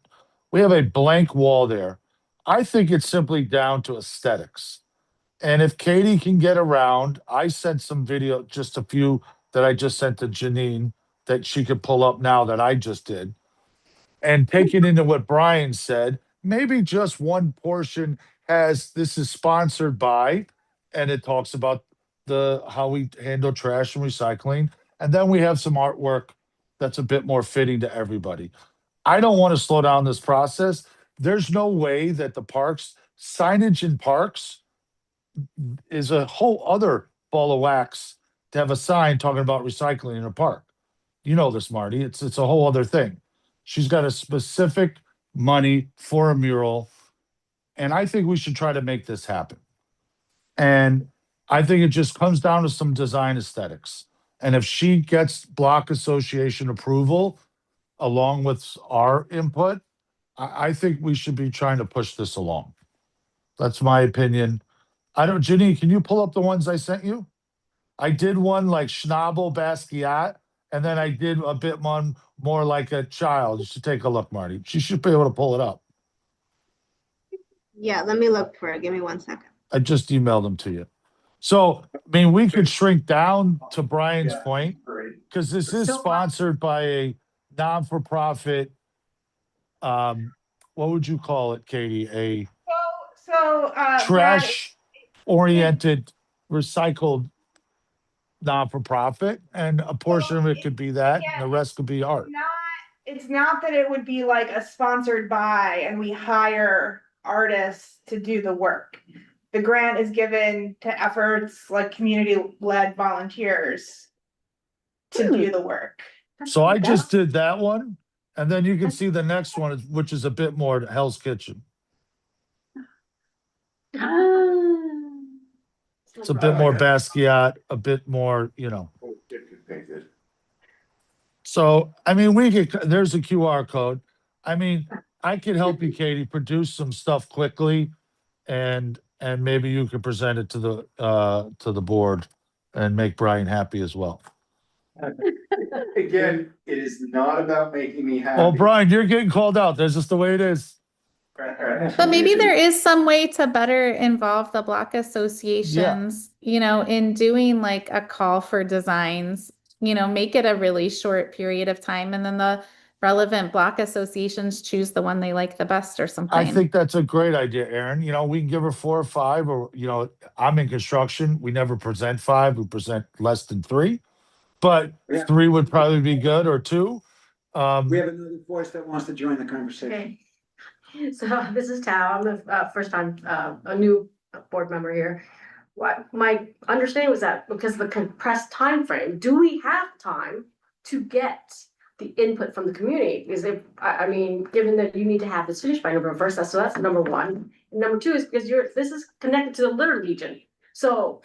We have a blank wall there. I think it's simply down to aesthetics. And if Katie can get around, I sent some video, just a few that I just sent to Janine that she could pull up now that I just did. And take it into what Brian said, maybe just one portion has, this is sponsored by, and it talks about how we handle trash and recycling. And then we have some artwork that's a bit more fitting to everybody. I don't want to slow down this process. There's no way that the parks, signage in parks is a whole other ball of wax to have a sign talking about recycling in a park. You know this, Marty. It's a whole other thing. She's got a specific money for a mural. And I think we should try to make this happen. And I think it just comes down to some design aesthetics. And if she gets block association approval along with our input, I think we should be trying to push this along. That's my opinion. Janine, can you pull up the ones I sent you? I did one like Schnabel Basquiat, and then I did a bit one more like a child. You should take a look, Marty. She should be able to pull it up. Yeah, let me look for it. Give me 1 second. I just emailed them to you. So, I mean, we could shrink down to Brian's point, because this is sponsored by a non-for-profit, what would you call it, Katie? Trash-oriented, recycled non-for-profit, and a portion of it could be that, and the rest could be art. It's not that it would be like a sponsored by and we hire artists to do the work. The grant is given to efforts like community-led volunteers to do the work. So I just did that one, and then you can see the next one, which is a bit more Hell's Kitchen. It's a bit more Basquiat, a bit more, So, I mean, there's a QR code. I mean, I could help you, Katie, produce some stuff quickly, and maybe you could present it to the board and make Brian happy as well. Again, it is not about making me happy. Oh, Brian, you're getting called out. That's just the way it is. But maybe there is some way to better involve the block associations, in doing like a call for designs, make it a really short period of time, and then the relevant block associations choose the one they like the best or something. I think that's a great idea, Aaron. We can give her 4 or 5, or, I'm in construction. We never present 5. We present less than 3, but 3 would probably be good, or 2. We have another voice that wants to join the conversation. Okay. So this is Tao. I'm the first time, a new board member here. My understanding was that because of the compressed time frame, do we have time to get the input from the community, because if, I mean, given that you need to have this finished by November 1st, so that's number one. And number two is because this is connected to the litter legion. So,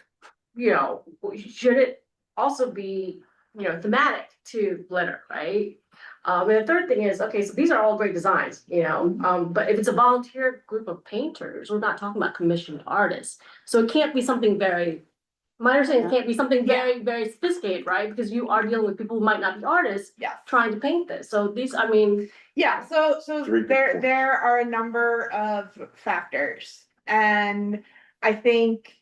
you know, should it also be, you know, thematic to litter, right? And the third thing is, okay, so these are all great designs, you know, but if it's a volunteer group of painters, we're not talking about commissioned artists. So it can't be something very, my understanding, it can't be something very, very sophisticated, right? Because you are dealing with people who might not be artists trying to paint this. So these, I mean. Yeah, so there are a number of factors, and I think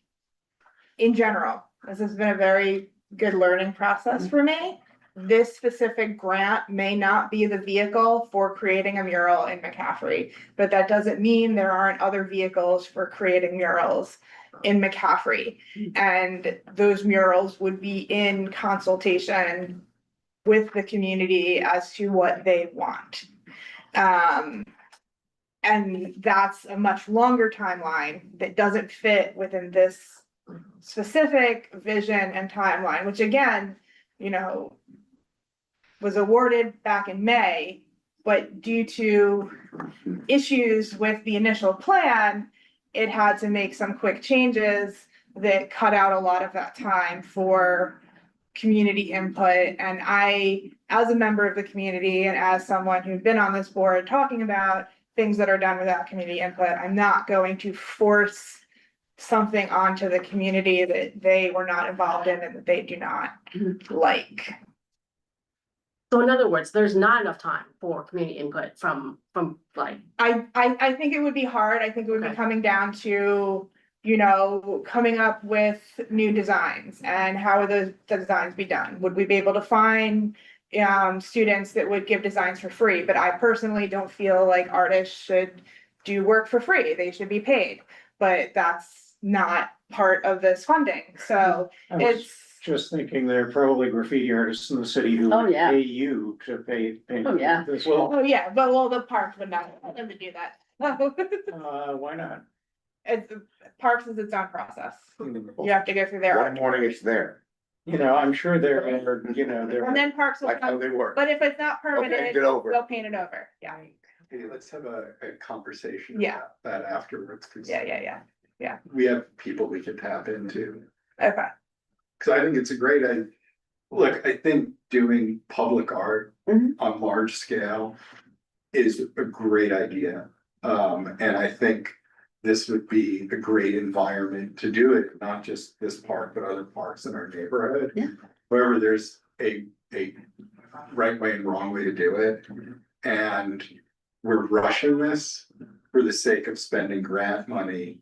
in general, this has been a very good learning process for me. This specific grant may not be the vehicle for creating a mural in McCaffrey, but that doesn't mean there aren't other vehicles for creating murals in McCaffrey. And those murals would be in consultation with the community as to what they want. And that's a much longer timeline that doesn't fit within this specific vision and timeline, which again, you know, was awarded back in May, but due to issues with the initial plan, it had to make some quick changes that cut out a lot of that time for community input. And I, as a member of the community and as someone who's been on this board talking about things that are done without community input, I'm not going to force something onto the community that they were not involved in and that they do not like. So in other words, there's not enough time for community input from like. I think it would be hard. I think it would be coming down to, you know, coming up with new designs and how would those designs be done? Would we be able to find students that would give designs for free? But I personally don't feel like artists should do work for free. They should be paid, but that's not part of this funding. So it's just thinking there are probably graffiti artists in the city who would pay you to paint as well. Oh, yeah, but well, the park would not let them to do that. Why not? It's Parks is its own process. You have to go through their. One morning it's there. You know, I'm sure there are, you know, there. And then Parks will Like how come, they work. but if it's not permanent, paint it over. they'll paint it over, yeah. Okay, let's have a conversation Yeah. about that afterwards. 'Cause Yeah. we have people we could tap into. Okay. Cause I think it's a great idea. Look, I think doing public art on large scale is a great idea. And I think this would be a great environment to do it, not just this park, but other parks in our neighborhood. However, there's a right way and wrong way to do it. And we're rushing this for the sake of spending grant money.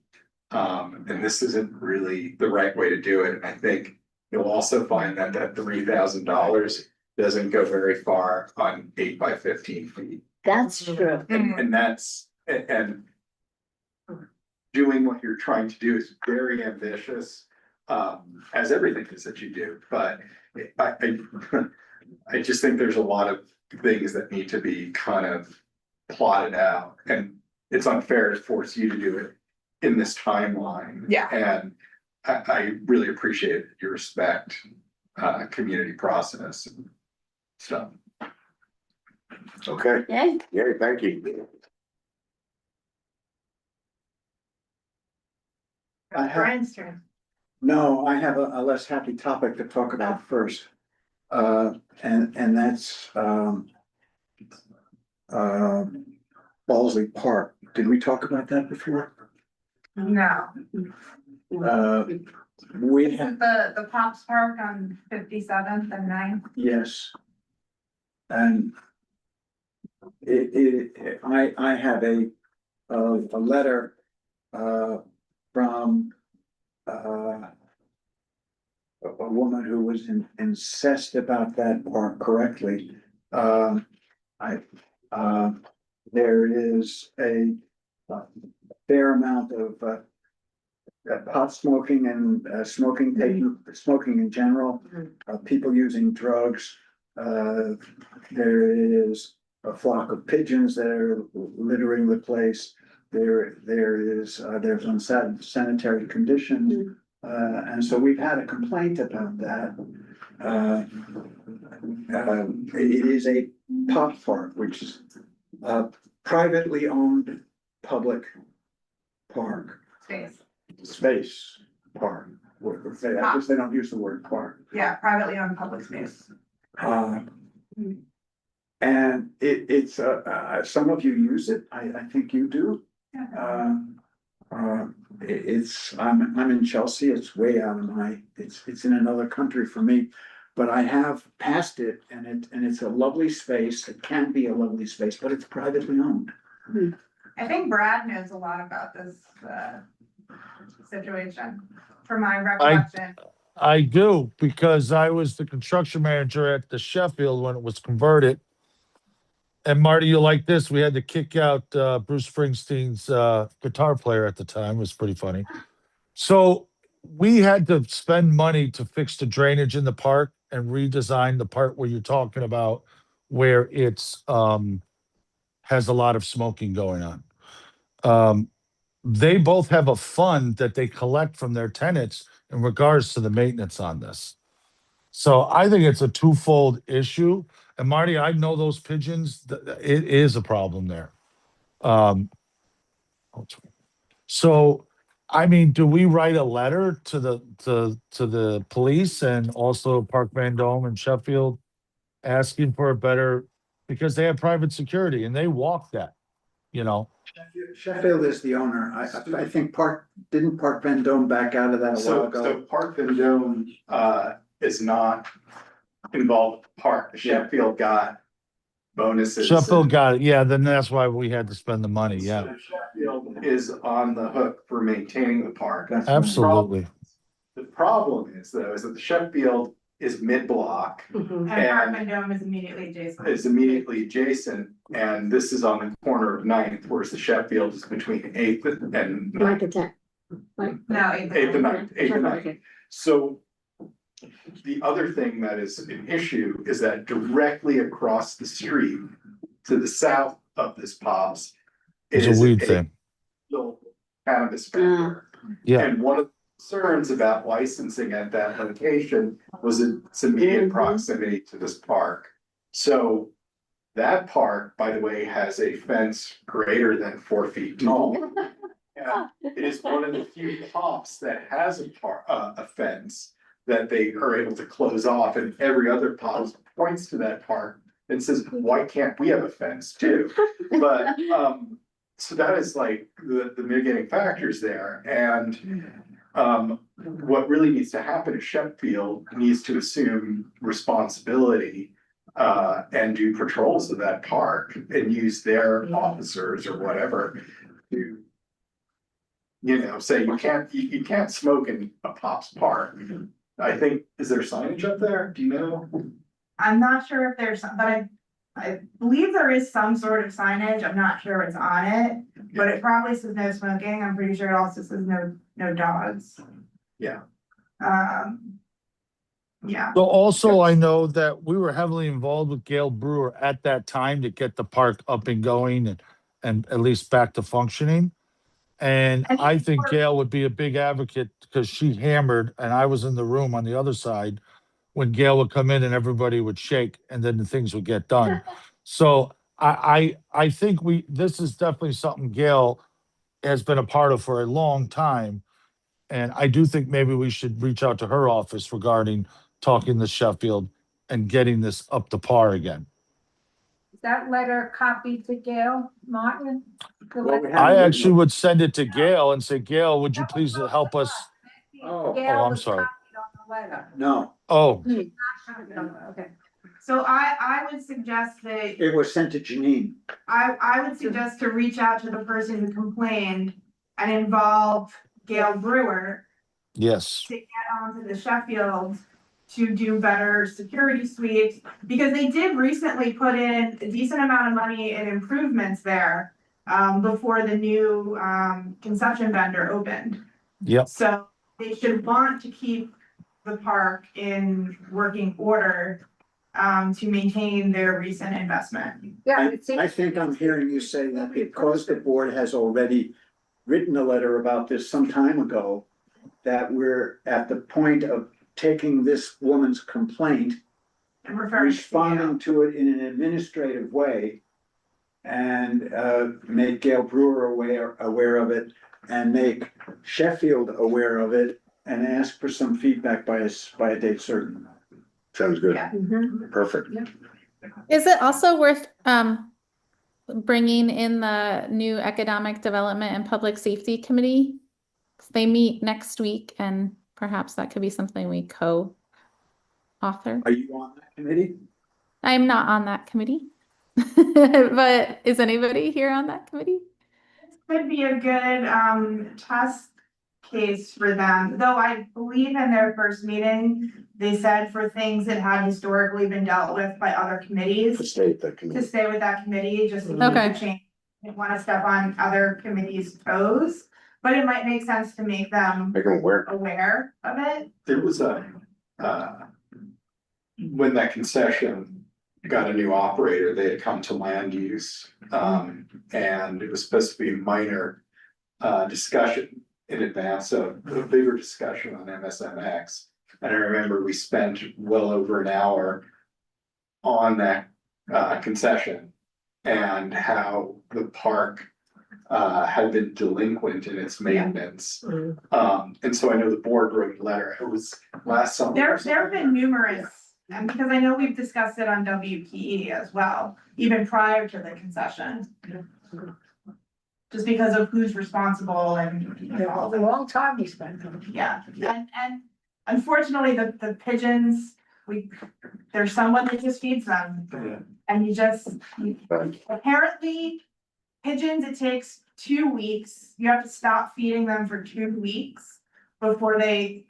And this isn't really the right way to do it. And I think you'll also find that that $3,000 doesn't go very far on 8 by 15 feet. That's true. And that's, and doing what you're trying to do is very ambitious, as everything is that you do, but I just think there's a lot of things that need to be kind of plotted out, and it's unfair to force you to do it in this timeline. Yeah. And I really appreciate your respect, community process and stuff. Okay. Yay. Yay, thank you. Brian's turn. No, I have a less happy topic to talk about first. And that's Ballsley Park. Did we talk about that before? No. We This have, is the Pops Park on 57th and 9th. yes. And I have a letter from a woman who was incensed about that park correctly. There is a fair amount of pot smoking and smoking in general, people using drugs. There is a flock of pigeons that are littering the place. There's unsanitary conditions. And so we've had a complaint about that. it is a pop park, which is a privately owned public park, space park. I guess they don't use the word park. Yeah, privately owned public space. And it's, some of you use it, I think you do. I'm in Chelsea, it's way out of it's in another country for me. But I have passed it and it's a lovely space, it can be a lovely space, but it's privately owned. I think Brad knows a lot about this, situation, from my recollection. I do, because I was the construction manager at the Sheffield when it was converted. And Marty, you like this? We had to kick out Bruce Springsteen's guitar player at the time. It was pretty funny. So we had to spend money to fix the drainage in the park and redesign the part where you're talking about, where it's has a lot of smoking going on. They both have a fund that they collect from their tenants in regards to the maintenance on this. So I think it's a twofold issue. And Marty, I know those pigeons, it is a problem there. So, I mean, do we write a letter to the police and also Park Vendôme and Sheffield asking for a better, because they have private security and they walk that, you know? Sheffield is the owner. I think didn't Park Vendôme back out of that a while ago? So Park Vendôme is not involved with the park. Sheffield got bonuses. Sheffield got it. Yeah, then that's why we had to spend the money. Yeah. So Sheffield is on the hook for maintaining the park. Absolutely. The problem is though, is that the Sheffield is mid-block. And Park Vendôme is immediately adjacent. Is immediately adjacent, and this is on the corner of 9th, whereas the Sheffield is between 8th and 9th. 9th and 10th. Right? No, 8th and 9th, 8th and 9th. Okay. So the other thing that is an issue is that directly across the street to the south of this pops It's is a weed thing. little cannabis vendor. Yeah. And one of the concerns about licensing at that location was its immediate proximity to this park. So that park, by the way, has a fence greater than 4 feet tall. And it is one of the few pops that has a fence that they are able to close off, and every other pop points to that park and says, why can't we have a fence too? But so that is like the mitigating factors there. And what really needs to happen is Sheffield needs to assume responsibility and do patrols of that park and use their officers or whatever to, you know, say you can't smoke in a Pops Park. I think, is there signage up there? Do you know? I'm not sure if there's, but I believe there is some sort of signage. I'm not sure what's on it, but it probably says no smoking. I'm pretty sure it also says no dogs. Yeah. Yeah. So also I know that we were heavily involved with Gail Brewer at that time to get the park up and going and at least back to functioning. And I think Gail would be a big advocate because she hammered, and I was in the room on the other side when Gail would come in and everybody would shake and then the things would get done. So I think this is definitely something Gail has been a part of for a long time. And I do think maybe we should reach out to her office regarding talking to Sheffield and getting this up to par again. Is that letter copied to Gail Martin? I actually would send it to Gail and say, Gail, would you please help us? Gail I'm was sorry. copied on the letter. No, Oh, Okay. So I would suggest that it was sent to Janine. I would suggest to reach out to the person who complained and involve Gail Brewer yes. to get onto the Sheffield to do better security sweeps, because they did recently put in a decent amount of money in improvements there before the new concession vendor opened. Yep. So they should want to keep the park in working order to maintain their recent investment. Yeah, I think I'm hearing you say that because the board has already written a letter about this some time ago, that we're at the point of taking this woman's complaint responding to it in an administrative way and make Gail Brewer aware of it and make Sheffield aware of it and ask for some feedback by a date certain. Sounds good. Perfect. Is it also worth bringing in the new Economic Development and Public Safety Committee? 'Cause they meet next week, and perhaps that could be something we co-author. Are you on that committee? I'm not on that committee, but is anybody here on that committee? Could be a good test case for them, though I believe in their first meeting, they said for things that had historically been dealt with by other committees. To stay with that To committee. stay with that committee, just to keep Okay. the change. Didn't want to step on other committees' toes, but it might make sense to make them Make them aware. aware of it. There was when that concession got a new operator, they had come to land use. And it was supposed to be a minor discussion in advance of a bigger discussion on MSMX. And I remember we spent well over an hour on that concession and how the park had been delinquent in its maintenance. And so I know the board wrote a letter, it was last summer. There have been numerous, and because I know we've discussed it on WPE as well, even prior to the concession. Just because of who's responsible and. A long time we spent on it. Yeah, and unfortunately, the pigeons, there's someone that just feeds them. And apparently, pigeons, it takes 2 weeks, you have to stop feeding them for 2 weeks before they,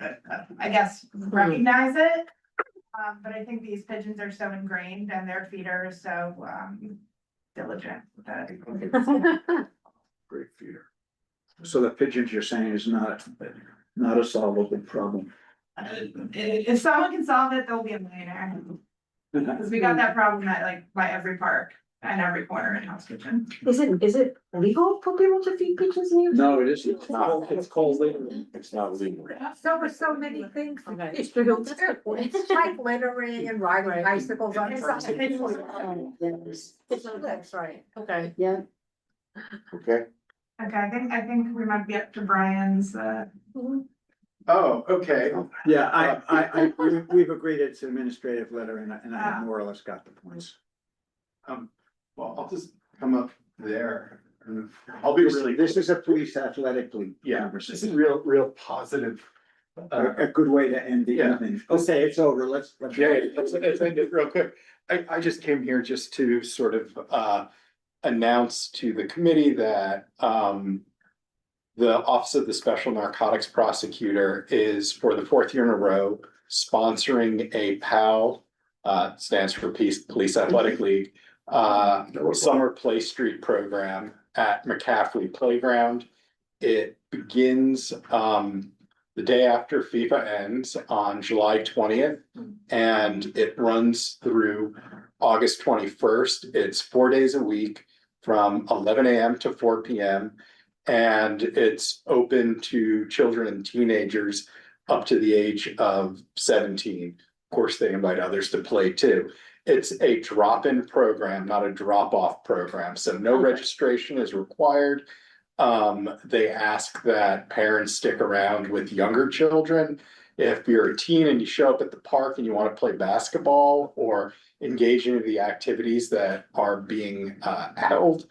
I guess, recognize it. But I think these pigeons are so ingrained and their feeder is so diligent that. Great feeder. So the pigeons you're saying is not a solvable problem. If someone can solve it, they'll be a millionaire. Because we got that problem at by every park and every corner in House Kitchen. Is it legal for people to feed pigeons in Utah? No, it isn't. It's called legal. It's not legal. So with so many things. Okay. It's true. It's like littering and riding bicycles on. That's right, okay. Yeah. Okay. Okay, I think we might be up to Brian's, Oh, okay. Yeah, we've agreed it's an administrative letter and I have more or less got the points. Well, I'll just come up there. I'll be really. This is a police athletic league. Yeah, this is real positive. A good way to end the evening. Okay, it's over. Let's Let's end it real quick. I just came here just to sort of announce to the committee that the Office of the Special Narcotics Prosecutor is, for the 4th year in a row, sponsoring a PAL, stands for Police Athletic League, summer play street program at McCaffrey Playground. It begins the day after FIFA ends on July 20th, and it runs through August 21st. It's 4 days a week from 11 a.m. to 4 p.m. And it's open to children and teenagers up to the age of 17. Of course, they invite others to play too. It's a drop-in program, not a drop-off program. So no registration is required. They ask that parents stick around with younger children. If you're a teen and you show up at the park and you want to play basketball or engage in the activities that are being held,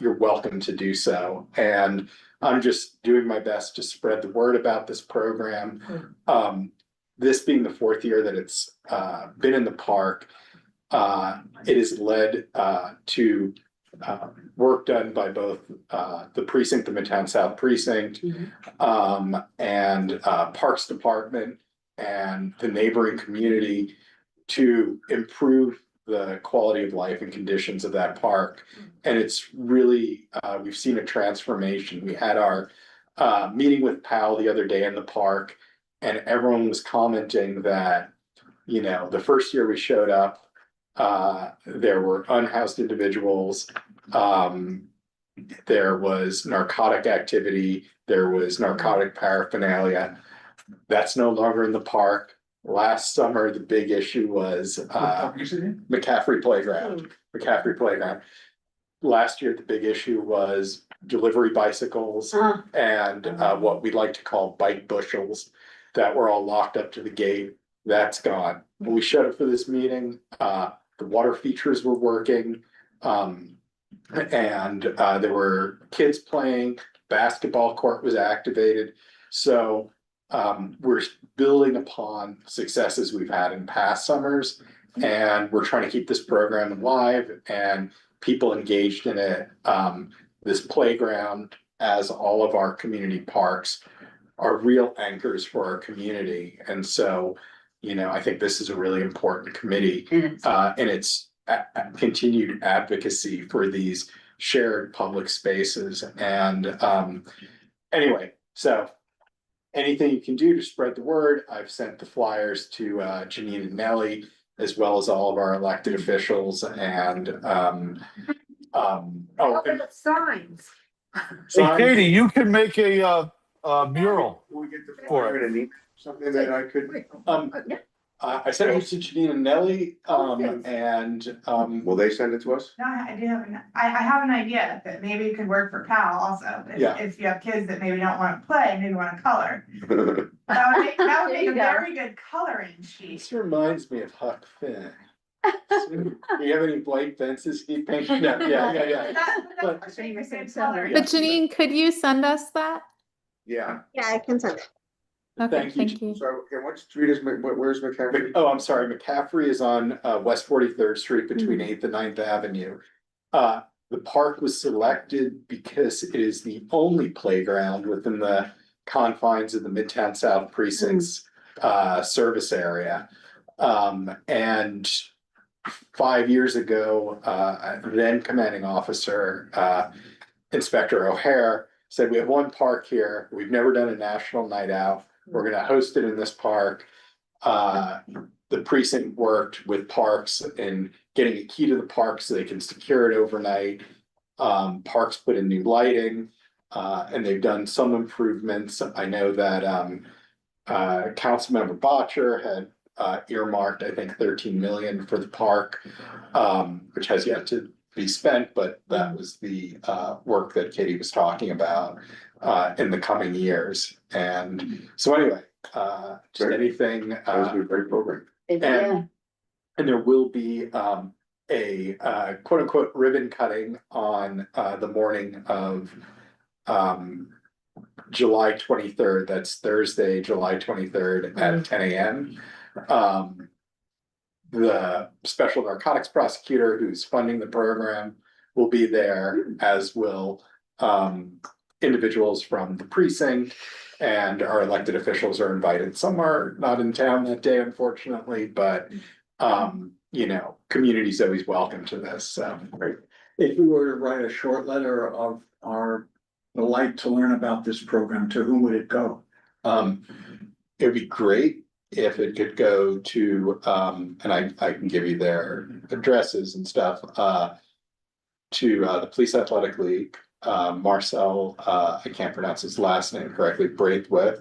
you're welcome to do so. And I'm just doing my best to spread the word about this program. This being the 4th year that it's been in the park, it has led to work done by both the precinct, the Midtown South Precinct, and Parks Department and the neighboring community to improve the quality of life and conditions of that park. And it's really, we've seen a transformation. We had our meeting with PAL the other day in the park, and everyone was commenting that, you know, the first year we showed up, there were unhoused individuals, there was narcotic activity, there was narcotic paraphernalia. That's no longer in the park. Last summer, the big issue was McCaffrey Playground, McCaffrey Playground. Last year, the big issue was delivery bicycles and what we like to call bike bushels that were all locked up to the gate. That's gone. When we shut it for this meeting, the water features were working. And there were kids playing, basketball court was activated. So we're building upon successes we've had in past summers, and we're trying to keep this program alive and people engaged in it. This playground, as all of our community parks, are real anchors for our community. And so, you know, I think this is a really important committee, and it's continued advocacy for these shared public spaces. And anyway, so anything you can do to spread the word. I've sent the flyers to Janine and Nellie, as well as all of our elected officials. And Signs. Hey, Katie, you can make a mural We get the for flyer it. and need something that I could, I sent it to Janine and Nellie, and will they send it to us? No, I do have I have an idea that maybe could work for Cal also. Yeah. If you have kids that maybe don't want to play, maybe want to color. That would make a very good coloring sheet. this reminds me of Huck Finn. Do you have any white fences he painted? No, yeah. But that's the same color. But Janine, could you send us that? Yeah. Yeah, I can send it. Okay, Thank you. So, and what street is, where's McCaffrey? Oh, I'm sorry, McCaffrey is on West 43rd Street between 8th and 9th Avenue. The park was selected because it is the only playground within the confines of the Midtown South Precinct's service area. And 5 years ago, then commanding officer, Inspector O'Hare, said, we have one park here. We've never done a national night out. We're gonna host it in this park. The precinct worked with Parks in getting a key to the park so they can secure it overnight. Parks put in new lighting, and they've done some improvements. I know that Councilmember Botcher had earmarked, I think, 13 million for the park, which has yet to be spent, but that was the work that Katie was talking about in the coming years. And so anyway, just anything. That was a great program. And there will be a quote unquote ribbon cutting on the morning of July 23rd. That's Thursday, July 23rd at 10 a.m. The special narcotics prosecutor who's funding the program will be there, as will individuals from the precinct, and our elected officials are invited. Some are not in town that day, unfortunately, but you know, community's always welcome to this. So If we were to write a short letter of our delight to learn about this program, to whom would it go? it'd be great if it could go to, and I can give you their addresses and stuff, to the Police Athletic League, Marcel, I can't pronounce his last name correctly, Braithwaite,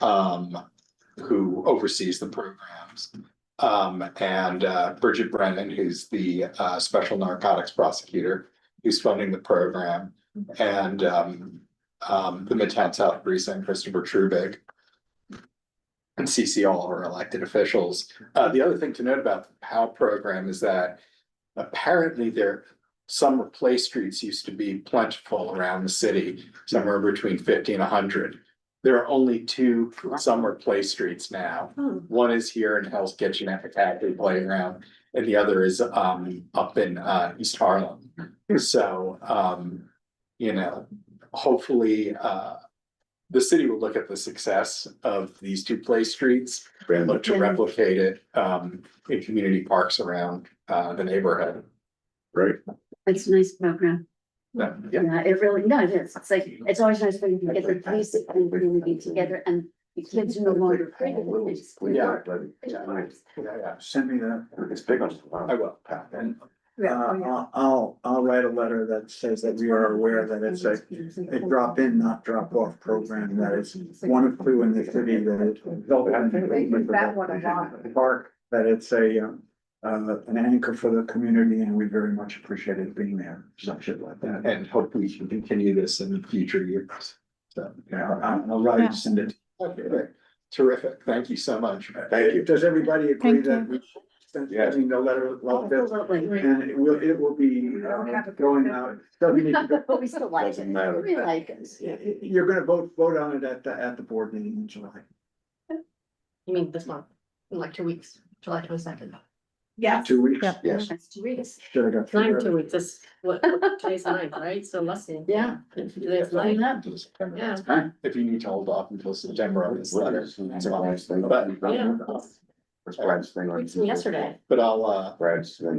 who oversees the programs, and Bridget Brennan, who's the special narcotics prosecutor, who's funding the program, and the Midtown South Precinct, Christopher Trubig, and CC all of our elected officials. The other thing to note about the POW program is that apparently their summer play streets used to be plentiful around the city, somewhere between 50 and 100. There are only 2 summer play streets now. One is here in Hell's Kitchen at McCaffrey Playground, and the other is up in East Harlem. So you know, hopefully the city will look at the success of these 2 play streets and look to replicate it in community parks around the neighborhood. Right. It's a nice program. Yeah. Yeah, it really, no, it is. It's like, it's always nice when you get the police and the community together and the kids are no longer afraid of it. They just. Yeah. Send me that. It's big on. I will. And I'll write a letter that says that we are aware that it's a drop-in, not drop-off program, that it's one of two in the city, that it's That one a lot. park, that it's an anchor for the community, and we very much appreciate it being there, some shit like that. And hope we can continue this in future years. So, Yeah, I'll write and send it. okay, terrific. Thank you so much. Thank you. Does everybody agree Thank that you. we send Yes. the letter like this? Absolutely. And it will be going out, doesn't need to go. But we still like Doesn't it. matter. We like it. You're gonna vote on it at the board meeting in July. You mean this month, in like 2 weeks, July 22nd. Yes. 2 weeks. Yep. Yes. That's 2 weeks. Should have got. Nine, 2 weeks, this, what, today's 9, right? So less than. Yeah. Today's 9. Yeah. If you need to hold off until September on this letter. It's a nice thing. But, Yeah. It's Brad's thing on. Weeks from yesterday. but I'll, Brad's thing.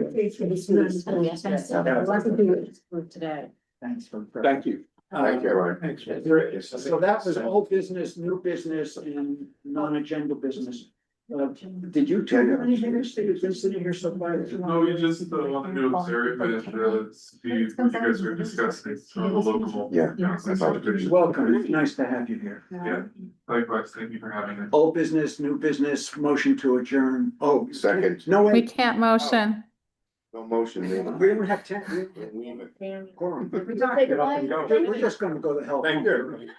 Today. Thanks for. thank you. Thank you, everyone. So that was old business, new business, and non-agenda business. Did you two have anything to say? You've been sitting here so far. No, you just want to observe and see what you guys were discussing, so local. Yeah. I thought it was- Welcome, it's nice to have you here. Yeah, likewise, thank you for having me. Old business, new business, motion to adjourn. Oh. Second. No We way. can't motion. No motion. We don't have 10. Leave it. Quorum. We don't take it away. We're just gonna go to hell. Thank you.